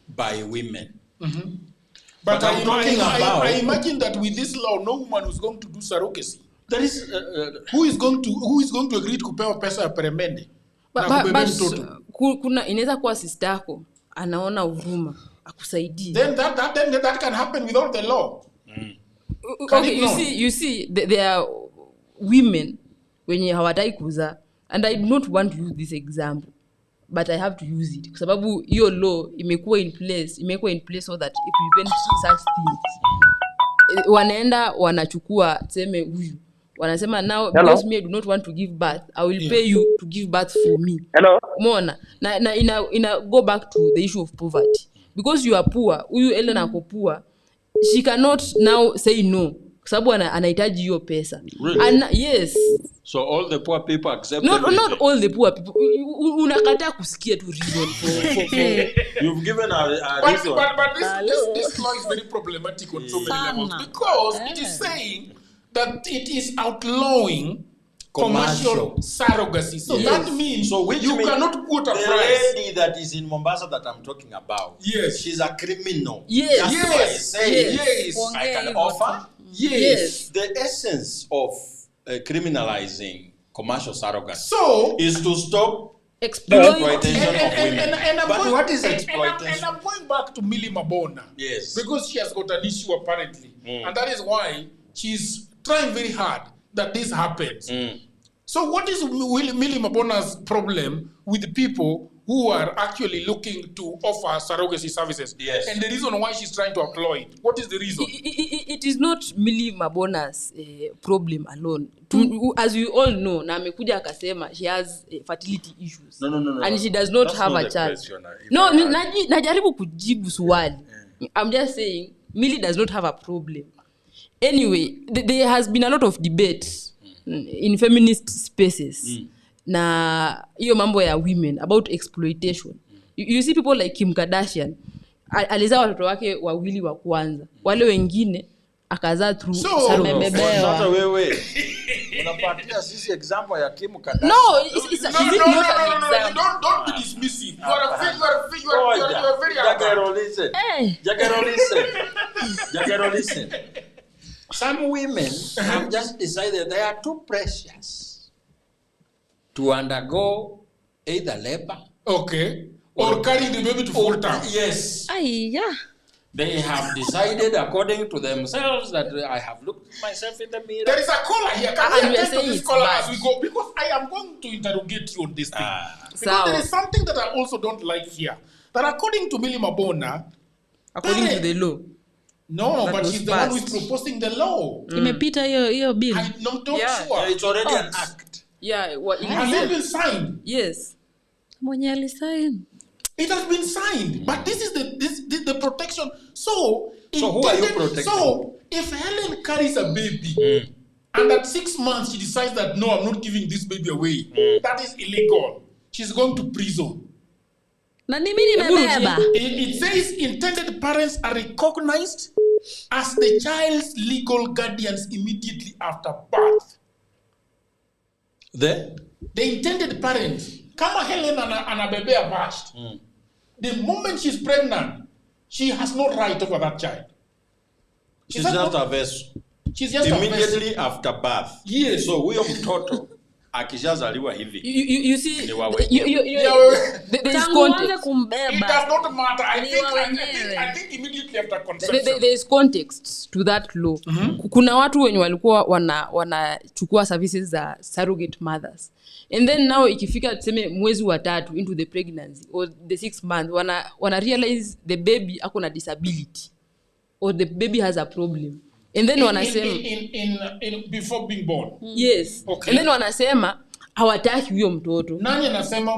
by women. But I imagine that with this law, no woman is going to do surrogacy. There is who is going to agree to kupewa pesa ya peremende? Kuna inaweza kuwa sister yako anaona huruma akusaidie. Then that can happen without the law. Okay, you see there are women wenye hawataki kuzaa, and I do not want to use this example, but I have to use it kwa sababu hiyo law imekuwa in place so that it prevents such things. Wanaenda wanachukua tuseme huyu wanasema now because me I do not want to give birth, I will pay you to give birth for me. Umeona? Na ina go back to the issue of poverty. Because you are poor, huyu Ellen ako poor, she cannot now say no kwa sababu anahitaji hiyo pesa. Really? And yes. So all the poor people accept not all the poor people. Unakataa kusikia tu reason for You've given a reason. But this law is very problematic on so many levels because it is saying that it is outlawing commercial surrogacy. So that means you cannot put a price. The lady that is in Mombasa that I'm talking about, she's a criminal. Yes. I can offer. Yes. The essence of criminalizing commercial surrogacy is to stop exploitation of women. But what is exploitation? And I'm going back to Millie Mabona. Yes. Because she has got an issue apparently. And that is why she's trying very hard that this happens. So what is Millie Mabona's problem with the people who are actually looking to offer surrogacy services? Yes. And the reason why she's trying to employ it. What is the reason? It is not Millie Mabona's problem alone. As we all know, na amekuja akasema she has fertility issues. No. And she does not have a child. No, najaribu kujibu swali. I'm just saying Millie does not have a problem. Anyway, there has been a lot of debate in feminist spaces na hiyo mambo ya women about exploitation. You see people like Kim Kardashian alizaa watoto wake wawili wa kwanza, wale wengine akazaa through amebebewa. Sasa wewe unapatia sisi example ya Kim Kardashian? No, it's not an example. Don't be dismissive. You are very Jagero, listen. Some women have just decided they are too precious to undergo either labor, or carry the baby to full term. Yes. They have decided according to themselves that I have looked myself in the mirror. There is a caller here. Can we attend to this caller as we go? Because I am going to interrogate you on this thing. Because there is something that I also don't like here. That according to Millie Mabona, according to the law, No, but she's the one who is proposing the law. Imepita hiyo bill. I'm not sure. Yeah, it's already an act. Yeah, what has it been signed? Yes. Mwenye alisign. It has been signed, but this is the protection. So who are you protecting? So if Helen carries a baby and at 6 months she decides that no, I'm not giving this baby away, that is illegal. She's going to prison. Na ni mimi nimebeba. It says intended parents are recognized as the child's legal guardians immediately after birth. The intended parents, kama Helen anabebea bashed, the moment she's pregnant, she has no right over that child. She's just a vessel. She's just immediately after birth. Yes. So huyo mtoto akishazaliwa hivi. You see, there is context. It does not matter. I think immediately after conception. There is context to that law. Kuna watu wenye walikuwa wanachukua services za surrogate mothers. And then now ikifika tuseme mwezi wa 3 into the pregnancy or the 6 months wana realize the baby ako na disability or the baby has a problem. And then wanasema in before being born. Yes. Okay. And then wanasema hawataki huyo mtoto. Nani anasema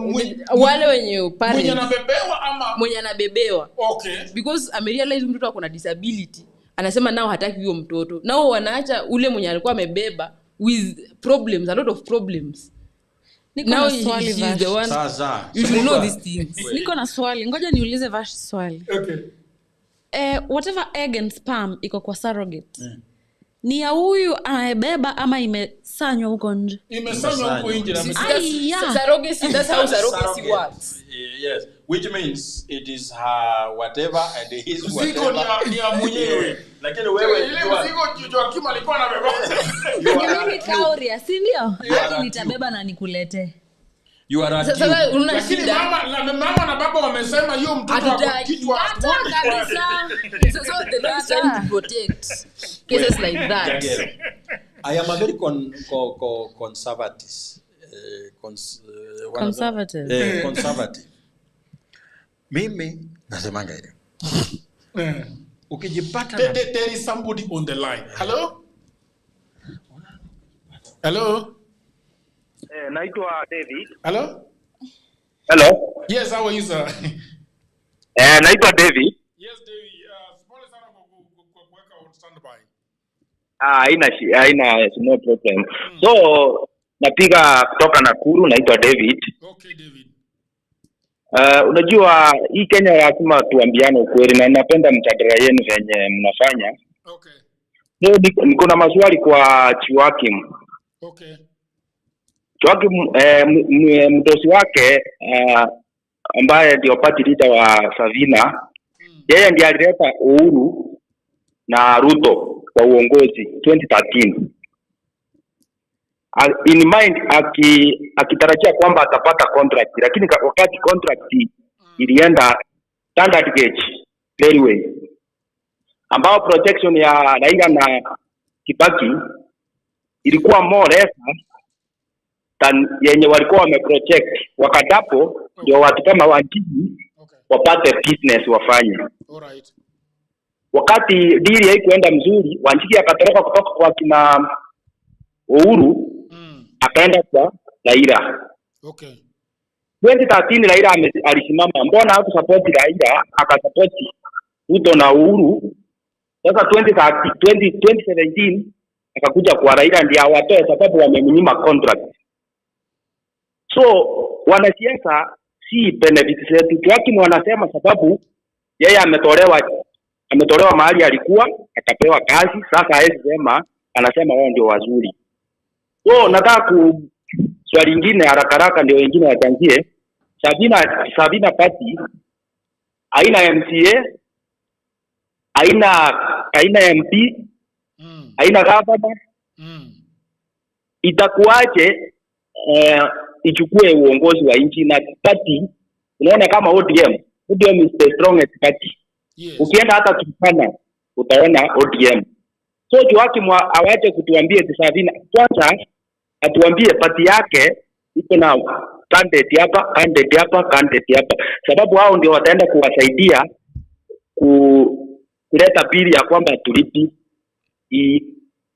wale wenye parents mwenye anabebewa ama mwenye anabebewa? Okay. Because amerealize mtoto ako na disability. Anasema nao hataki huyo mtoto. Nao wanaacha ule mwenye alikuwa amebeba with problems, a lot of problems. Now swali is the one. Sasa. You should know these things. Niko na swali. Ngoja niulize Vash swali. Okay. Whatever egg and sperm iko kwa surrogate. Ni ya huyu anayebeba ama imesanywa huko nje? Imesanywa huko nje na surrogacy, that's how surrogacy works. Yes, which means it is her whatever and his whatever. Ziko ni ya mwenyewe. Lakini wewe ile mzigo Joakim alikuwa anabeba. Mimi kauria, si ndio? Hadi nitabeba na nikulete. You are at sasa una shida. Mama na baba wamesema hiyo mtoto wako kichwa. So the law is trying to protect cases like that. I am a very conservative. Conservative. Mimi nasemanga ile. Ukijipata there is somebody on the line. Hello? Hello? Naitwa David. Hello? Hello? Yes, how are you, sir? Naitwa David. Yes, David. Small sana kwa kuweka on standby. Haina no problem. So, napiga kutoka Nakuru, naitwa David. Okay, David. Unajua hii Kenya lazima tuambiane ukweli na napenda mjadala yenu venye mnafanya. Okay. Leo niko na maswali kwa Joakim. Okay. Joakim mtosi wake ambaye ndio party leader wa Savina, yeye ndiye alileta Uhuru na Ruto kwa uongozi 2013. In mind akitarajia kwamba atapata contract, lakini wakati contract ilienda standard gauge railway ambao projection ya Raila na Kibaki ilikuwa more less than yenye walikuwa wameproject. Wakadapo ndio watu kama Wanjigi wapate business wafanye. Alright. Wakati deal haikuenda mzuri, Wanjigi akatoroka kutoka kwa kina Uhuru akaenda kwa Raila. Okay. 2013 Raila alisimama, mbona hakusupport Raila, akasupport Ruto na Uhuru. Sasa 2017 akakuja kwa Raila ndiye awatoe sababu wamemnyima contract. So wanasiasa si benefits zetu. Joakim wanasema sababu yeye ametolewa mahali alikuwa akapewa kazi, sasa hawezi sema, anasema wao ndio wazuri. So nataka swali lingine haraka ndio wengine wachangie. Savina party haina MCA, haina MP, haina governor. Itakuaje ichukue uongozi wa nchi na party? Unaona kama ODM is the strongest party. Yes. Ukienda hata Turkana utaona ODM. So Joakim awache kutuambia Savina, kwanza atuambie party yake iko na candidate hapa, sababu hao ndio wataenda kuwasaidia kuleta bili ya kwamba tulipi.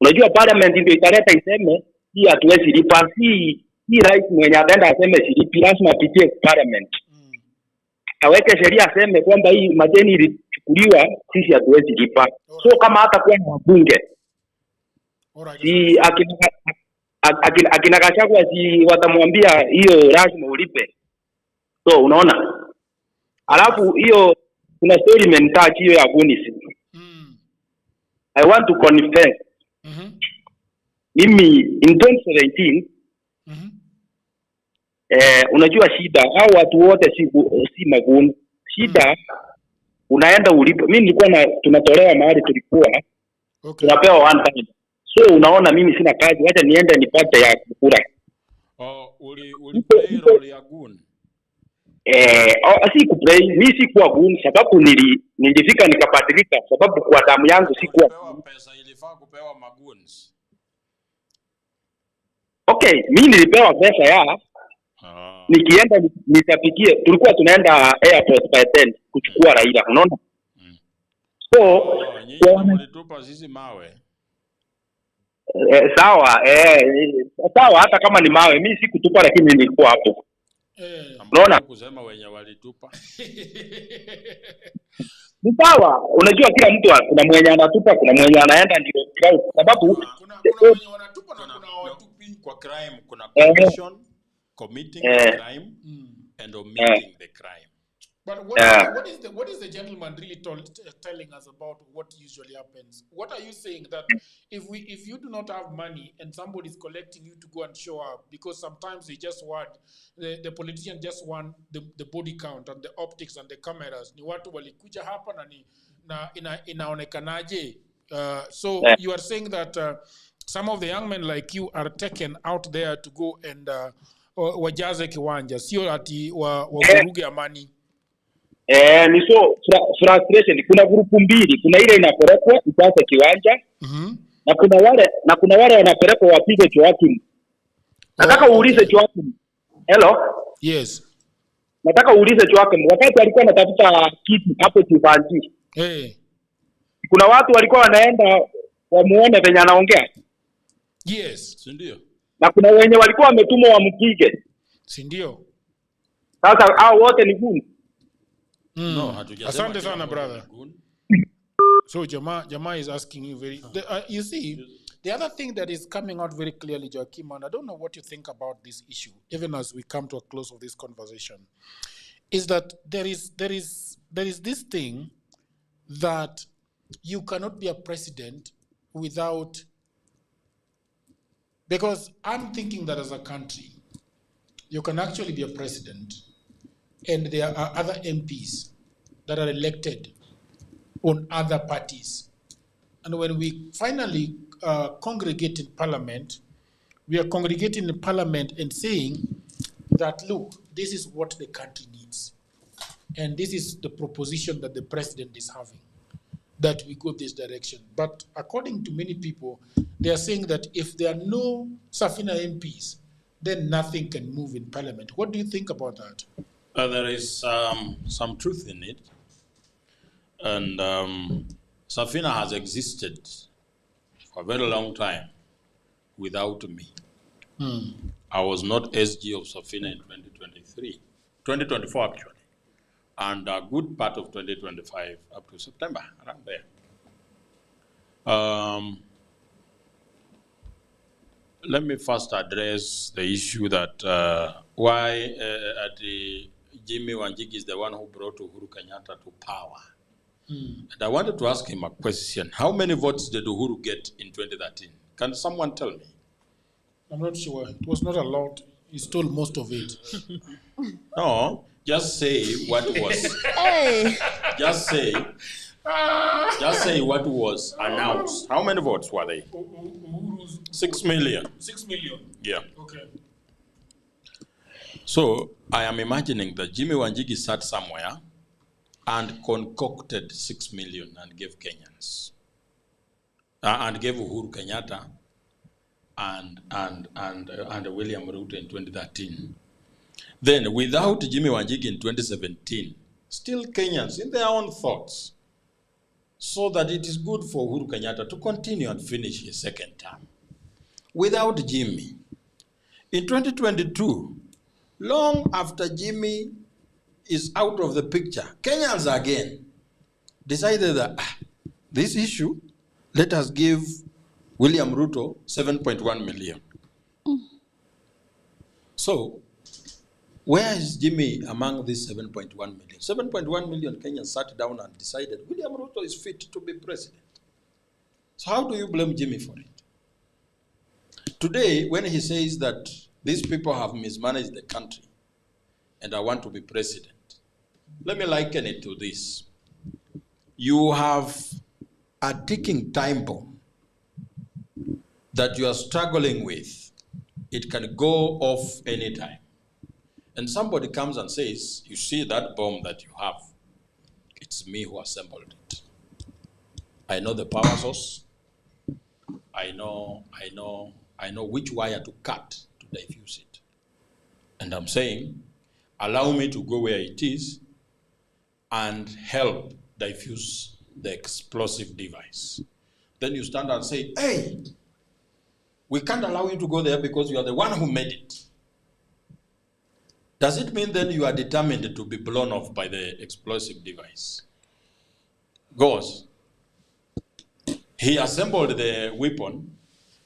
Unajua parliament ndio italeta iseme hii hatuwezi lipa, si rais mwenye ataenda aseme silipi, lazima apitie parliament. Aweke sheria aseme kwamba hii madeni ilichukuliwa, sisi hatuwezi lipa. So kama hata kwa wabunge si akina Gachagua si watamwambia hiyo lazima ulipe. So unaona, alafu hiyo kuna story mentage hiyo ya Gunis. I want to confess. Mimi in 2017 unajua shida au watu wote si maguni. Shida unaenda ulipo. Mimi nilikuwa tunatolewa mahali tulikuwa. Tunapewa one time. So unaona mimi sina kazi, acha niende nipate ya kukula. Uli play role ya gun. Si kuplay, mimi si kuwa gun sababu nilifika nikabadilika sababu kwa damu yangu si kuwa pesa ilifaa kupewa maguns. Okay, mimi nilipewa pesa ya nikienda nitapikie, tulikuwa tunaenda airport by 10 kuchukua Raila, unaona? So walitupa sisi mawe. Sawa, sawa hata kama ni mawe, mimi sikutupa lakini nilikuwa hapo. Unaona? Kusema wenye walitupa. Ni sawa, unajua kila mtu kuna mwenye anatupa, kuna mwenye anaenda ndio crowd sababu kuna wenye wanatupa na kuna watupi kwa crime, kuna commission committing the crime and omitting the crime. But what is the gentleman really telling us about what usually happens? What are you saying that if you do not have money and somebody is collecting you to go and show up, because sometimes they just want the politician just want the body count and the optics and the cameras. Ni watu walikuja hapa na inaonekanaje? So you are saying that some of the young men like you are taken out there to go and wajaze kiwanja, sio ati wavuruge amani. Ni so frustration. Kuna grupu mbili, kuna ile inapelekwa ipate kiwanja na kuna wale wanapelekwa wapige Joakim. Nataka uulize Joakim. Hello? Yes. Nataka uulize Joakim, wakati alikuwa anatafuta kiti hapo Kivanji. Kuna watu walikuwa wanaenda wamuone venye anaongea. Yes, si ndio? Na kuna wenye walikuwa wametumwa wampige. Si ndio? Sasa hao wote ni guni. No, asante sana brother. So Jama is asking you you see, the other thing that is coming out very clearly, Joakim, and I don't know what you think about this issue, even as we come to a close of this conversation, is that there is this thing that you cannot be a president without, because I'm thinking that as a country, you can actually be a president and there are other MPs that are elected on other parties. And when we finally congregate in parliament, we are congregating in parliament and saying that, look, this is what the country needs. And this is the proposition that the president is having, that we go this direction. But according to many people, they are saying that if there are no Safina MPs, then nothing can move in parliament. What do you think about that? There is some truth in it. And Safina has existed for a very long time without me. I was not SG of Safina in 2024 actually, and a good part of 2025 up to September, around there. Let me first address the issue that why Jimmy Wanjigi is the one who brought Uhuru Kenyatta to power. And I wanted to ask him a question. How many votes did Uhuru get in 2013? Can someone tell me? I'm not sure. It was not a lot. He stole most of it. No, just say what was. Just say what was announced. How many votes were they? 6 million. 6 million? Yeah. Okay. So I am imagining that Jimmy Wanjigi sat somewhere and concocted 6 million and gave Kenyans. And gave Uhuru Kenyatta and William Ruto in 2013. Then without Jimmy Wanjigi in 2017, still Kenyans in their own thoughts so that it is good for Uhuru Kenyatta to continue and finish his second term. Without Jimmy, in 2022, long after Jimmy is out of the picture, Kenyans again decided that this issue, let us give William Ruto 7.1 million. So, where is Jimmy among these 7.1 million? 7.1 million Kenyans sat down and decided William Ruto is fit to be president. So how do you blame Jimmy for it? Today, when he says that these people have mismanaged the country and I want to be president, let me liken it to this. You have a ticking time bomb that you are struggling with. It can go off anytime. And somebody comes and says, you see that bomb that you have, it's me who assembled it. I know the power source. I know which wire to cut to diffuse it. And I'm saying, allow me to go where it is and help diffuse the explosive device. Then you stand and say, hey, we can't allow you to go there because you are the one who made it. Does it mean then you are determined to be blown off by the explosive device? Goes. He assembled the weapon,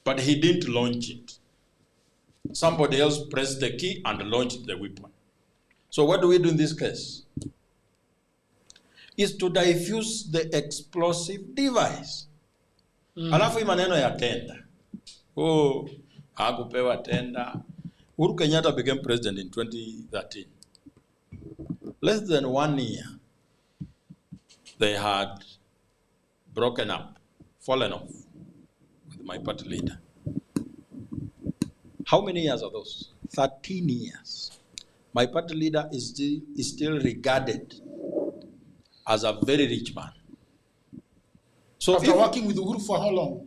but he didn't launch it. Somebody else pressed the key and launched the weapon. So what do we do in this case? Is to diffuse the explosive device. Alafu maneno ya tenda. Oh, hakupewa tenda. Uhuru Kenyatta became president in 2013. Less than 1 year, they had broken up, fallen off with my party leader. How many years are those? 13 years. My party leader is still regarded as a very rich man. So after working with Uhuru for how long?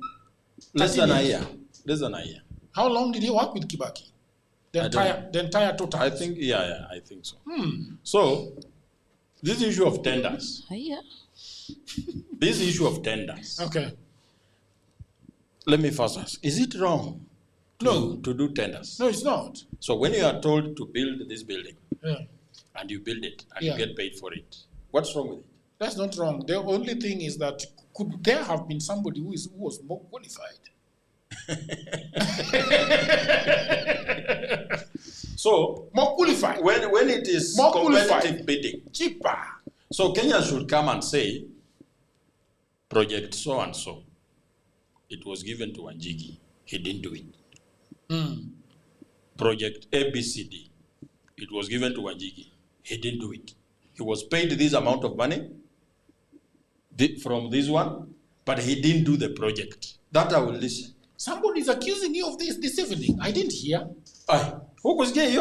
Less than a year. Less than a year. How long did he work with Kibaki? The entire total? I think, I think so. So, this issue of tenders. This issue of tenders. Okay. Let me first ask, is it wrong to do tenders? No, it's not. So when you are told to build this building, and you build it, and you get paid for it, what's wrong with it? That's not wrong. The only thing is that could there have been somebody who was more qualified? So more qualified. When it is more competitive bidding, cheaper. So Kenya should come and say, project so and so, it was given to Wanjigi, he didn't do it. Project ABCD, it was given to Wanjigi, he didn't do it. He was paid this amount of money from this one, but he didn't do the project. That I will listen. Somebody is accusing you of this evening. I didn't hear. Who was gay?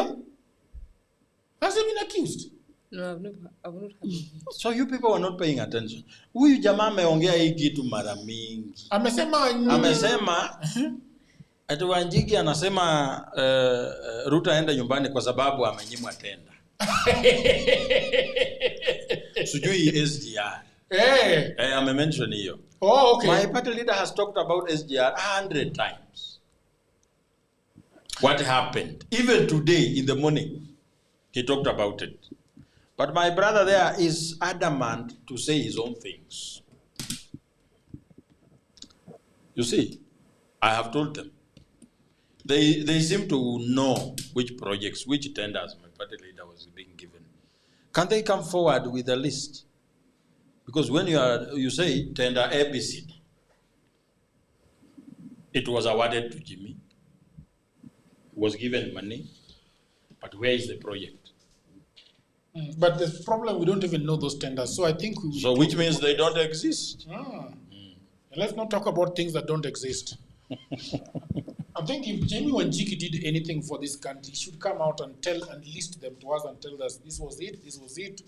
Has he been accused? No, I've not heard it. So you people are not paying attention. Huyu jamaa ameongea hii kitu mara mingi. Amesema ati Wanjigi anasema Ruto aende nyumbani kwa sababu amenyimwa tenda. Sijui SGR. Ame-mention hiyo. Oh, okay. My party leader has talked about SGR 100 times. What happened? Even today in the morning, he talked about it. But my brother there is adamant to say his own things. You see, I have told them. They seem to know which projects, which tenders my party leader was being given. Can they come forward with a list? Because when you say tender ABCD, it was awarded to Jimmy, was given money, but where is the project? But the problem, we don't even know those tenders. So I think So which means they don't exist. Let's not talk about things that don't exist. I think if Jamie Wanjigi did anything for this country, he should come out and list them to us and tell us this was it, this was it.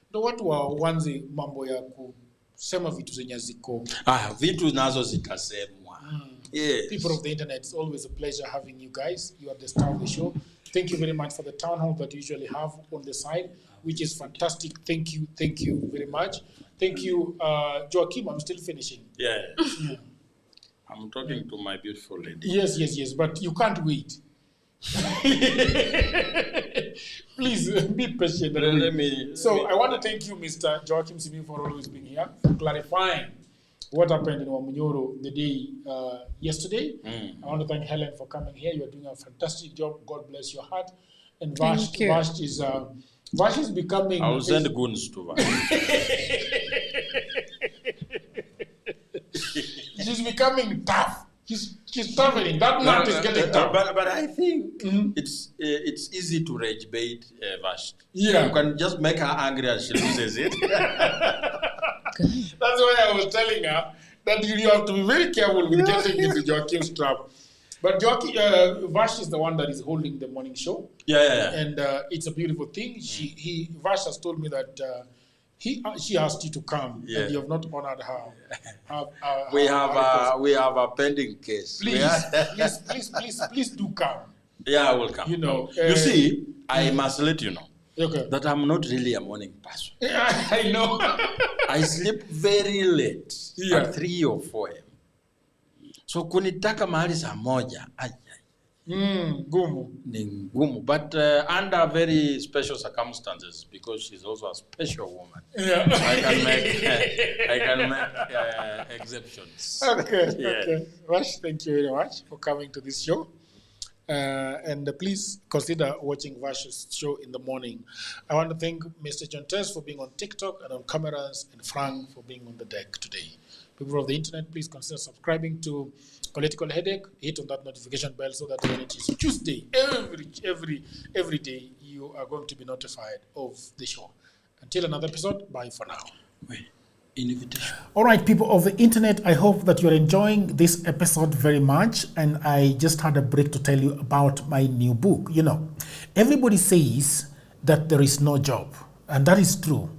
Ndio watu waanze mambo ya kusema vitu zenye ziko. Vitu nazo zitasemwa. People of the internet, it's always a pleasure having you guys. You are the star of the show. Thank you very much for the town hall that you usually have on the side, which is fantastic. Thank you very much. Thank you, Joachim. I'm still finishing. Yeah. I'm talking to my beautiful lady. Yes, but you can't wait. Please be patient. I want to thank you, Mr. Joachim Simi, for always being here, for clarifying what happened in Wamunyoro the day yesterday. I want to thank Helen for coming here. You are doing a fantastic job. God bless your heart. And Vash is becoming. I will send goons to Vash. She's becoming tough. She's traveling. That nut is getting tough. But I think it's easy to rage bait Vash. Yeah. You can just make her angry and she loses it. That's why I was telling her that you have to be very careful with getting into Joachim's trap. But Vash is the one that is holding the morning show. Yeah. And it's a beautiful thing. Vash has told me that she asked you to come, and you have not honored her. We have a pending case. Please do come. Yeah, I will come. You see, I must let you know that I'm not really a morning person. I know. I sleep very late at 3 or 4 a.m. So kunitaka mahali saa moja, gumu. Ni gumu. But under very special circumstances, because she's also a special woman, I can make exceptions. Okay. Vash, thank you very much for coming to this show. And please consider watching Vash's show in the morning. I want to thank Mr. John Tess for being on TikTok and on cameras, and Frank for being on the deck today. People of the internet, please consider subscribing to Political Headache. Hit on that notification bell so that when it is Tuesday, every day, you are going to be notified of the show. Until another episode, bye for now. Invitation. All right, people of the internet, I hope that you're enjoying this episode very much. And I just had a break to tell you about my new book. Everybody says that there is no job, and that is true.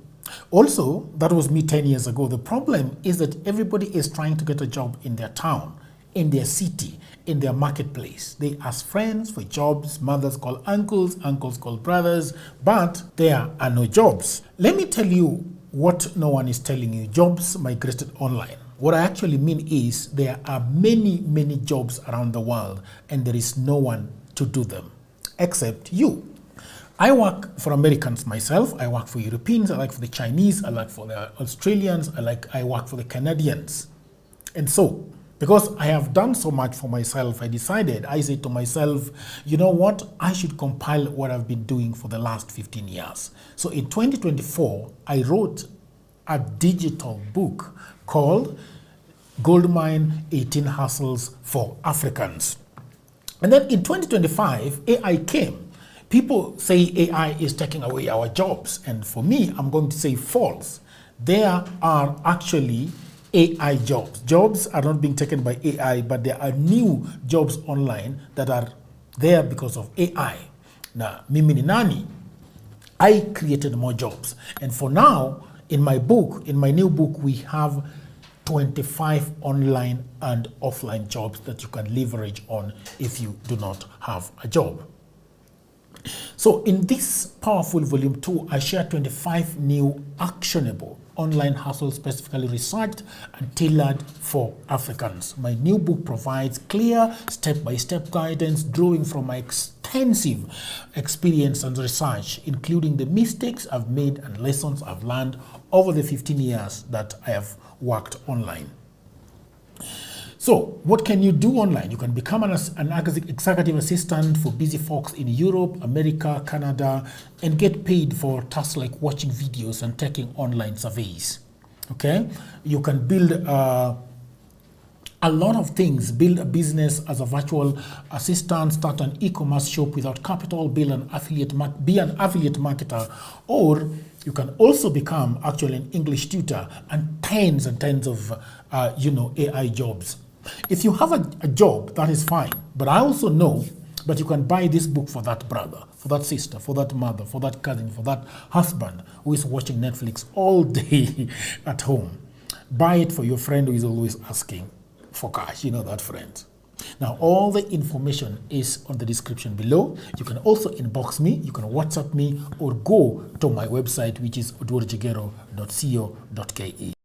Also, that was me 10 years ago. The problem is that everybody is trying to get a job in their town, in their city, in their marketplace. They ask friends for jobs, mothers call uncles, uncles call brothers, but there are no jobs. Let me tell you what no one is telling you. Jobs migrated online. What I actually mean is there are many jobs around the world, and there is no one to do them except you. I work for Americans myself. I work for Europeans. I work for the Chinese. I work for the Australians. I work for the Canadians. And so, because I have done so much for myself, I said to myself, you know what? I should compile what I've been doing for the last 15 years. So in 2024, I wrote a digital book called Goldmine 18 Hustles for Africans. And then in 2025, AI came. People say AI is taking away our jobs. And for me, I'm going to say false. There are actually AI jobs. Jobs are not being taken by AI, but there are new jobs online that are there because of AI. Now, mimi ni nani? I created more jobs. And for now, in my new book, we have 25 online and offline jobs that you can leverage on if you do not have a job. So in this powerful volume 2, I share 25 new actionable online hustles specifically researched and tailored for Africans. My new book provides clear step-by-step guidance drawing from my extensive experience and research, including the mistakes I've made and lessons I've learned over the 15 years that I have worked online. So, what can you do online? You can become an executive assistant for busy folks in Europe, America, Canada, and get paid for tasks like watching videos and taking online surveys. Okay? You can build a lot of things. Build a business as a virtual assistant, start an e-commerce shop without capital, be an affiliate marketer, or you can also become actually an English tutor and tens of AI jobs. If you have a job, that is fine. But I also know that you can buy this book for that brother, for that sister, for that mother, for that cousin, for that husband who is watching Netflix all day at home. Buy it for your friend who is always asking for cash. You know that friend. Now, all the information is on the description below. You can also inbox me, you can WhatsApp me, or go to my website, which is odworjigero.co.ke.